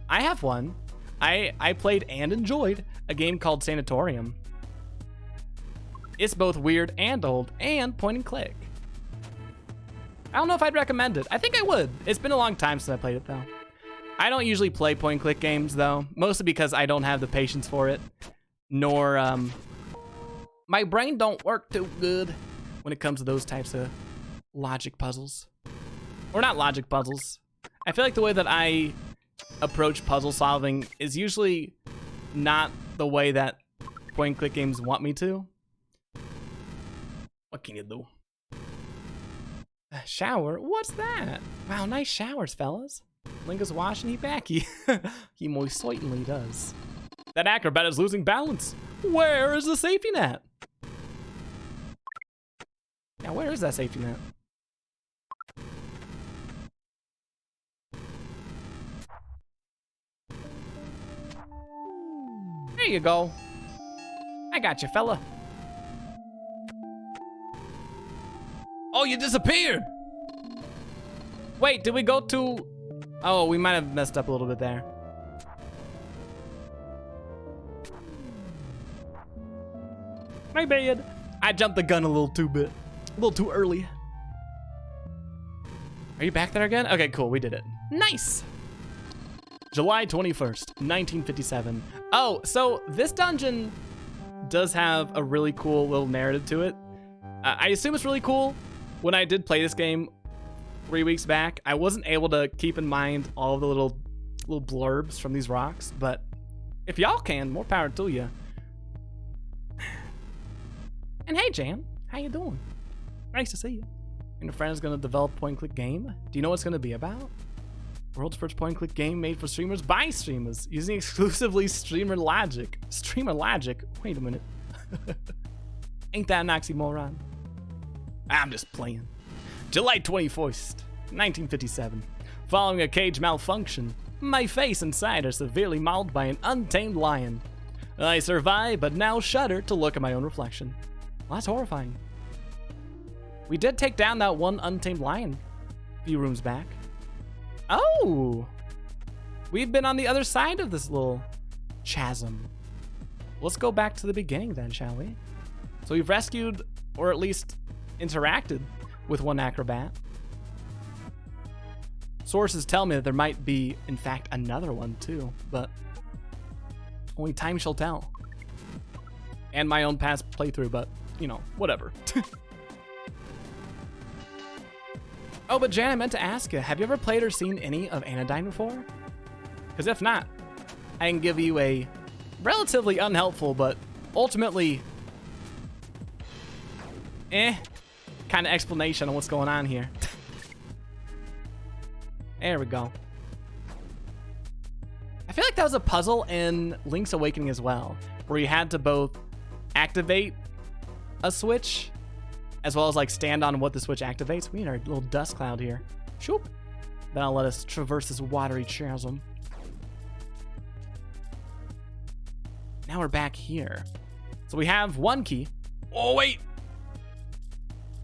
I have one. I played and enjoyed a game called Sanatorium. It's both weird and old and point and click. I don't know if I'd recommend it. I think I would. It's been a long time since I played it though. I don't usually play point and click games though, mostly because I don't have the patience for it, nor my brain don't work too good when it comes to those types of logic puzzles. Or not logic puzzles. I feel like the way that I approach puzzle solving is usually not the way that point and click games want me to. What can you do? A shower? What's that? Wow, nice showers, fellas. Linga's washing he backy. He most certainly does. That acrobat is losing balance. Where is the safety net? Now, where is that safety net? There you go. I got you, fella. Oh, you disappeared! Wait, did we go to... Oh, we might have messed up a little bit there. My bad. I jumped the gun a little too early. Are you back there again? Okay, cool, we did it. Nice! July 21st, 1957. Oh, so this dungeon does have a really cool little narrative to it. I assume it's really cool. When I did play this game 3 weeks back, I wasn't able to keep in mind all of the little blurbs from these rocks, but if y'all can, more power to you. And hey, Jan, how you doing? Nice to see you. And your friend is gonna develop a point-and-click game. Do you know what it's gonna be about? World's first point-and-click game made for streamers by streamers using exclusively streamer logic. Streamer logic? Wait a minute. Ain't that an oxymoron? I'm just playing. July 21st, 1957. Following a cage malfunction, my face and side are severely mauled by an untamed lion. I survive, but now shudder to look at my own reflection. Well, that's horrifying. We did take down that one untamed lion a few rooms back. Oh! We've been on the other side of this little chasm. Let's go back to the beginning then, shall we? So we've rescued, or at least interacted with one acrobat. Sources tell me that there might be, in fact, another one too, but only time shall tell. And my own past playthrough, but, you know, whatever. Oh, but Jan, I meant to ask you, have you ever played or seen any of Anodyne before? Because if not, I can give you a relatively unhelpful, but ultimately, kind of explanation on what's going on here. There we go. I feel like that was a puzzle in Link's Awakening as well, where you had to both activate a switch as well as like stand on what the switch activates. We need our little dust cloud here. Shoop. Then I'll let us traverse this watery chasm. Now we're back here. So we have one key. Oh, wait.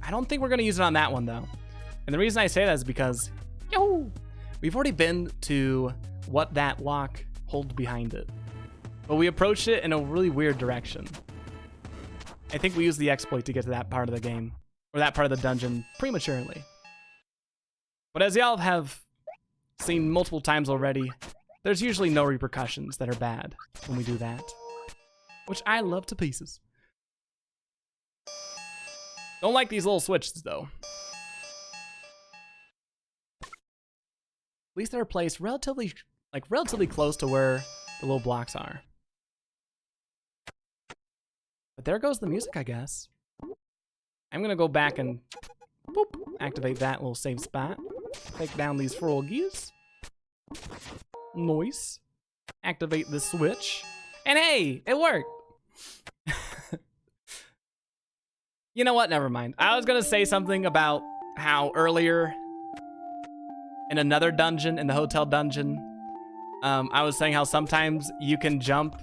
I don't think we're going to use it on that one, though. And the reason I say that is because, we've already been to what that lock holds behind it. But we approached it in a really weird direction. I think we used the exploit to get to that part of the game, or that part of the dungeon, prematurely. But as y'all have seen multiple times already, there's usually no repercussions that are bad when we do that. Which I love to pieces. Don't like these little switches, though. At least they're placed relatively close to where the little blocks are. But there goes the music, I guess. I'm gonna go back and boop, activate that little save spot. Take down these froggies. Nice. Activate the switch. And hey, it worked. You know what? Never mind. I was gonna say something about how earlier in another dungeon, in the hotel dungeon, I was saying how sometimes you can jump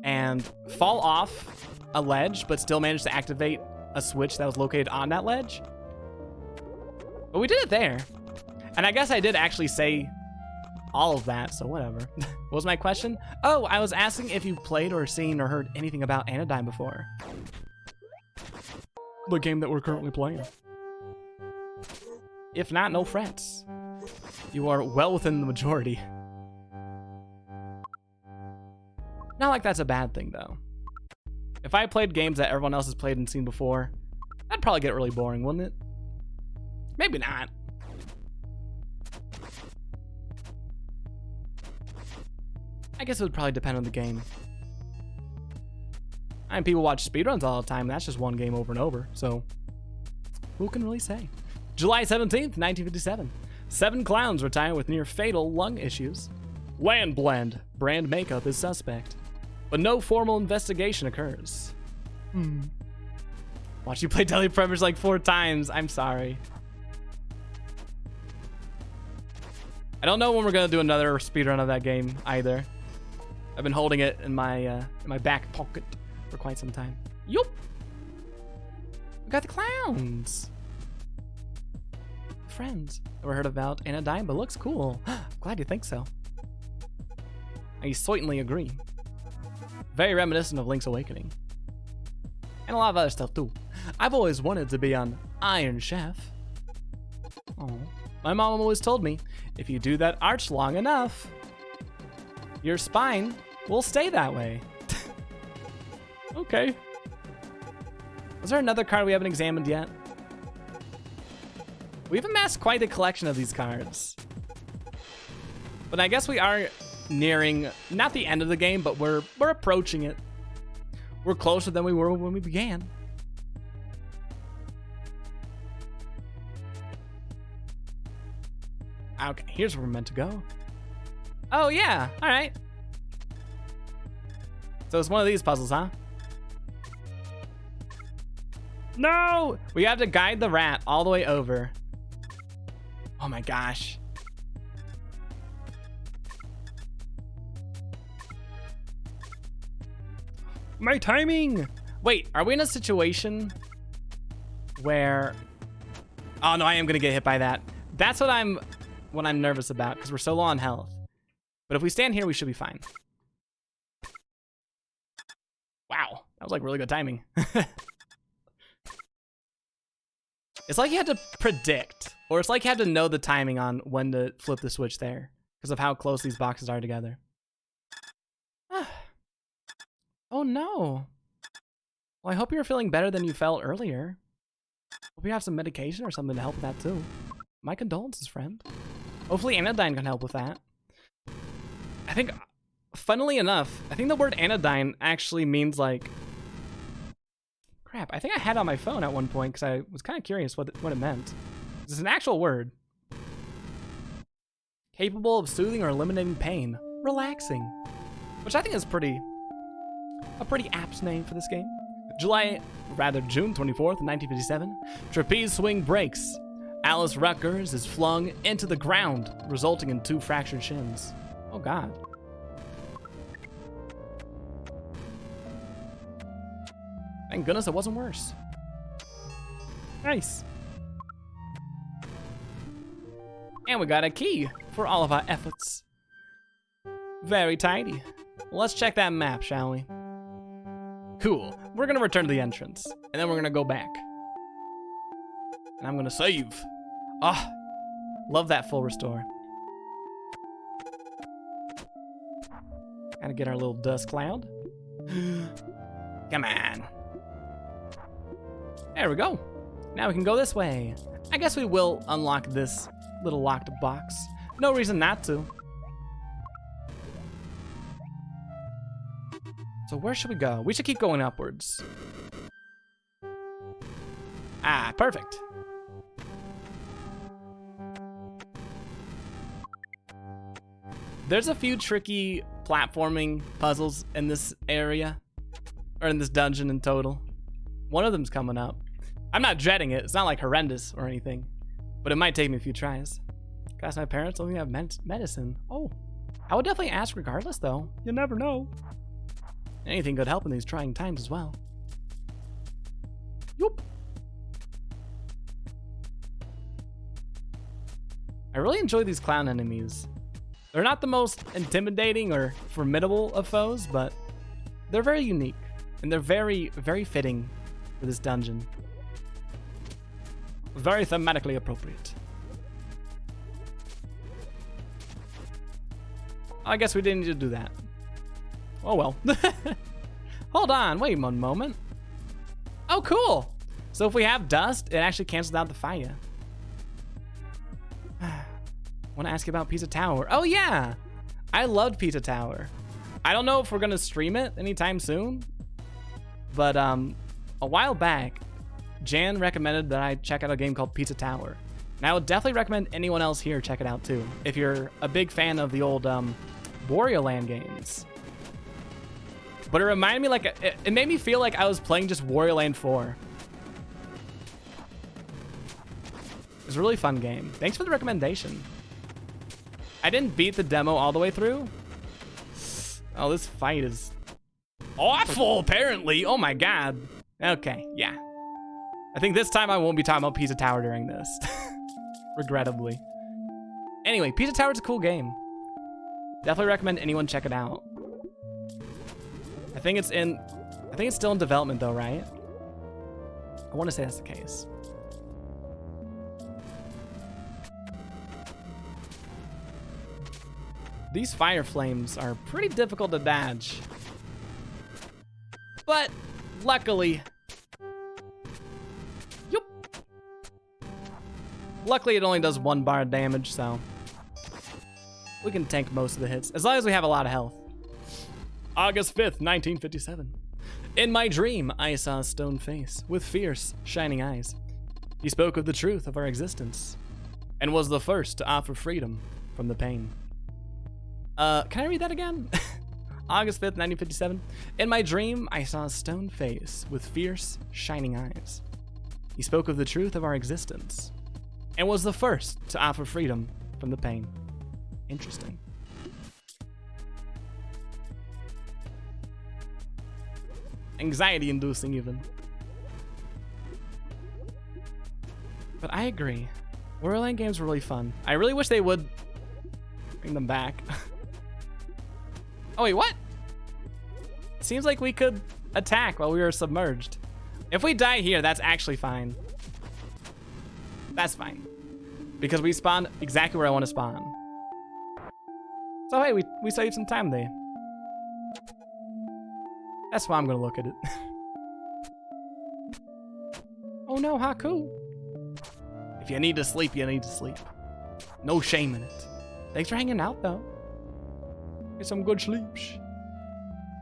and fall off a ledge, but still manage to activate a switch that was located on that ledge. But we did it there. And I guess I did actually say all of that, so whatever. What was my question? Oh, I was asking if you've played or seen or heard anything about Anodyne before. The game that we're currently playing. If not, no frets. You are well within the majority. Not like that's a bad thing, though. If I played games that everyone else has played and seen before, that'd probably get really boring, wouldn't it? Maybe not. I guess it would probably depend on the game. I mean, people watch speedruns all the time. That's just one game over and over. So, who can really say? July 17th, 1957. 7 clowns retire with near fatal lung issues. Land blend. Brand makeup is suspect. But no formal investigation occurs. Watch you play Deadly Premonition like 4 times. I'm sorry. I don't know when we're gonna do another speedrun of that game either. I've been holding it in my back pocket for quite some time. Yup. We got the clowns. Friends. Never heard about Anodyne, but looks cool. Glad you think so. I certainly agree. Very reminiscent of Link's Awakening. And a lot of other stuff too. I've always wanted to be on Iron Chef. Oh. My mom always told me, if you do that arch long enough, your spine will stay that way. Okay. Is there another card we haven't examined yet? We've amassed quite a collection of these cards. But I guess we are nearing, not the end of the game, but we're approaching it. We're closer than we were when we began. Okay, here's where we're meant to go. Oh, yeah. All right. So it's one of these puzzles, huh? No! We have to guide the rat all the way over. Oh my gosh. My timing! Wait, are we in a situation where... Oh no, I am gonna get hit by that. That's what I'm nervous about, because we're so low on health. But if we stand here, we should be fine. Wow, that was like really good timing. It's like you had to predict, or it's like you had to know the timing on when to flip the switch there, because of how close these boxes are together. Oh no. Well, I hope you're feeling better than you felt earlier. Hope you have some medication or something to help with that too. My condolences, friend. Hopefully Anodyne can help with that. I think, funnily enough, I think the word Anodyne actually means like... Crap, I think I had it on my phone at one point because I was kind of curious what it meant. It's an actual word. Capable of soothing or eliminating pain. Relaxing. Which I think is a pretty apt name for this game. June 24th, 1957. Trapeze swing breaks. Alice Rutgers is flung into the ground, resulting in 2 fractured shins. Oh God. Thank goodness it wasn't worse. Nice. And we got a key for all of our efforts. Very tidy. Let's check that map, shall we? Cool. We're gonna return to the entrance, and then we're gonna go back. And I'm gonna save. Ah, love that full restore. Gotta get our little dust cloud. Come on. There we go. Now we can go this way. I guess we will unlock this little locked box. No reason not to. So where should we go? We should keep going upwards. Ah, perfect. There's a few tricky platforming puzzles in this area, or in this dungeon in total. One of them's coming up. I'm not dreading it. It's not like horrendous or anything, but it might take me a few tries. Guys, my parents only have medicine. Oh, I would definitely ask regardless though. You never know. Anything could help in these trying times as well. Yoop. I really enjoy these clown enemies. They're not the most intimidating or formidable of foes, but they're very unique, and they're very, very fitting for this dungeon. Very thematically appropriate. I guess we didn't need to do that. Oh well. Hold on, wait one moment. Oh, cool. So if we have dust, it actually cancels out the fire. Want to ask you about Pizza Tower? Oh yeah, I loved Pizza Tower. I don't know if we're gonna stream it anytime soon, but a while back, Jan recommended that I check out a game called Pizza Tower. And I would definitely recommend anyone else here check it out too, if you're a big fan of the old Wario Land games. But it reminded me like, it made me feel like I was playing just Wario Land 4. It was a really fun game. Thanks for the recommendation. I didn't beat the demo all the way through. Oh, this fight is awful, apparently. Oh my God. Okay, yeah. I think this time I won't be talking about Pizza Tower during this. Regrettably. Anyway, Pizza Tower is a cool game. Definitely recommend anyone check it out. I think it's still in development though, right? I want to say that's the case. These fire flames are pretty difficult to dodge. But luckily, luckily it only does 1 bar of damage, so we can tank most of the hits as long as we have a lot of health. August 5th, 1957. In my dream, I saw a stone face with fierce, shining eyes. He spoke of the truth of our existence. and was the first to offer freedom from the pain. Can I read that again? August 5th, 1957. In my dream, I saw a stone face with fierce, shining eyes. He spoke of the truth of our existence and was the first to offer freedom from the pain. Interesting. Anxiety-inducing, even. But I agree. Whirlwind games were really fun. I really wish they would bring them back. Oh, wait, what? Seems like we could attack while we were submerged. If we die here, that's actually fine. That's fine. Because we spawned exactly where I want to spawn. So hey, we saved some time there. That's why I'm gonna look at it. Oh no, Haku. If you need to sleep, you need to sleep. No shame in it. Thanks for hanging out though. Get some good sleeps.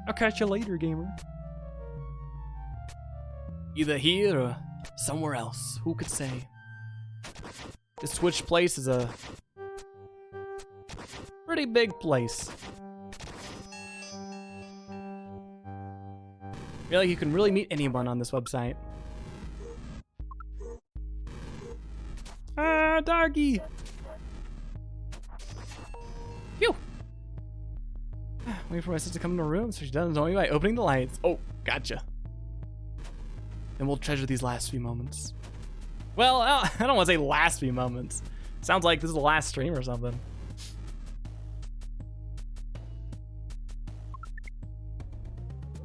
I'll catch you later, gamer. Either here or somewhere else. Who could say? This Twitch place is a pretty big place. I feel like you can really meet anyone on this website. Ah, doggy. Phew. Wait for my sister to come in the room so she doesn't know me by opening the lights. Oh, gotcha. Then we'll treasure these last few moments. Well, I don't want to say last few moments. Sounds like this is the last stream or something.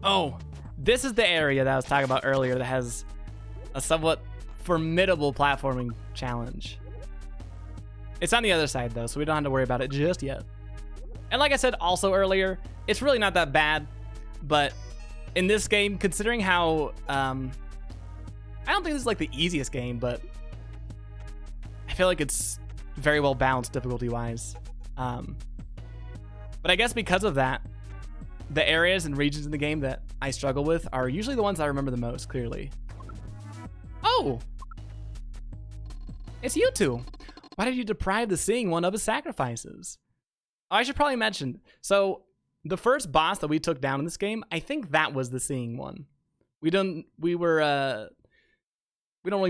Oh, this is the area that I was talking about earlier that has a somewhat formidable platforming challenge. It's on the other side though, so we don't have to worry about it just yet. And like I said also earlier, it's really not that bad, but in this game, considering how, I don't think this is like the easiest game, but I feel like it's very well balanced difficulty-wise. But I guess because of that, the areas and regions in the game that I struggle with are usually the ones I remember the most clearly. Oh! It's you two. Why did you deprive the seeing one of his sacrifices? Oh, I should probably mention. So, the first boss that we took down in this game, I think that was the seeing one. We don't really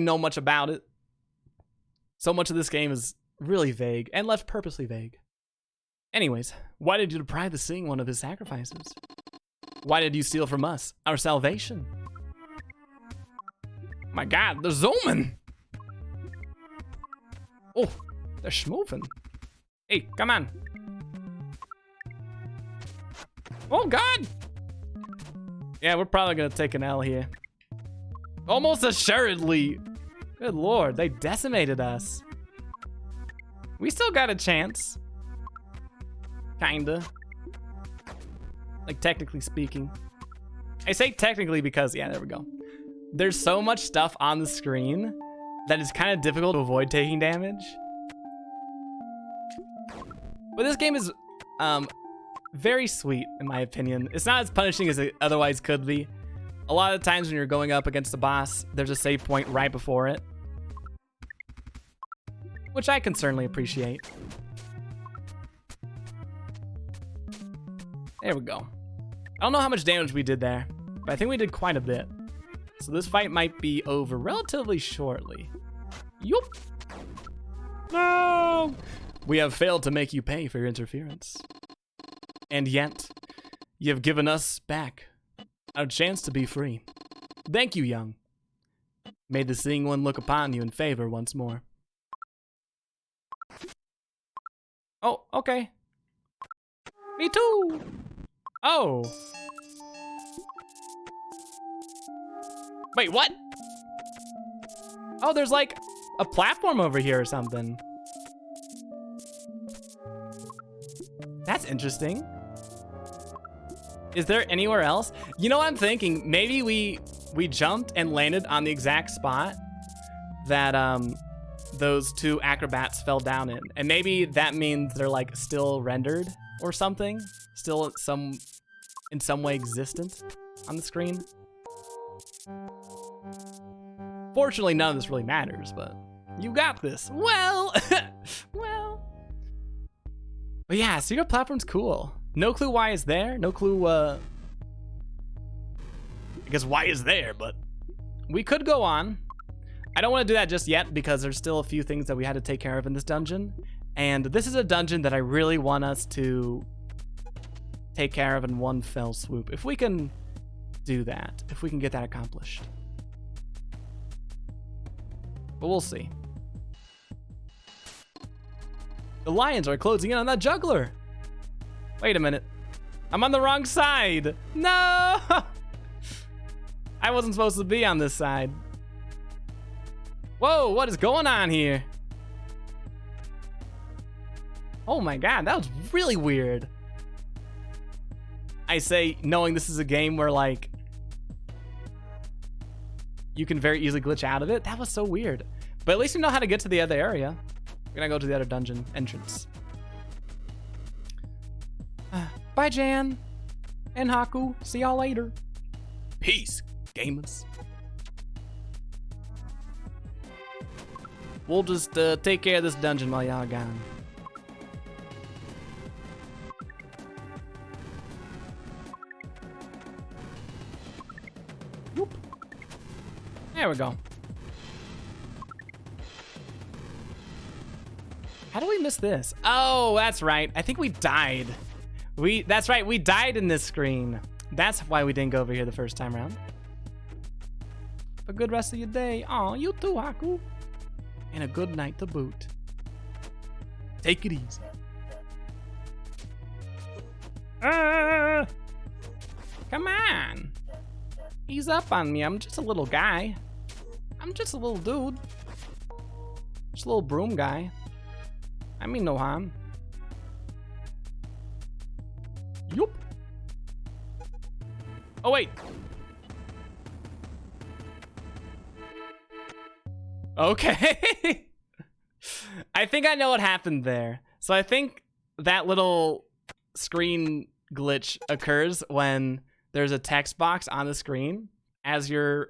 know much about it. So much of this game is really vague and left purposely vague. Anyways, why did you deprive the seeing one of his sacrifices? Why did you steal from us our salvation? My God, they're zooming. Oh, they're schmoofing. Hey, come on. Oh God. Yeah, we're probably gonna take an L here. Almost assuredly. Good Lord, they decimated us. We still got a chance. Kinda. Like, technically speaking. I say technically because, yeah, there we go. There's so much stuff on the screen that it's kind of difficult to avoid taking damage. But this game is very sweet, in my opinion. It's not as punishing as it otherwise could be. A lot of times when you're going up against the boss, there's a save point right before it, which I can certainly appreciate. There we go. I don't know how much damage we did there, but I think we did quite a bit. So this fight might be over relatively shortly. Yup. No! We have failed to make you pay for your interference. And yet, you have given us back our chance to be free. Thank you, young. May the seeing one look upon you in favor once more. Oh, okay. Me too. Oh. Wait, what? Oh, there's like a platform over here or something. That's interesting. Is there anywhere else? You know what I'm thinking? Maybe we jumped and landed on the exact spot that those two acrobats fell down in. And maybe that means they're like still rendered or something. Still in some way existent on the screen. Fortunately, none of this really matters, but You got this. Well, well. But yeah, secret platform's cool. No clue why it's there. No clue, I guess why it's there, but we could go on. I don't want to do that just yet because there's still a few things that we had to take care of in this dungeon. And this is a dungeon that I really want us to take care of in one fell swoop. If we can do that, if we can get that accomplished. But we'll see. The lions are closing in on that juggler. Wait a minute. I'm on the wrong side. No! I wasn't supposed to be on this side. Whoa, what is going on here? Oh my god, that was really weird. I say, knowing this is a game where, like, you can very easily glitch out of it. That was so weird. But at least we know how to get to the other area. We're gonna go to the other dungeon entrance. Bye, Jan. And Haku. See y'all later. Peace, gamers. We'll just take care of this dungeon while y'all gone. Whoop. There we go. How do we miss this? Oh, that's right. I think we died. That's right, we died in this screen. That's why we didn't go over here the first time around. Have a good rest of your day. Aw, you too, Haku. And a good night to boot. Take it easy. Come on. Ease up on me. I'm just a little guy. I'm just a little dude. Just a little broom guy. I mean no harm. Yup. Oh, wait. Okay. I think I know what happened there. So I think that little screen glitch occurs when there's a text box on the screen as you're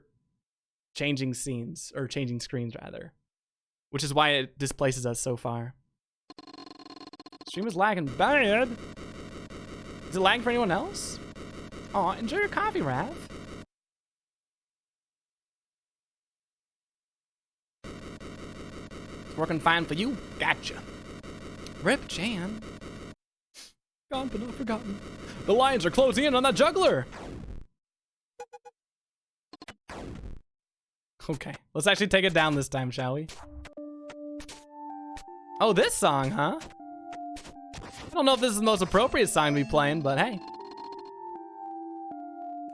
changing scenes, or changing screens rather, which is why it displaces us so far. Stream is lagging bad. Is it lagging for anyone else? Aw, enjoy your coffee, Rav. It's working fine for you. Gotcha. Rip Jan. Gone but not forgotten. The lions are closing in on that juggler. Okay, let's actually take it down this time, shall we? Oh, this song, huh? I don't know if this is the most appropriate song to be playing, but hey.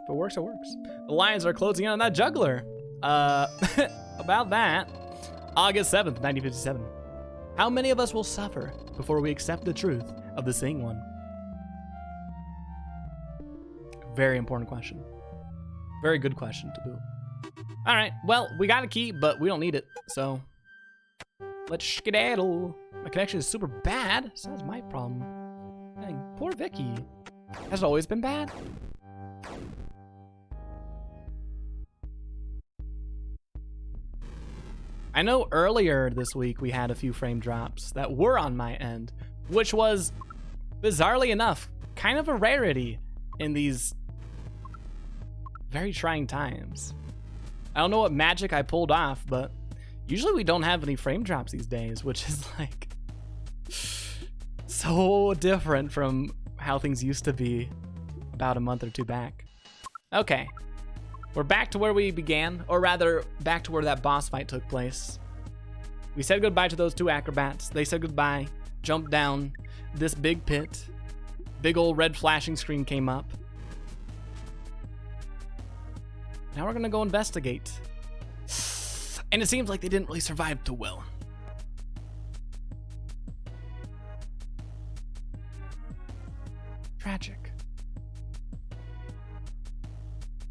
If it works, it works. The lions are closing in on that juggler. About that. August 7th, 1957. How many of us will suffer before we accept the truth of the Seeing One? Very important question. Very good question to boot. All right, well, we got a key, but we don't need it, so let's skedaddle. My connection is super bad, so that's my problem. Dang, poor Vicky. Has it always been bad? I know earlier this week we had a few frame drops that were on my end, which was, bizarrely enough, kind of a rarity in these very trying times. I don't know what magic I pulled off, but usually we don't have any frame drops these days, which is like so different from how things used to be about a month or two back. Okay, we're back to where we began, or rather back to where that boss fight took place. We said goodbye to those two acrobats. They said goodbye, jumped down this big pit. Big old red flashing screen came up. Now we're gonna go investigate. And it seems like they didn't really survive too well. Tragic.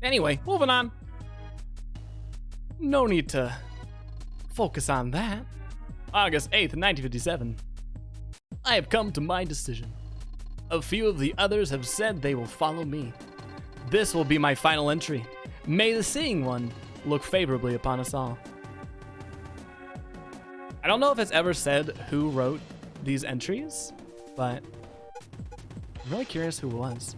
Anyway, moving on. No need to focus on that. August 8th, 1957. I have come to my decision. A few of the others have said they will follow me. This will be my final entry. May the Seeing One look favorably upon us all. don't know if it's ever said who wrote these entries, but I'm really curious who it was.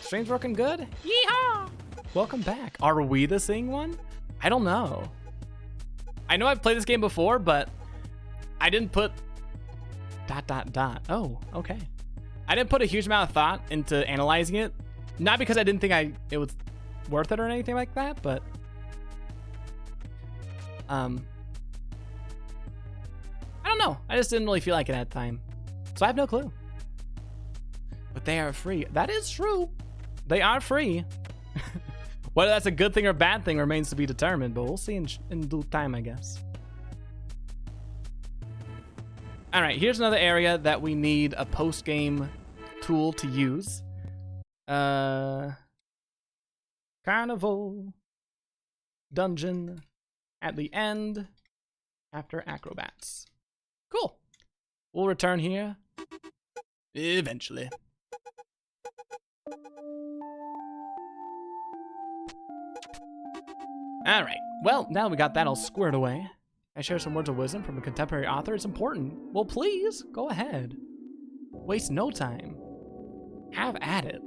Stream's working good? Yeehaw! Welcome back. Are we the seeing one? I don't know. I know I've played this game before, but I didn't put ... Oh, okay. I didn't put a huge amount of thought into analyzing it. Not because I didn't think it was worth it or anything like that, but I don't know. I just didn't really feel like it at the time. So I have no clue. But they are free. That is true. They are free. Whether that's a good thing or bad thing remains to be determined, but we'll see in due time, I guess. All right, here's another area that we need a post-game tool to use. Carnival dungeon at the end after acrobats. Cool. We'll return here eventually. All right. Well, now we got that all squared away. I share some words of wisdom from a contemporary author. It's important. Well, please, go ahead. Waste no time. Have at it.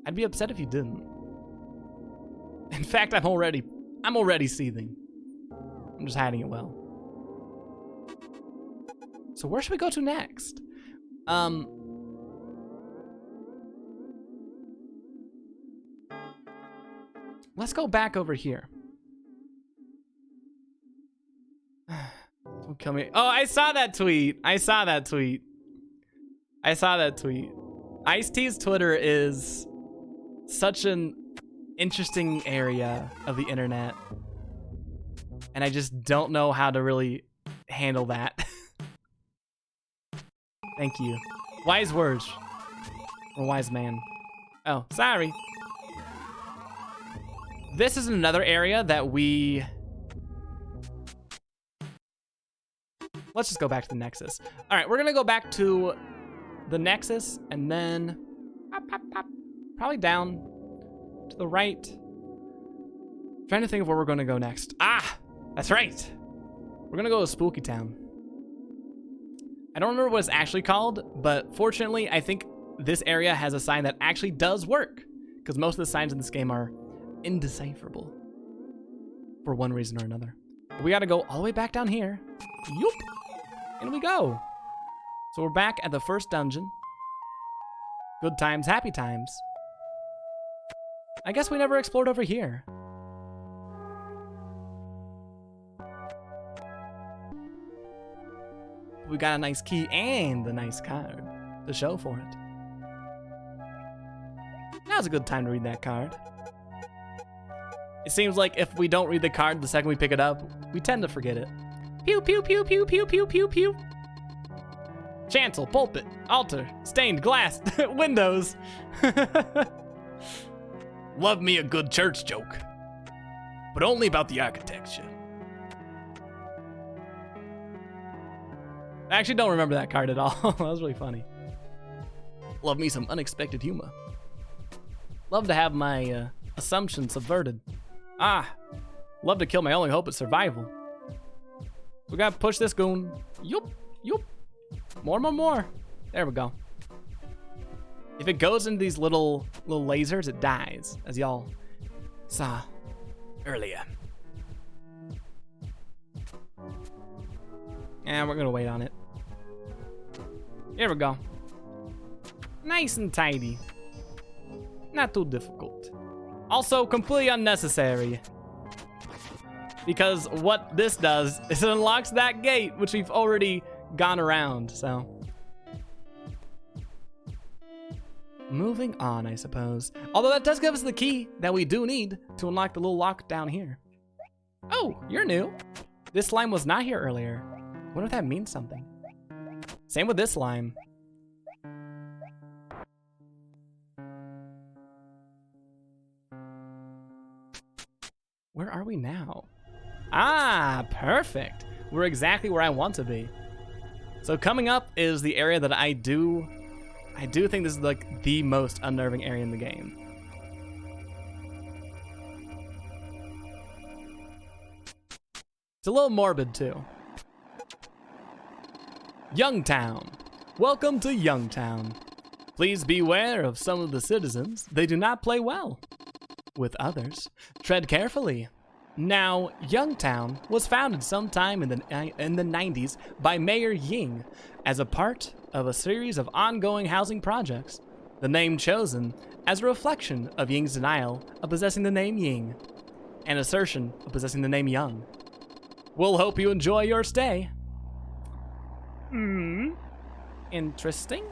I'd be upset if you didn't. In fact, I'm already seething. I'm just hiding it well. So where should we go to next? Let's go back over here. Don't kill me. Oh, I saw that tweet. Ice-T's Twitter is such an interesting area of the internet. And I just don't know how to really handle that. Thank you. Wise words. Or wise man. Oh, sorry. This is another area that we... Let's just go back to the Nexus. All right, we're gonna go back to the Nexus and then probably down to the right. Trying to think of where we're gonna go next. Ah, that's right. We're gonna go to Spooky Town. I don't remember what it's actually called, but fortunately, I think this area has a sign that actually does work, because most of the signs in this game are indecipherable for one reason or another. But we gotta go all the way back down here. Yoop! In we go. So we're back at the first dungeon. Good times, happy times. I guess we never explored over here. We got a nice key and a nice card to show for it. Now's a good time to read that card. It seems like if we don't read the card the second we pick it up, we tend to forget it. Pew, pew, pew, pew, pew, pew, pew, pew. Chancel, pulpit, altar, stained glass, windows. Love me a good church joke, but only about the architecture. I actually don't remember that card at all. That was really funny. Love me some unexpected humor. Love to have my assumptions subverted. Ah, love to kill my only hope at survival. We gotta push this goon. Yoop, yoop. More. There we go. If it goes into these little lasers, it dies, as y'all saw earlier. And we're gonna wait on it. Here we go. Nice and tidy. Not too difficult. Also completely unnecessary. Because what this does is it unlocks that gate, which we've already gone around, so. Moving on, I suppose. Although that does give us the key that we do need to unlock the little lock down here. Oh, you're new. This slime was not here earlier. I wonder if that means something. Same with this slime. Where are we now? Ah, perfect. We're exactly where I want to be. So coming up is the area that I do think this is like the most unnerving area in the game. It's a little morbid too. Youngtown. Welcome to Youngtown. Please beware of some of the citizens. They do not play well with others. Tread carefully. Now, Youngtown was founded sometime in the 90s by Mayor Ying as a part of a series of ongoing housing projects. The name chosen as a reflection of Ying's denial of possessing the name Ying and assertion of possessing the name Young. We'll hope you enjoy your stay. Interesting.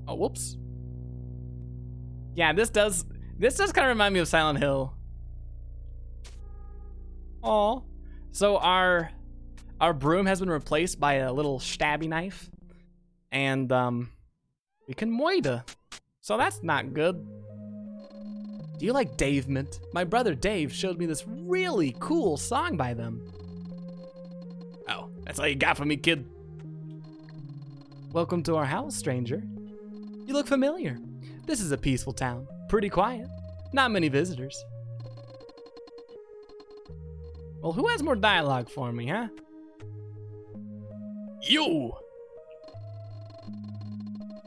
Oh, whoops. Yeah, this does kind of remind me of Silent Hill. Aw. So our broom has been replaced by a little stabby knife. And we can moida. So that's not good. Do you like Dave Mint? My brother Dave showed me this really cool song by them. Oh, that's all you got for me, kid. Welcome to our house, stranger. You look familiar. This is a peaceful town. Pretty quiet. Not many visitors. Well, who has more dialogue for me, huh? You!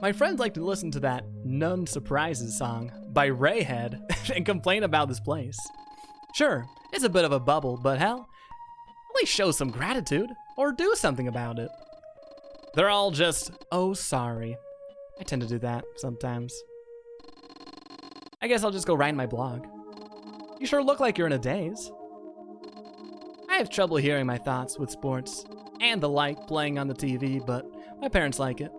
My friends like to listen to that None Surprises song by Rayhead and complain about this place. Sure, it's a bit of a bubble, but hell, at least show some gratitude or do something about it. They're all just, oh, sorry. I tend to do that sometimes. I guess I'll just go write my blog. You sure look like you're in a daze. I have trouble hearing my thoughts with sports and the like playing on the TV, but my parents like it.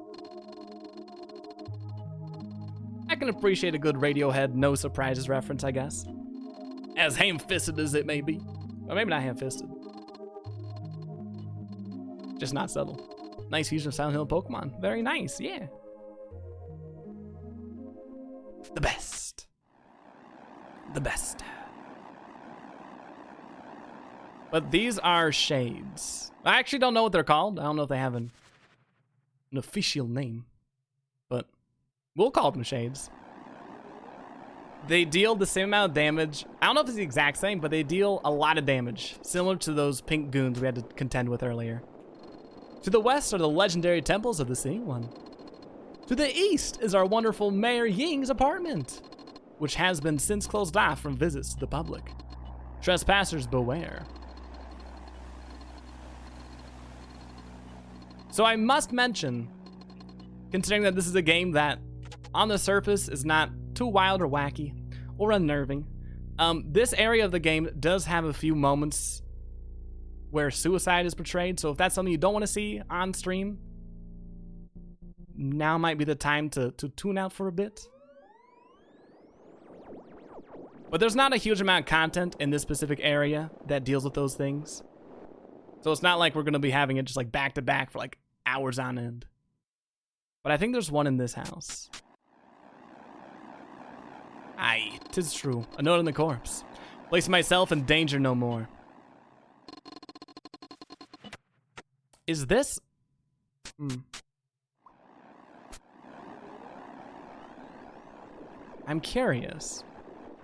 I can appreciate a good Radiohead No Surprises reference, I guess. As ham-fisted as it may be. Or maybe not ham-fisted. Just not subtle. Nice fusion of Silent Hill and Pokemon. Very nice, yeah. The best. The best. But these are shades. I actually don't know what they're called. I don't know if they have an official name. But we'll call them shades. They deal the same amount of damage. I don't know if it's the exact same, but they deal a lot of damage. Similar to those pink goons we had to contend with earlier. To the west are the legendary temples of the Seeing One. To the east is our wonderful Mayor Ying's apartment, which has been since closed off from visits to the public. Trespassers beware. So I must mention, considering that this is a game that on the surface is not too wild or wacky or unnerving, this area of the game does have a few moments where suicide is portrayed. So if that's something you don't want to see on stream, now might be the time to tune out for a bit. But there's not a huge amount of content in this specific area that deals with those things. So it's not like we're going to be having it just like back to back for like hours on end. But I think there's one in this house. Aye, 'tis true. A note on the corpse. Place myself in danger no more. Is this... I'm curious.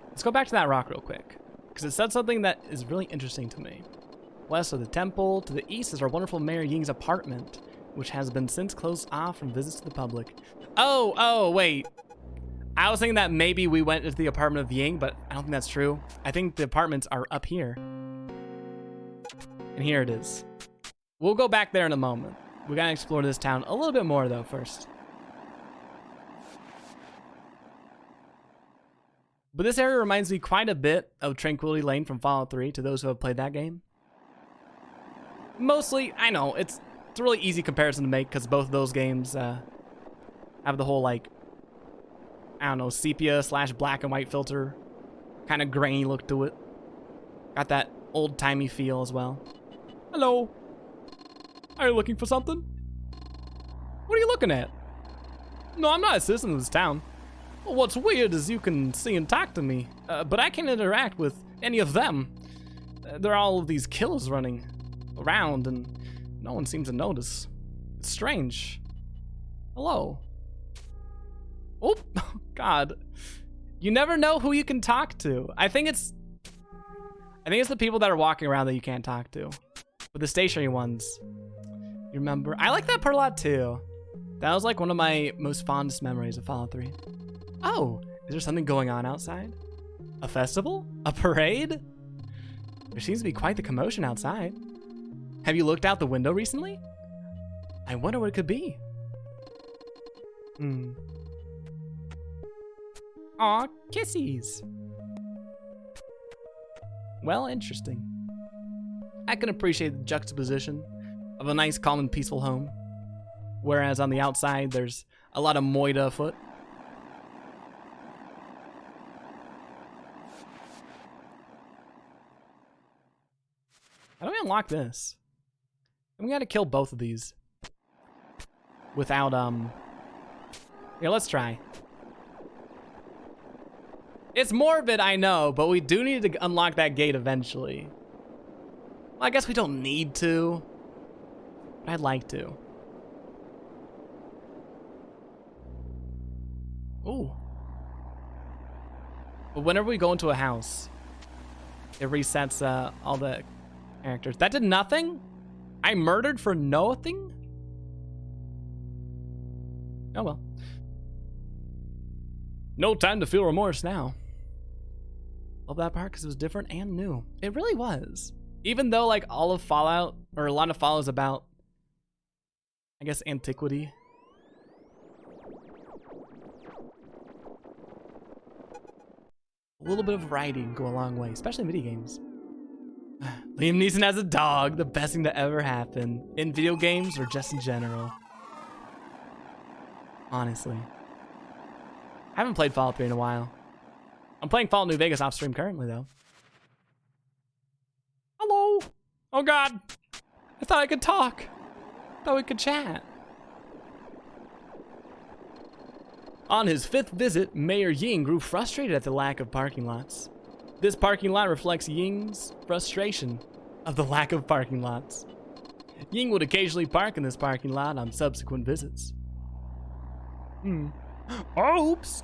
Let's go back to that rock real quick, because it said something that is really interesting to me. West of the temple, to the east is our wonderful Mayor Ying's apartment, which has been since closed off from visits to the public. Oh, wait. I was thinking that maybe we went into the apartment of Ying, but I don't think that's true. I think the apartments are up here. And here it is. We'll go back there in a moment. We gotta explore this town a little bit more, though, first. But this area reminds me quite a bit of Tranquility Lane from Fallout 3 to those who have played that game. Mostly, I know, it's a really easy comparison to make because both of those games have the whole, like, I don't know, sepia / black and white filter, kind of grainy look to it. Got that old-timey feel as well. Hello. Are you looking for something? What are you looking at? No, I'm not a citizen of this town. Well, what's weird is you can see and talk to me, but I can't interact with any of them. There are all of these killers running around, and no one seems to notice. It's strange. Hello. Oh, God. You never know who you can talk to. I think it's I think it's the people that are walking around that you can't talk to. But the stationary ones, you remember? I like that part a lot too. That was like one of my most fondest memories of Fallout 3. Oh, is there something going on outside? A festival? A parade? There seems to be quite the commotion outside. Have you looked out the window recently? I wonder what it could be. Aw, kissies. Well, interesting. I can appreciate the juxtaposition of a nice, calm, and peaceful home. Whereas on the outside, there's a lot of moida afoot. How do we unlock this? And we gotta kill both of these. Without, yeah, let's try. It's morbid, I know, but we do need to unlock that gate eventually. Well, I guess we don't need to, but I'd like to. Ooh. But whenever we go into a house, it resets all the characters. That did nothing? I murdered for nothing? Oh well. No time to feel remorse now. Love that part because it was different and new. It really was. Even though like all of Fallout, or a lot of Fallout is about, I guess, antiquity. A little bit of variety can go a long way, especially in video games. Liam Neeson as a dog, the best thing to ever happen. In video games or just in general. Honestly. I haven't played Fallout 3 in a while. I'm playing Fallout New Vegas off stream currently though. Hello! Oh god! I thought I could talk. I thought we could chat. On his 5th visit, Mayor Ying grew frustrated at the lack of parking lots. This parking lot reflects Ying's frustration of the lack of parking lots. Ying would occasionally park in this parking lot on subsequent visits. Oops!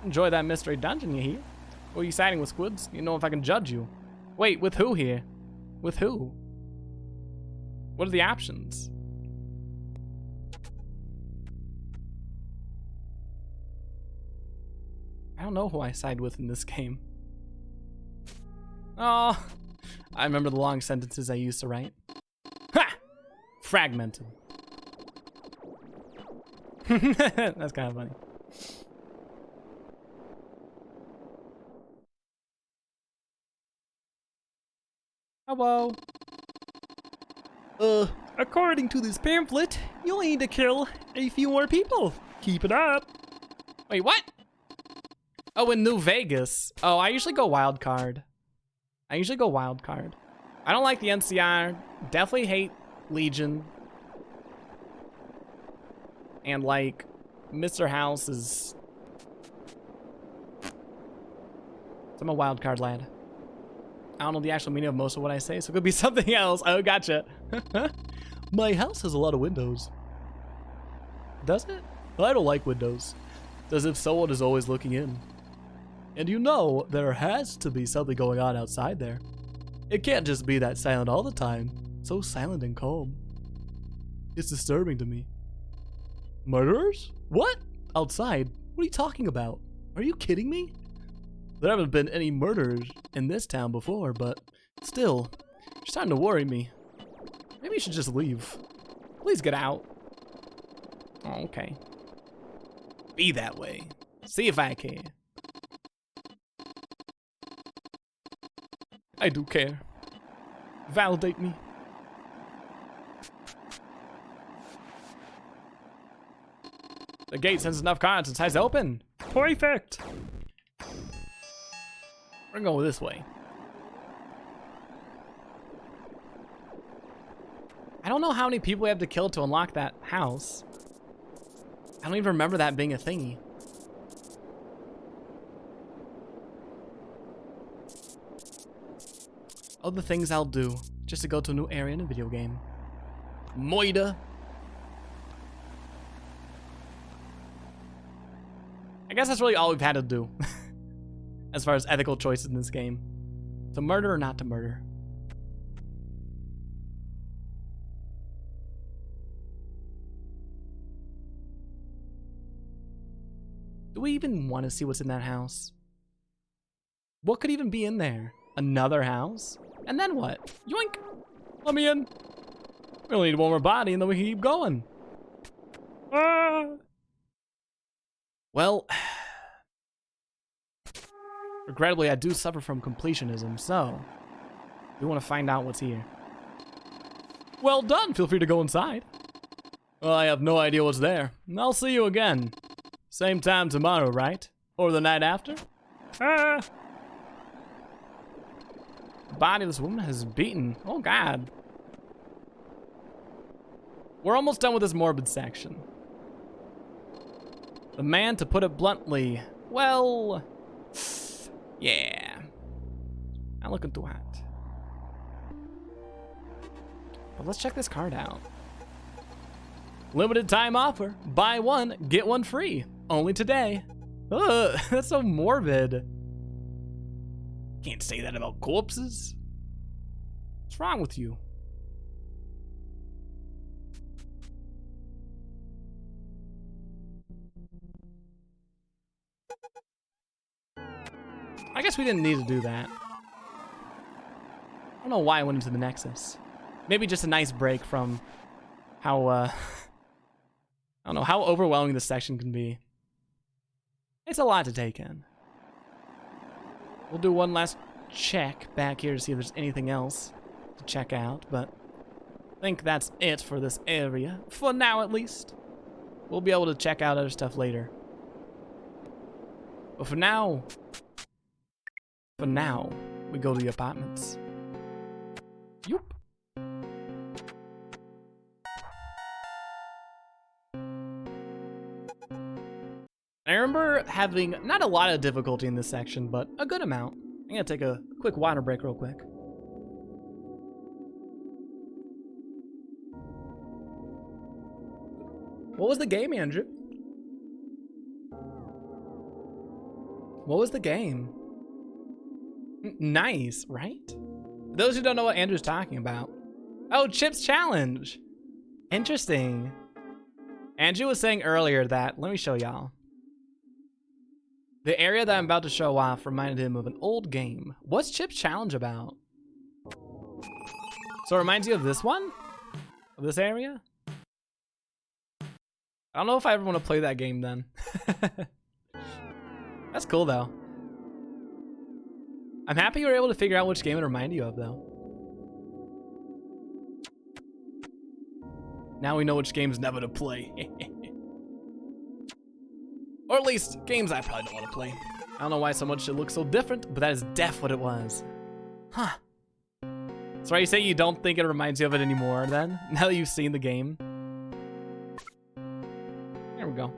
Enjoy that mystery dungeon, you hear? Or are you siding with Squids? You know if I can judge you. Wait, with who here? With who? What are the options? I don't know who I side with in this game. Oh, I remember the long sentences I used to write. Ha! Fragmented. That's kind of funny. Hello. According to this pamphlet, you only need to kill a few more people. Keep it up. Wait, what? Oh, in New Vegas. Oh, I usually go wild card. I don't like the NCR. Definitely hate Legion. And like, Mr. House is... So I'm a wild card lad. I don't know the actual meaning of most of what I say, so it could be something else. Oh, gotcha. My house has a lot of windows. Does it? I don't like windows. As if someone is always looking in. And you know, there has to be something going on outside there. It can't just be that silent all the time. So silent and calm. It's disturbing to me. Murderers? What? Outside? What are you talking about? Are you kidding me? There haven't been any murders in this town before, but still, it's starting to worry me. Maybe you should just leave. Please get out. Oh, okay. Be that way. See if I can. I do care. Validate me. The gate sends enough cards and size open. Perfect. We're gonna go this way. I don't know how many people we have to kill to unlock that house. I don't even remember that being a thingy. All the things I'll do just to go to a new area in a video game. Moida. I guess that's really all we've had to do. As far as ethical choices in this game. To murder or not to murder? Do we even want to see what's in that house? What could even be in there? Another house? And then what? Yoink! Let me in. We only need one more body and then we can keep going. Ah! Well, regrettably, I do suffer from completionism, so we want to find out what's here. Well done. Feel free to go inside. Well, I have no idea what's there. I'll see you again. Same time tomorrow, right? Or the night after? Ah! The body of this woman has beaten. Oh, God. We're almost done with this morbid section. The man, to put it bluntly, well, yeah. Not looking too hot. But let's check this card out. Limited time offer. Buy one, get one free. Only today. Ugh, that's so morbid. Can't say that about corpses. What's wrong with you? I guess we didn't need to do that. I don't know why I went into the Nexus. Maybe just a nice break from how, I don't know, how overwhelming this section can be. It's a lot to take in. We'll do one last check back here to see if there's anything else to check out, but I think that's it for this area. For now, at least. We'll be able to check out other stuff later. But for now, we go to the apartments. Yoop. I remember having not a lot of difficulty in this section, but a good amount. I'm gonna take a quick water break real quick. What was the game, Andrew? What was the game? Nice, right? For those who don't know what Andrew's talking about. Oh, Chip's Challenge. Interesting. Andrew was saying earlier that, let me show y'all. The area that I'm about to show off reminded him of an old game. What's Chip's Challenge about? So it reminds you of this one? Of this area? I don't know if I ever want to play that game then. That's cool though. I'm happy you were able to figure out which game it reminded you of though. Now we know which games never to play. Or at least, games I probably don't want to play. I don't know why so much it looks so different, but that is def what it was. Huh. So are you saying you don't think it reminds you of it anymore then? Now that you've seen the game? There we go.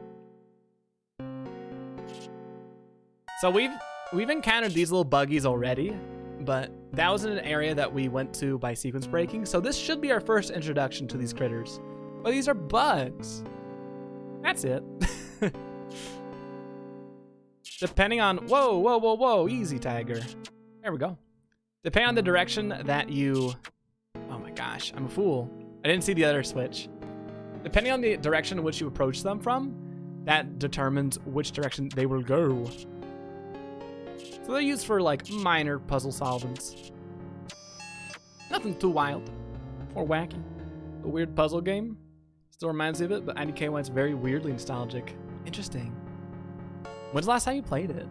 So we've encountered these little buggies already, but that was in an area that we went to by sequence breaking, so this should be our first introduction to these critters. But these are bugs. That's it. Depending on, whoa, easy, tiger. There we go. Depending on the direction that you, oh my gosh, I'm a fool. I didn't see the other switch. Depending on the direction in which you approach them from, that determines which direction they will go. So they're used for like minor puzzle solvents. Nothing too wild or wacky. A weird puzzle game. Still reminds me of it, but IDK1's very weirdly nostalgic. Interesting. When's the last time you played it?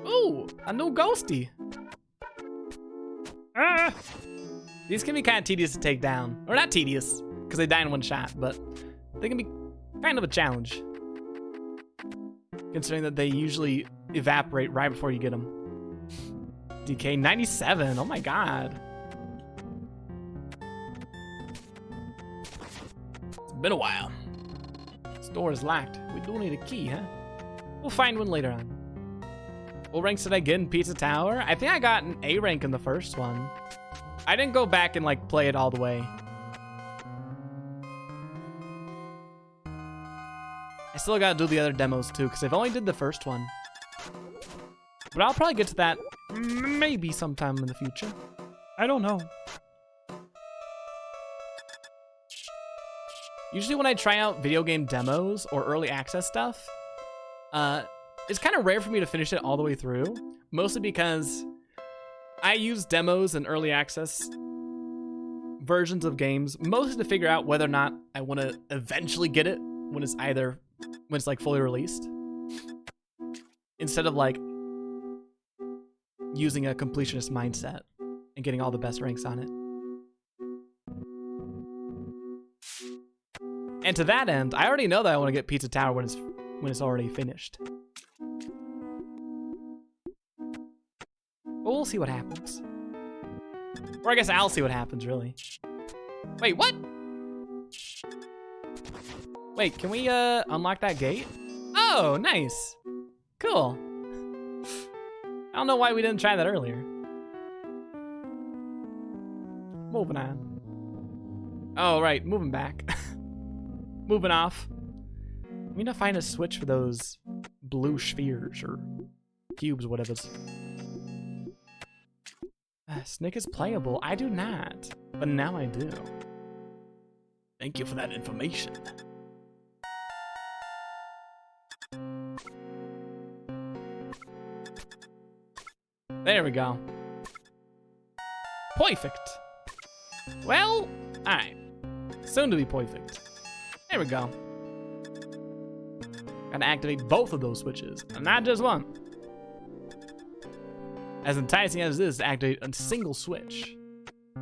Ooh, a new ghosty. Ah! These can be kind of tedious to take down. Or not tedious, because they die in one shot, but they can be kind of a challenge. Considering that they usually evaporate right before you get them. DK 97, oh my god. It's been a while. This door is locked. We do need a key, huh? We'll find one later on. What ranks did I get in Pizza Tower? I think I got an A rank in the first one. I didn't go back and like play it all the way. I still gotta do the other demos too, because I've only did the first one. But I'll probably get to that maybe sometime in the future. I don't know. Usually when I try out video game demos or early access stuff, it's kind of rare for me to finish it all the way through, mostly because I use demos and early access versions of games mostly to figure out whether or not I want to eventually get it when it's like fully released, instead of like using a completionist mindset and getting all the best ranks on it. And to that end, I already know that I want to get Pizza Tower when it's already finished. But we'll see what happens. Or I guess I'll see what happens, really. Wait, what? Wait, can we unlock that gate? Oh, nice. Cool. I don't know why we didn't try that earlier. Moving on. Oh, right, moving back. Moving off. We need to find a switch for those blue spheres or cubes, whatever. Snick is playable. I do not, but now I do. Thank you for that information. There we go. Perfect. Well, alright. Soon to be perfect. There we go. Gotta activate both of those switches, and not just one. As enticing as it is to activate a single switch,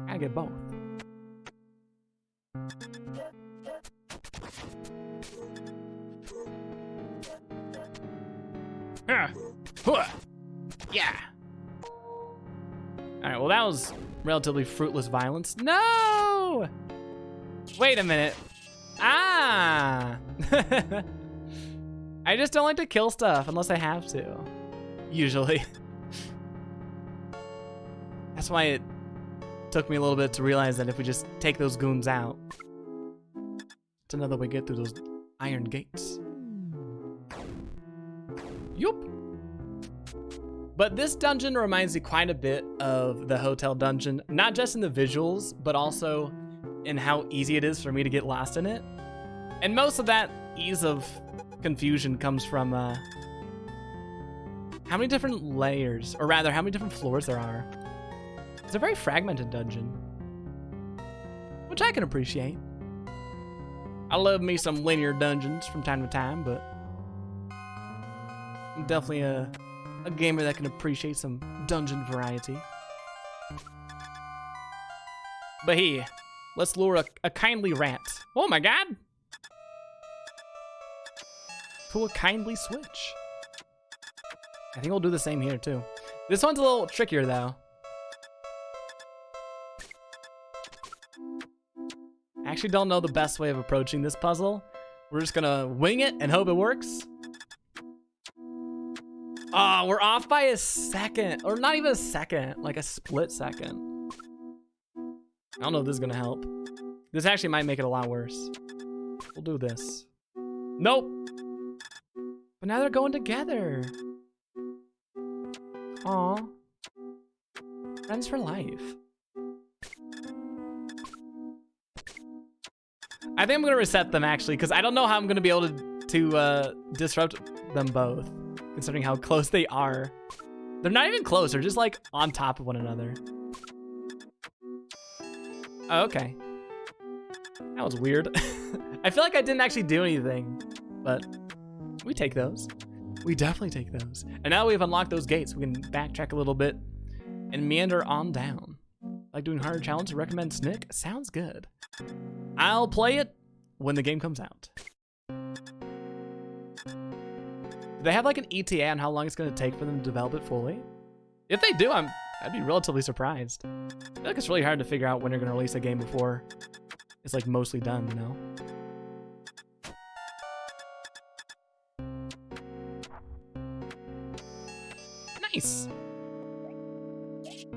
gotta get both. Yeah. Alright, well that was relatively fruitless violence. No! Wait a minute. Ah! I just don't like to kill stuff unless I have to. Usually. That's why it took me a little bit to realize that if we just take those goons out, it's another way to get through those iron gates. Yup. But this dungeon reminds me quite a bit of the hotel dungeon, not just in the visuals, but also in how easy it is for me to get lost in it. And most of that ease of confusion comes from how many different layers, or rather how many different floors there are. It's a very fragmented dungeon, which I can appreciate. I love me some linear dungeons from time to time, but I'm definitely a gamer that can appreciate some dungeon variety. But here, let's lure a kindly rat. Oh my god! To a kindly switch. I think we'll do the same here too. This one's a little trickier though. I actually don't know the best way of approaching this puzzle. We're just gonna wing it and hope it works. Oh, we're off by a second, or not even a second, like a split second. I don't know if this is gonna help. This actually might make it a lot worse. We'll do this. Nope. But now they're going together. Aw. Friends for life. I think I'm gonna reset them actually, because I don't know how I'm gonna be able to disrupt them both, considering how close they are. They're not even close, they're just like on top of one another. Oh, okay. That was weird. I feel like I didn't actually do anything, but we take those. We definitely take those. And now we've unlocked those gates, we can backtrack a little bit and meander on down. Like doing harder challenge, recommend Snick? Sounds good. I'll play it when the game comes out. Do they have like an ETA on how long it's gonna take for them to develop it fully? If they do, I'd be relatively surprised. I feel like it's really hard to figure out when they're gonna release a game before it's like mostly done, you know? Nice!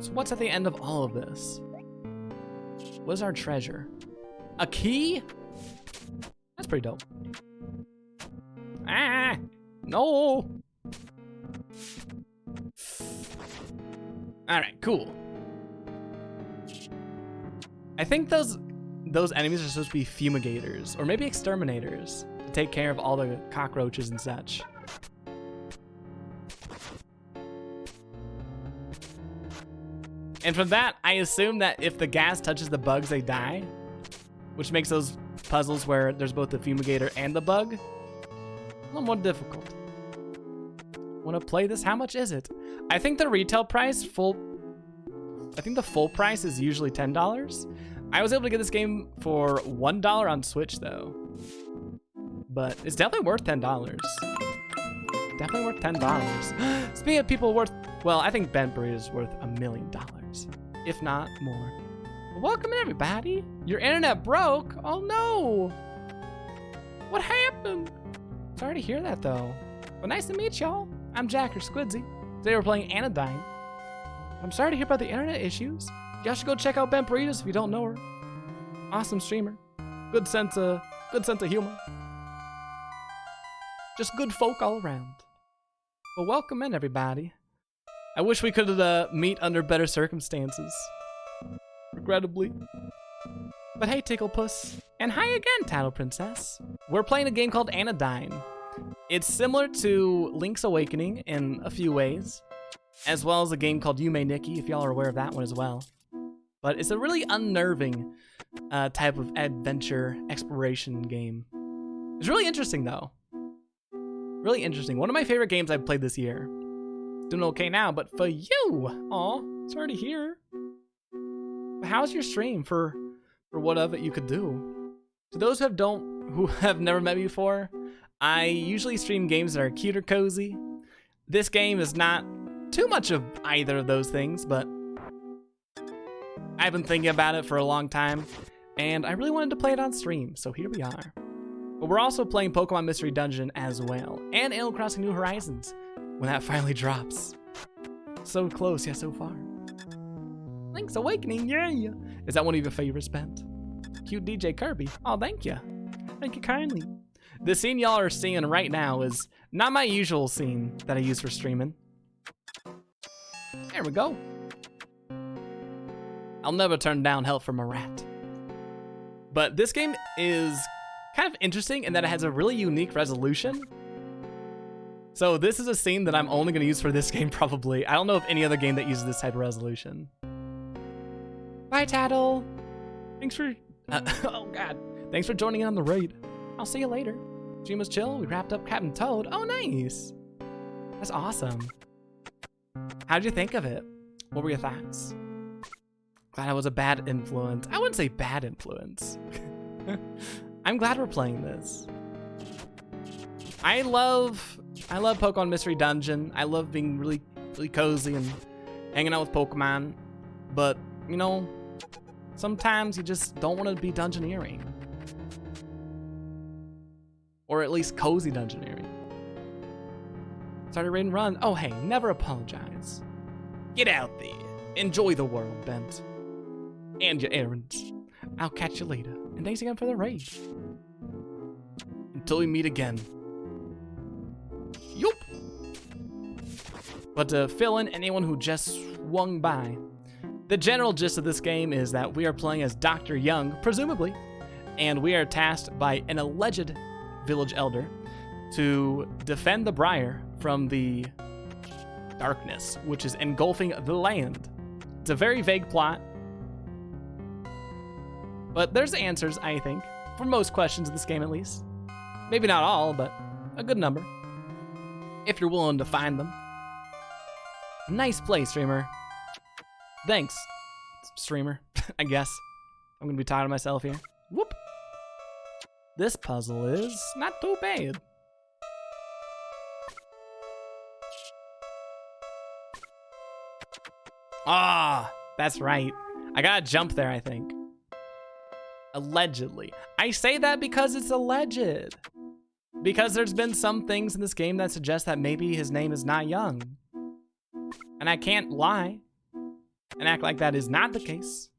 So what's at the end of all of this? What is our treasure? A key? That's pretty dope. Ah! No! All right, cool. I think those enemies are supposed to be fumigators or maybe exterminators to take care of all the cockroaches and such. And from that, I assume that if the gas touches the bugs, they die, which makes those puzzles where there's both the fumigator and the bug a little more difficult. Want to play this? How much is it? I think the retail price I think the full price is usually $10. I was able to get this game for $1 on Switch though, but it's definitely worth $10. Definitely worth $10. Speaking of people worth, well, I think Bent Burrito is worth $1 million, if not more. Welcome everybody. Your internet broke? Oh no. What happened? Sorry to hear that though. Well, nice to meet y'all. I'm Jack or Squiddsey. Today we're playing Anodyne. I'm sorry to hear about the internet issues. Y'all should go check out Bent Burritos if you don't know her. Awesome streamer. Good sense of humor. Just good folk all around. Well, welcome in everybody. I wish we could meet under better circumstances. Regrettably. But hey, Ticklepuss. And hi again, Tattle Princess. We're playing a game called Anodyne. It's similar to Link's Awakening in a few ways, as well as a game called Yume Nikki, if y'all are aware of that one as well. But it's a really unnerving type of adventure exploration game. It's really interesting though. Really interesting. One of my favorite games I've played this year. Doing okay now, but for you, aw, sorry to hear. But how's your stream for what of it you could do? To those who have never met me before, I usually stream games that are cute or cozy. This game is not too much of either of those things, but I've been thinking about it for a long time, and I really wanted to play it on stream, so here we are. But we're also playing Pokemon Mystery Dungeon as well, and Animal Crossing New Horizons, when that finally drops. So close, yet so far. Link's Awakening, yeah. Is that one of your favorites, Bent? Cute DJ Kirby, oh thank you. Thank you kindly. The scene y'all are seeing right now is not my usual scene that I use for streaming. There we go. I'll never turn down help from a rat. But this game is kind of interesting in that it has a really unique resolution. So this is a scene that I'm only gonna use for this game probably. I don't know of any other game that uses this type of resolution. Bye, Tattle. Thanks for, oh God. Thanks for joining in on the raid. I'll see you later. Stream was chill, we wrapped up Captain Toad. Oh, nice. That's awesome. How'd you think of it? What were your thoughts? Glad I was a bad influence. I wouldn't say bad influence. I'm glad we're playing this. I love Pokemon Mystery Dungeon. I love being really cozy and hanging out with Pokemon. But, you know, sometimes you just don't want to be dungeoneering. Or at least cozy dungeoneering. Started raid and run. Oh, hey, never apologize. Get out there. Enjoy the world, Bent. And your errands. I'll catch you later. And thanks again for the raid. Until we meet again. Yup. But to fill in anyone who just swung by, the general gist of this game is that we are playing as Dr. Young, presumably, and we are tasked by an alleged village elder to defend the Briar from the darkness, which is engulfing the land. It's a very vague plot, but there's answers, I think, for most questions in this game at least. Maybe not all, but a good number, if you're willing to find them. Nice play, streamer. Thanks, streamer, I guess. I'm gonna be tired of myself here. Whoop. This puzzle is not too bad. Ah, that's right. I gotta jump there, I think. Allegedly. I say that because it's alleged. Because there's been some things in this game that suggest that maybe his name is not Young. And I can't lie and act like that is not the case.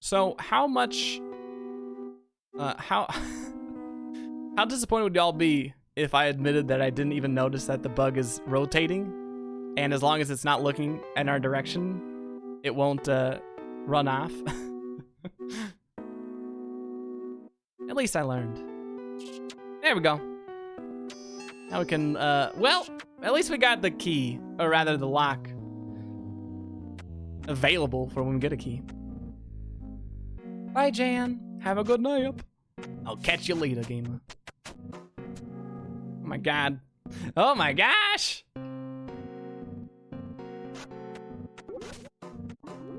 So how much How how disappointed would y'all be if I admitted that I didn't even notice that the bug is rotating, and as long as it's not looking in our direction, it won't run off? At least I learned. There we go. Now we can, well, at least we got the key, or rather the lock, available for when we get a key. Bye, Jan. Have a good night. I'll catch you later, gamer. Oh my god. Oh my gosh!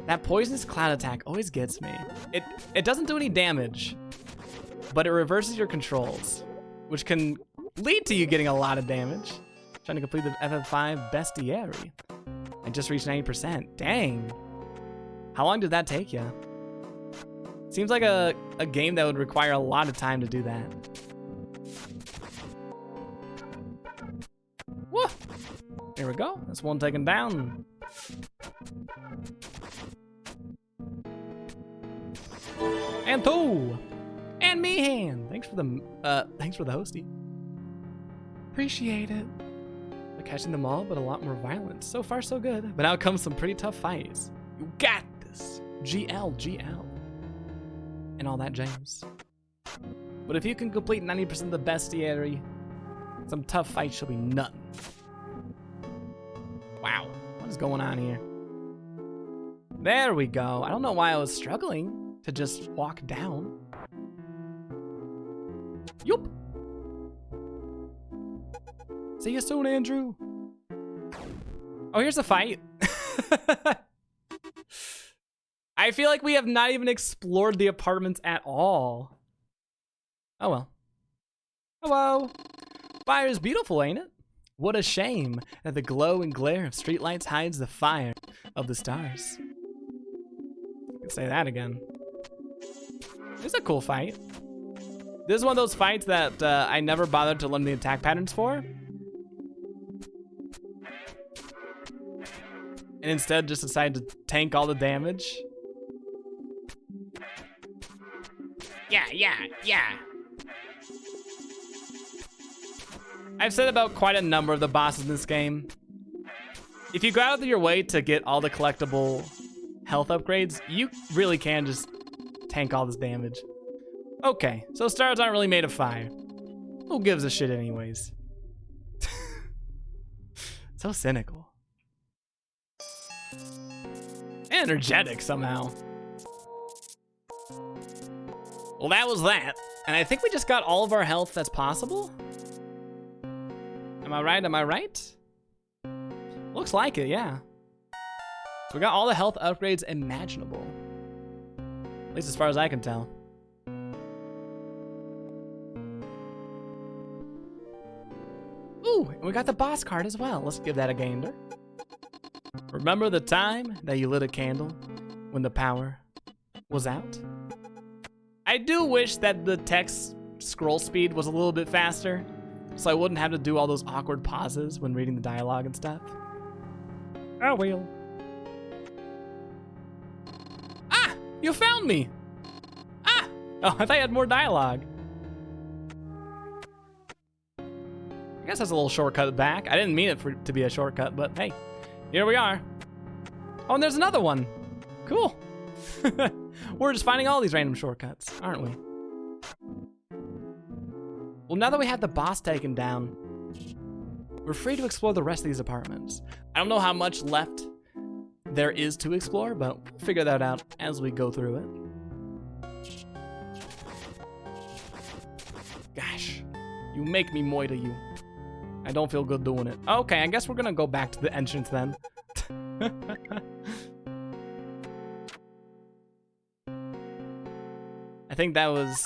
That poisonous cloud attack always gets me. It doesn't do any damage, but it reverses your controls, which can lead to you getting a lot of damage. Trying to complete the FF5 Bestiary. I just reached 90%. Dang. How long did that take you? Seems like a game that would require a lot of time to do that. Whoa! Here we go. That's one taken down. And two! And Meehan! Thanks for the hostie. Appreciate it. We're catching them all, but a lot more violent. So far, so good. But now comes some pretty tough fights. You got this. GL. And all that jazz. But if you can complete 90% of the bestiary, some tough fights shall be nothing. Wow. What is going on here? There we go. I don't know why I was struggling to just walk down. Yup. See you soon, Andrew. Oh, here's a fight. I feel like we have not even explored the apartments at all. Oh well. Hello. Fire is beautiful, ain't it? What a shame that the glow and glare of streetlights hides the fire of the stars. I can say that again. This is a cool fight. This is one of those fights that I never bothered to learn the attack patterns for. And instead just decided to tank all the damage. Yeah. I've said about quite a number of the bosses in this game. If you go out of your way to get all the collectible health upgrades, you really can just tank all this damage. Okay, so stars aren't really made of fire. Who gives a shit anyways? So cynical. Energetic somehow. Well, that was that. And I think we just got all of our health that's possible. Am I right? Looks like it, yeah. So we got all the health upgrades imaginable. At least as far as I can tell. Ooh, and we got the boss card as well. Let's give that a gander. Remember the time that you lit a candle when the power was out? I do wish that the text scroll speed was a little bit faster, so I wouldn't have to do all those awkward pauses when reading the dialogue and stuff. Oh well. Ah! You found me! Ah! Oh, I thought you had more dialogue. I guess that's a little shortcut back. I didn't mean it to be a shortcut, but hey, here we are. Oh, and there's another one. Cool. We're just finding all these random shortcuts, aren't we? Well, now that we have the boss taken down, we're free to explore the rest of these apartments. I don't know how much left there is to explore, but we'll figure that out as we go through it. Gosh, you make me moita you. I don't feel good doing it. Okay, I guess we're gonna go back to the entrance then. I think that was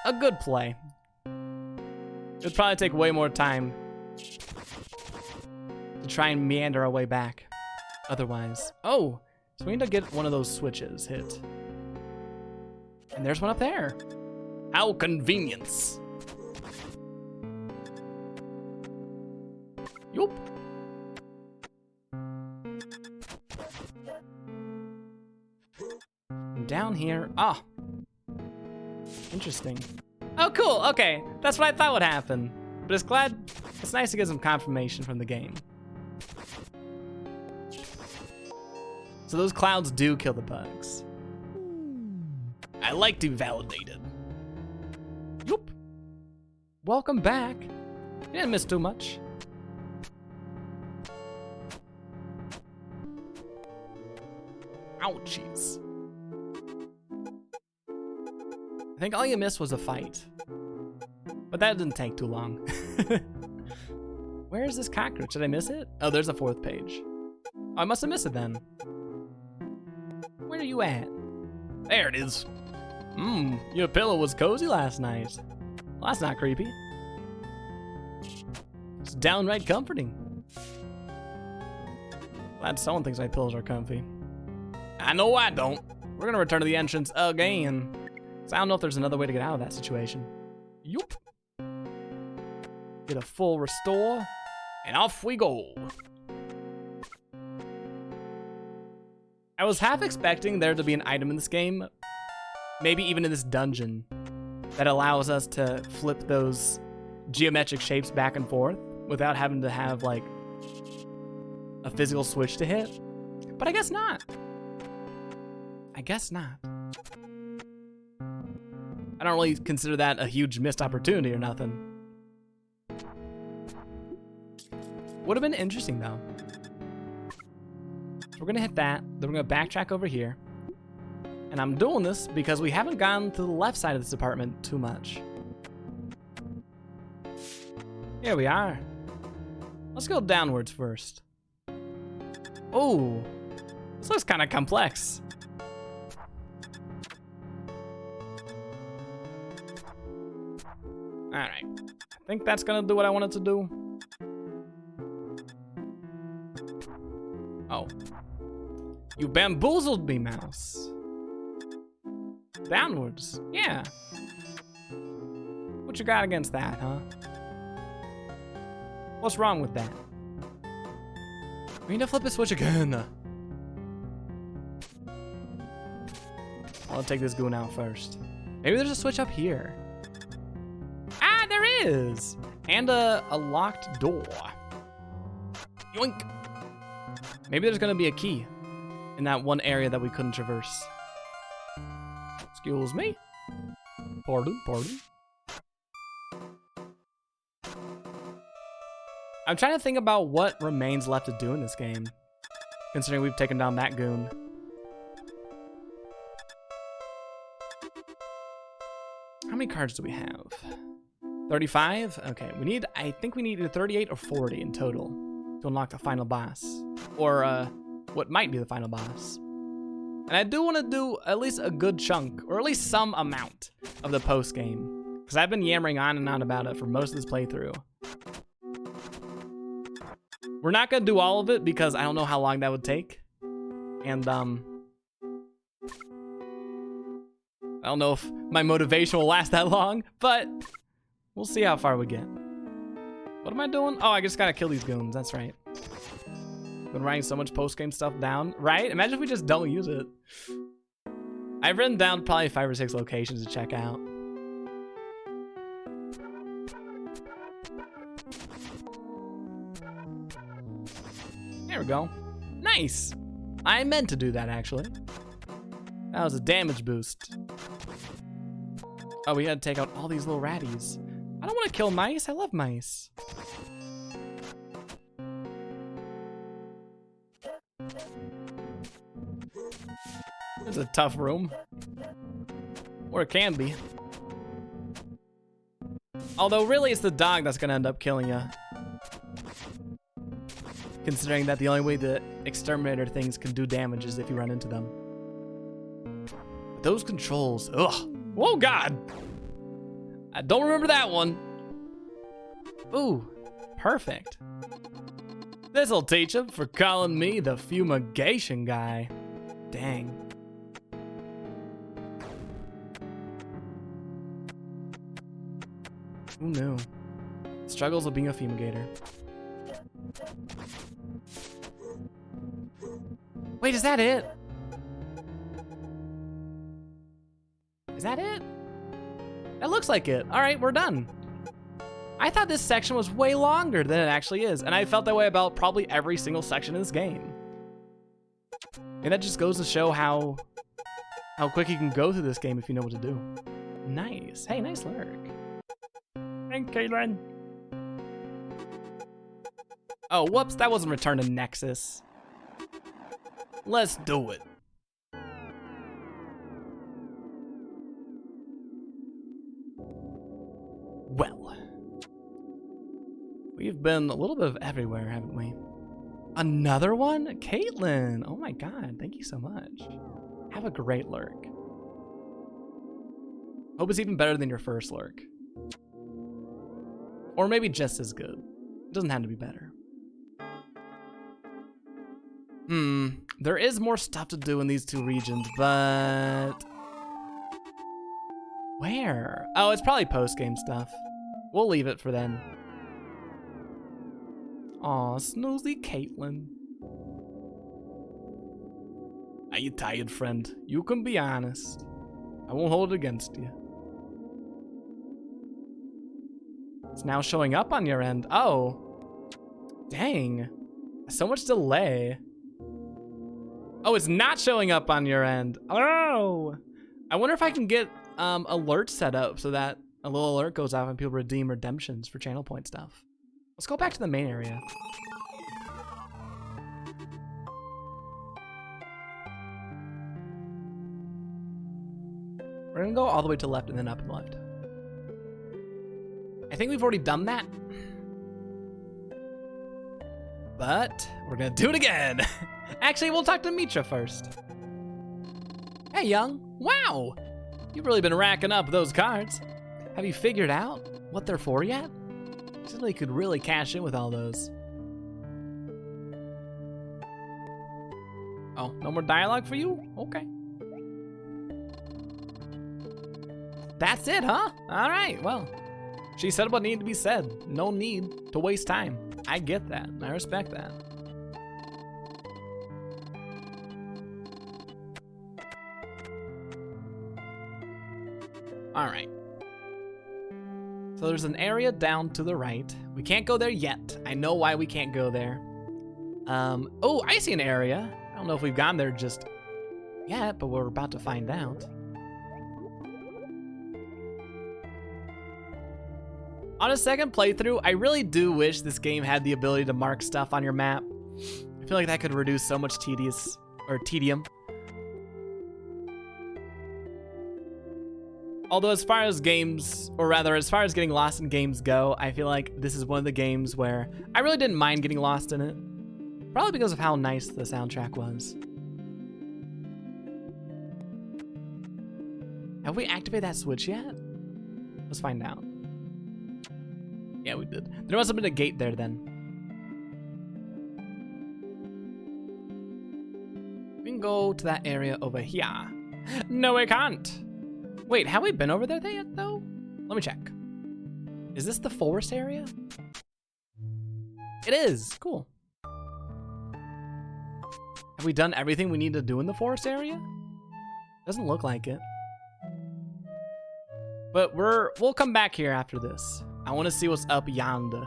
a good play. It would probably take way more time to try and meander our way back otherwise. Oh, so we need to get one of those switches hit. And there's one up there. How convenient. Yup. And down here, Interesting. Oh, cool. Okay, that's what I thought would happen. But it's nice to get some confirmation from the game. So those clouds do kill the bugs. I like to be validated. Yup. Welcome back. You didn't miss too much. Ouchies. I think all you missed was a fight. But that didn't take too long. Where is this cockroach? Did I miss it? Oh, there's a 4th page. Oh, I must have missed it then. Where are you at? There it is. Your pillow was cozy last night. Well, that's not creepy. It's downright comforting. Glad someone thinks my pillows are comfy. I know I don't. We're gonna return to the entrance again. So I don't know if there's another way to get out of that situation. Yup. Get a full restore, and off we go. I was half expecting there to be an item in this game, maybe even in this dungeon, that allows us to flip those geometric shapes back and forth without having to have like a physical switch to hit. But I guess not. I guess not. I don't really consider that a huge missed opportunity or nothing. Would have been interesting though. So we're gonna hit that, then we're gonna backtrack over here. And I'm doing this because we haven't gone to the left side of this apartment too much. Here we are. Let's go downwards first. Oh, this looks kind of complex. All right, I think that's gonna do what I wanted to do. Oh, you bamboozled me, mouse. Downwards, yeah. What you got against that, huh? What's wrong with that? We need to flip the switch again. I'll take this goon out first. Maybe there's a switch up here. Ah, there is! And a locked door. Yoink! Maybe there's gonna be a key in that one area that we couldn't traverse. Excuse me? Pardon, pardon. I'm trying to think about what remains left to do in this game, considering we've taken down that goon. How many cards do we have? 35? Okay, I think we need either 38 or 40 in total to unlock the final boss. Or what might be the final boss. And I do want to do at least a good chunk, or at least some amount of the post game, because I've been yammering on and on about it for most of this playthrough. We're not gonna do all of it because I don't know how long that would take. And I don't know if my motivation will last that long, but we'll see how far we get. What am I doing? Oh, I just gotta kill these goons, that's right. Been writing so much post-game stuff down, right? Imagine if we just don't use it. I've written down probably 5 or 6 locations to check out. There we go. Nice! I meant to do that, actually. That was a damage boost. Oh, we had to take out all these little ratties. I don't want to kill mice. I love mice. It's a tough room. Or it can be. Although, really, it's the dog that's going to end up killing you. Considering that the only way the exterminator things can do damage is if you run into them. But those controls, ugh. Oh God! I don't remember that one. Ooh, perfect. This'll teach him for calling me the fumigation guy. Dang. Who knew? Struggles of being a fumigator. Wait, is that it? Is that it? looks like it. All right, we're done. I thought this section was way longer than it actually is, and I felt that way about probably every single section in this game. And that just goes to show how quick you can go through this game if you know what to do. Nice. Hey, nice lurk. And Caitlin. Oh, whoops, that wasn't Return to Nexus. Let's do it. Well, we've been a little bit of everywhere, haven't we? Another one? Caitlin! Oh my god, thank you so much. Have a great lurk. Hope it's even better than your first lurk. Or maybe just as good. It doesn't have to be better. There is more stuff to do in these two regions, but... Where? Oh, it's probably post-game stuff. We'll leave it for then. Aw, snoozy Caitlin. Are you tired, friend? You can be honest. I won't hold it against you. It's now showing up on your end. Oh. Dang. So much delay. Oh, it's not showing up on your end. Oh. I wonder if I can get alerts set up so that a little alert goes off and people redeem redemptions for channel point stuff. Let's go back to the main area. We're gonna go all the way to the left and then up and left. I think we've already done that. But we're gonna do it again. Actually, we'll talk to Mitra first. Hey, young. Wow. You've really been racking up those cards. Have you figured out what they're for yet? Certainly could really cash in with all those. Oh, no more dialogue for you? Okay. That's it, huh? All right, well. She said what needed to be said. No need to waste time. I get that. I respect that. All right. So there's an area down to the right. We can't go there yet. I know why we can't go there. Oh, I see an area. I don't know if we've gone there just yet, but we're about to find out. On a second playthrough, I really do wish this game had the ability to mark stuff on your map. I feel like that could reduce so much tedium. Although as far as games, or rather as far as getting lost in games go, I feel like this is one of the games where I really didn't mind getting lost in it. Probably because of how nice the soundtrack was. Have we activated that switch yet? Let's find out. Yeah, we did. There must have been a gate there then. We can go to that area over here. No, we can't. Wait, have we been over there yet, though? Let me check. Is this the forest area? It is. Cool. Have we done everything we need to do in the forest area? Doesn't look like it. But we'll come back here after this. I want to see what's up yonder.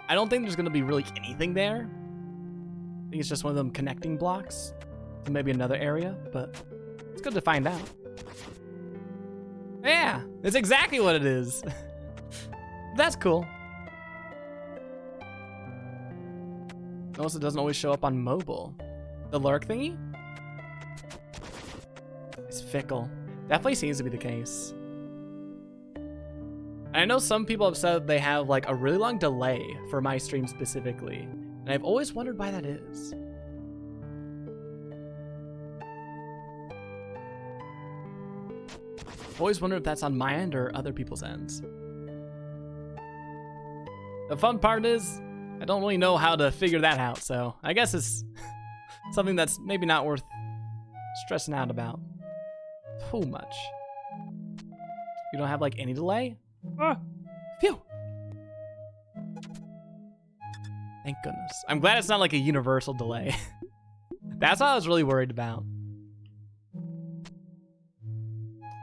I don't think there's going to be really anything there. I think it's just one of them connecting blocks to maybe another area, but it's good to find out. Yeah, it's exactly what it is. That's cool. Notice it doesn't always show up on mobile. The lurk thingy? It's fickle. Definitely seems to be the case. I know some people have said they have like a really long delay for my stream specifically, and I've always wondered why that is. I've always wondered if that's on my end or other people's ends. The fun part is, I don't really know how to figure that out, so I guess it's something that's maybe not worth stressing out about too much. You don't have like any delay? Oh, phew. Thank goodness. I'm glad it's not like a universal delay. That's what I was really worried about.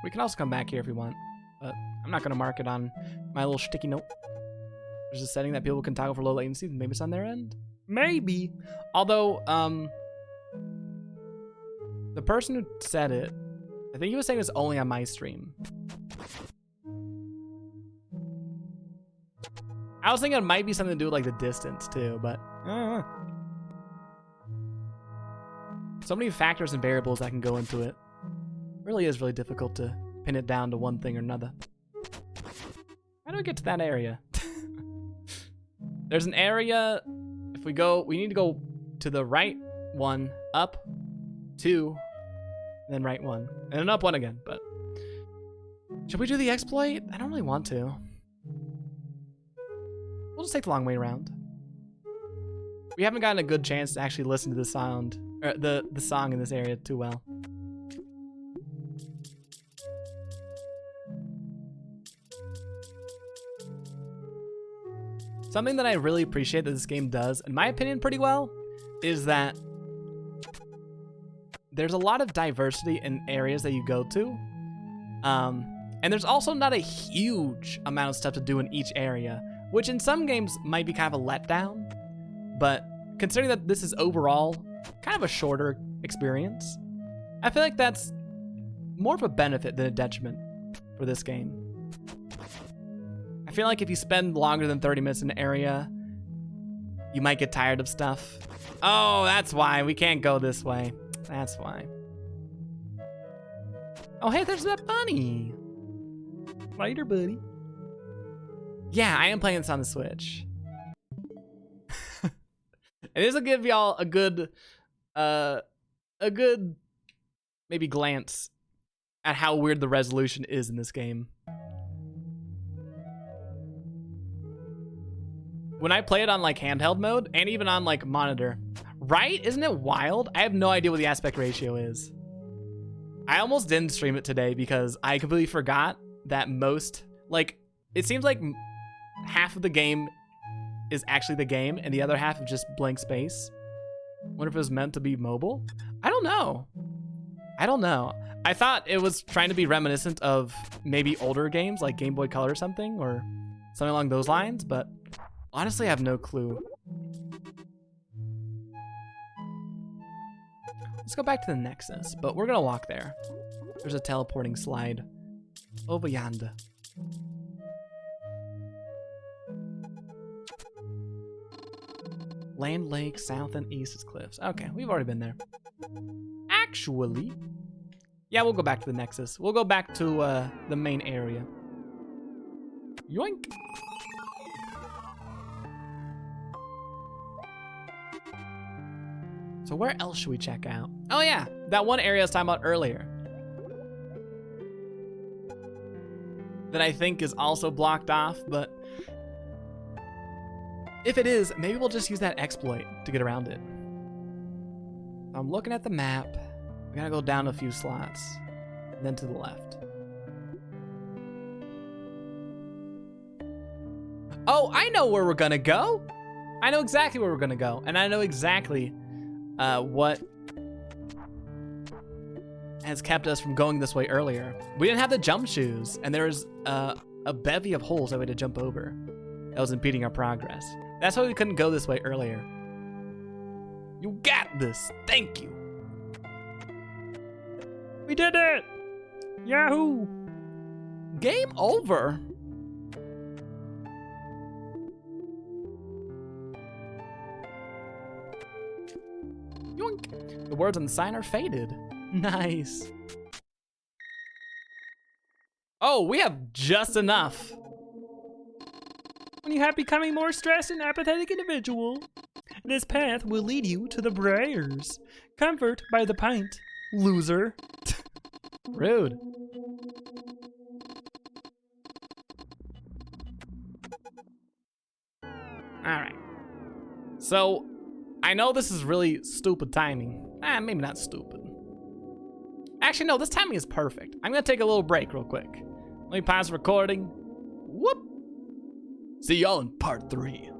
We can also come back here if we want. but I'm not gonna mark it on my little sticky note. There's a setting that people can toggle for low latency. Maybe it's on their end. Maybe. Although, the person who said it, I think he was saying it was only on my stream. I was thinking it might be something to do with like the distance too, but I don't know. So many factors and variables that can go into it. Really is really difficult to pin it down to one thing or another. How do we get to that area? There's an area, if we go, we need to go to the right one, up, 2, then right 1, and then up 1 again, but should we do the exploit? I don't really want to. We'll just take the long way around. We haven't gotten a good chance to actually listen to the sound, or the song in this area too well. Something that I really appreciate that this game does, in my opinion, pretty well, is that there's a lot of diversity in areas that you go to. And there's also not a huge amount of stuff to do in each area, which in some games might be kind of a letdown. But considering that this is overall kind of a shorter experience, I feel like that's more of a benefit than a detriment for this game. I feel like if you spend longer than 30 minutes in an area, you might get tired of stuff. Oh, that's why we can't go this way. That's why. Oh, hey, there's that bunny. Later, buddy. Yeah, I am playing this on the Switch. And this will give y'all a good maybe glance at how weird the resolution is in this game. When I play it on like handheld mode and even on like monitor, right? Isn't it wild? I have no idea what the aspect ratio is. I almost didn't stream it today because I completely forgot that it seems like half of the game is actually the game and the other half is just blank space. Wonder if it was meant to be mobile? I don't know. I thought it was trying to be reminiscent of maybe older games like Game Boy Color or something along those lines, but honestly, I have no clue. Let's go back to the Nexus, but we're gonna walk there. There's a teleporting slide over yonder. Land, lake, south and east is cliffs. Okay, we've already been there. Actually, yeah, we'll go back to the Nexus. We'll go back to the main area. Yoink! So where else should we check out? Oh yeah, that one area I was talking about earlier. That I think is also blocked off, but if it is, maybe we'll just use that exploit to get around it. I'm looking at the map. We gotta go down a few slots, and then to the left. Oh, I know where we're gonna go. I know exactly where we're gonna go, and I know exactly what has kept us from going this way earlier. We didn't have the jump shoes, and there was a bevy of holes that we had to jump over that was impeding our progress. That's why we couldn't go this way earlier. You got this. Thank you. We did it! Yahoo! Game over. Yoink. The words on the sign are faded. Nice. Oh, we have just enough. When you have becoming more stressed and apathetic individual, this path will lead you to the briars. Comfort by the pint, loser. Rude. Alright. So, I know this is really stupid timing. Maybe not stupid. Actually, no, this timing is perfect. I'm gonna take a little break real quick. Let me pause the recording. Whoop! See y'all in part 3.